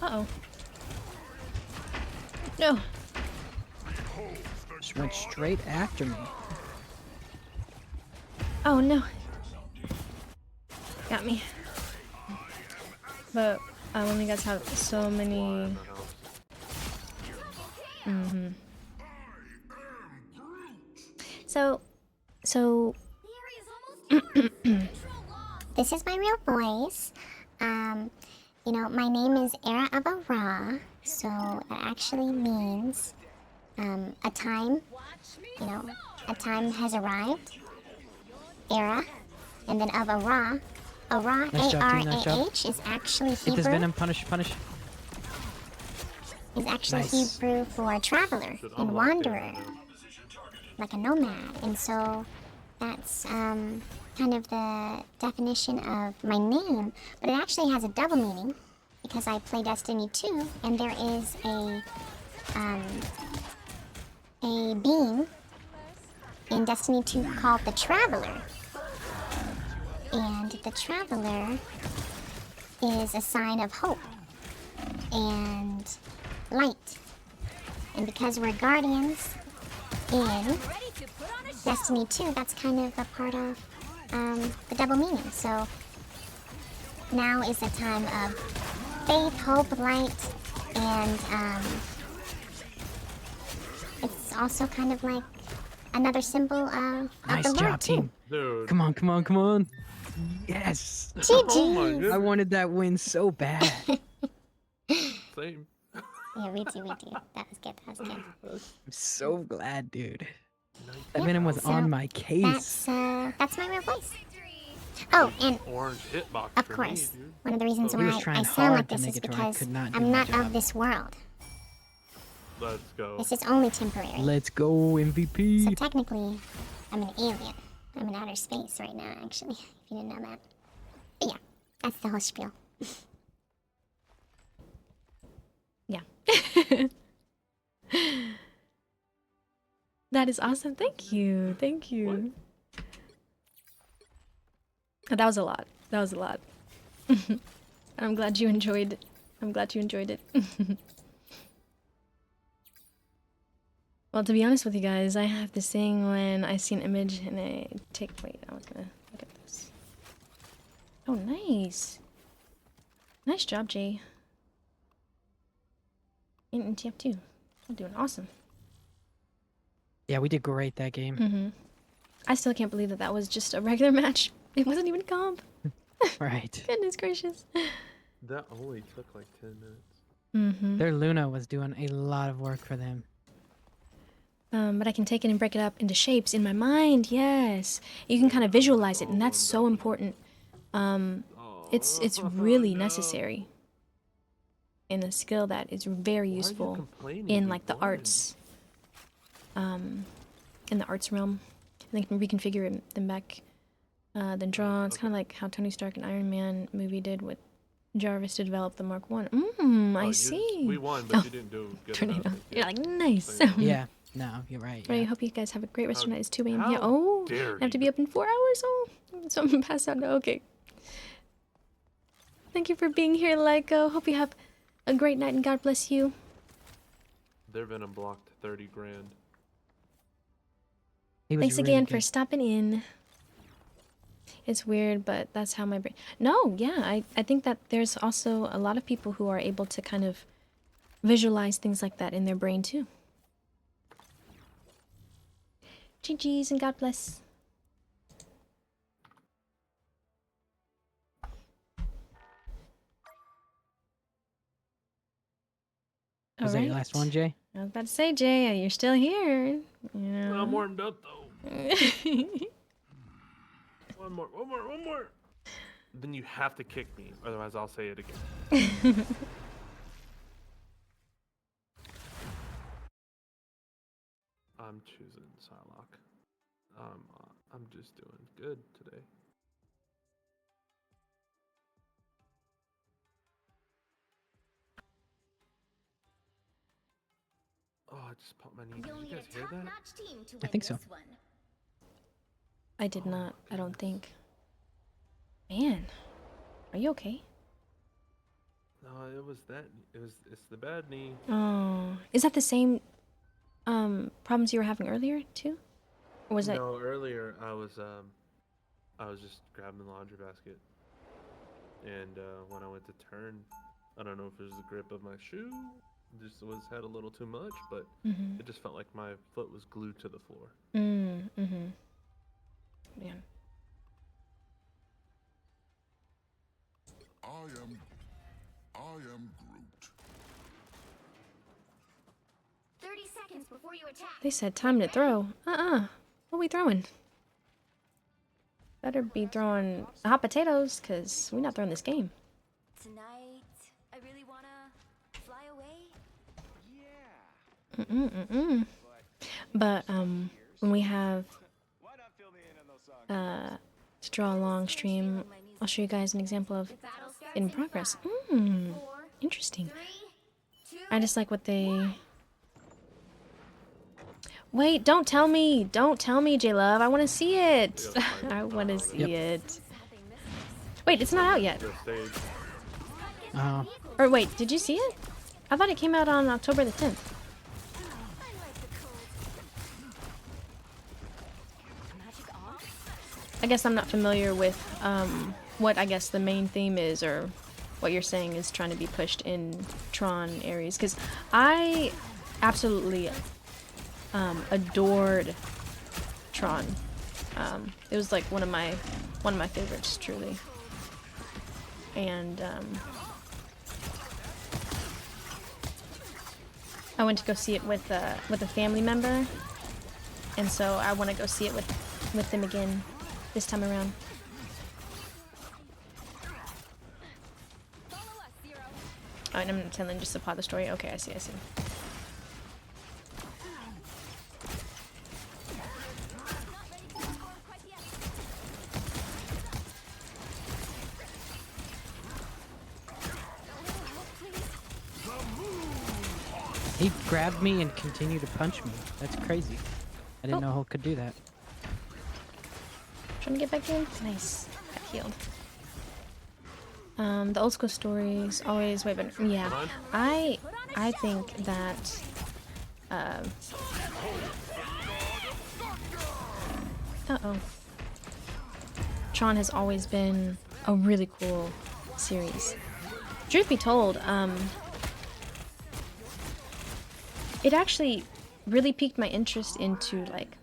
Uh-oh. No. Just went straight after me. Oh, no. Got me. But when you guys have so many... So this is my real voice. You know, my name is Era of a Ra, so that actually means a time, you know, a time has arrived. Era, and then of a Ra. A Ra, A-R-A-H, is actually Hebrew. Eat this venom, punish. Is actually Hebrew for traveler and wanderer, like a nomad. And so that's kind of the definition of my name, but it actually has a double meaning because I play Destiny 2, and there is a being in Destiny 2 called the Traveler. And the Traveler is a sign of hope and light. And because we're guardians in Destiny 2, that's kind of a part of the double meaning. So now is a time of faith, hope, light, and it's also kind of like another symbol of Nice the Lord job, too. team. Dude. Come on. Yes. GG. I wanted that win so bad. Same. Yeah, we do. That was good. I'm so glad, dude. That venom was on my case. That's my real voice. Oh, and Orange hitbox of for course, me, dude. one of the reasons He was why trying I sound hard like to this make is it to where I because could not do I'm my not job. of this world. Let's go. This is only temporary. Let's go, MVP. So technically, I'm an alien. I'm in outer space right now, actually, if you didn't know that. But yeah, that's the whole spiel. Yeah. That is awesome. Thank you. That was a lot. I'm glad you enjoyed it. Well, to be honest with you guys, I have this thing when I see an image and I take... Wait, I was gonna look at this. Oh, nice. Nice job, Jay. And TF2. I'm doing awesome. Yeah, we did great that game. I still can't believe that was just a regular match. It wasn't even comp. Right. Goodness gracious. That only took like 10 minutes. Their Luna was doing a lot of work for them. But I can take it and break it up into shapes in my mind. Yes, you can kind of visualize it, and that's so important. It's really necessary. and a skill that is very useful in like the arts, in the arts realm. And they can reconfigure them back, then draw. It's kind of like how Tony Stark and Iron Man movie did with Jarvis to develop the Mark One. I see. We won, but you didn't do good tornado. enough. You're like nice. Yeah. No, you're right. Right, I hope you guys have a great rest of your night. It's 2 a.m. how Yeah. Oh, dare I have to be up in 4 hours. Oh, so I'm gonna pass out now. Okay. Thank you for being here, Lyco. Hope you have a great night and God bless you. Their Venom blocked 30 grand. Thanks again for stopping in. It's weird, but that's how my brain... No, yeah, I think that there's also a lot of people who are able to kind of visualize things like that in their brain, too. GG's and God bless. Was that your last one, Jay? I was about to say, Jay, you're still here. Well, I'm warmed up, though. One more. Then you have to kick me, otherwise I'll say it again. I'm choosing Psylocke. I'm just doing good today. Oh, I just popped my knee. Did you guys hear that? I think so. I did not, I don't think. Man, are you okay? No, it's the bad knee. Oh, is that the same problems you were having earlier too? Or was that... No, earlier I was just grabbing the laundry basket, and when I went to turn, I don't know if it was the grip of my shoe, just had a little too much, but it just felt like my foot was glued to the floor. Man. I am Groot. 30 seconds before you attack. They said time to throw. What are we throwing? Better be throwing hot potatoes, cause we're not throwing this game. Tonight, I really wanna fly away. But when we have to draw a long stream, I'll show you guys an example of in progress. Interesting. I just like what they... Wait, don't tell me, J-Love. I want to see it. I want to see it. Wait, it's not out yet. Or wait, did you see it? I thought it came out on October the 10th. I guess I'm not familiar with what I guess the main theme is, or what you're saying is trying to be pushed in Tron Ares, because I absolutely adored Tron. It was like one of my favorites, truly. And I went to go see it with a family member, and so I want to go see it with them again this time around. Oh, and I'm telling just the plot of the story. Okay, I see. He grabbed me and continued to punch me. That's crazy. I didn't know Hulk could do that. Trying to get back in? Nice. Got healed. The old school stories always way better. Yeah. I think that Tron has always been a really cool series. Truth be told, it actually really piqued my interest into like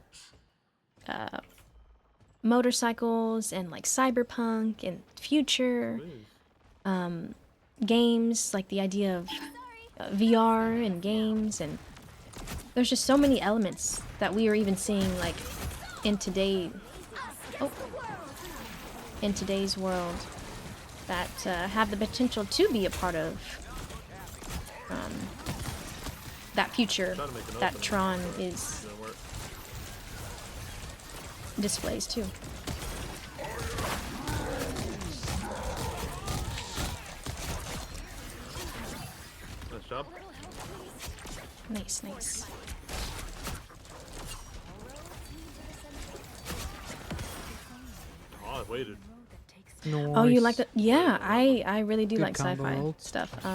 motorcycles and like cyberpunk and future games, like the idea of VR and games, and there's just so many elements that we are even seeing like in today's world that have the potential to be a part of that future that Tron is displays too. Nice job. Nice, nice. Oh, I waited. Oh, you like that? Yeah, I really do Good like combo sci-fi roll. stuff.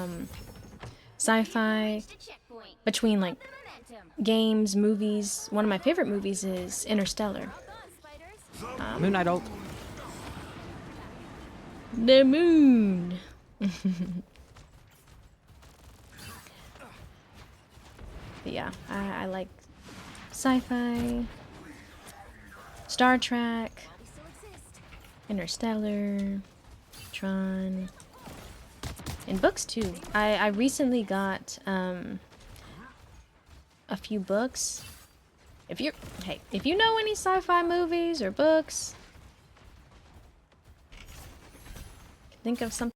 Sci-fi between like games, movies. One of my favorite movies is Interstellar. Moon Knight ult. The moon. But yeah, I like sci-fi, Star Trek, Interstellar, Tron, and books too. I recently got a few books. If you know any sci-fi movies or books, think of something.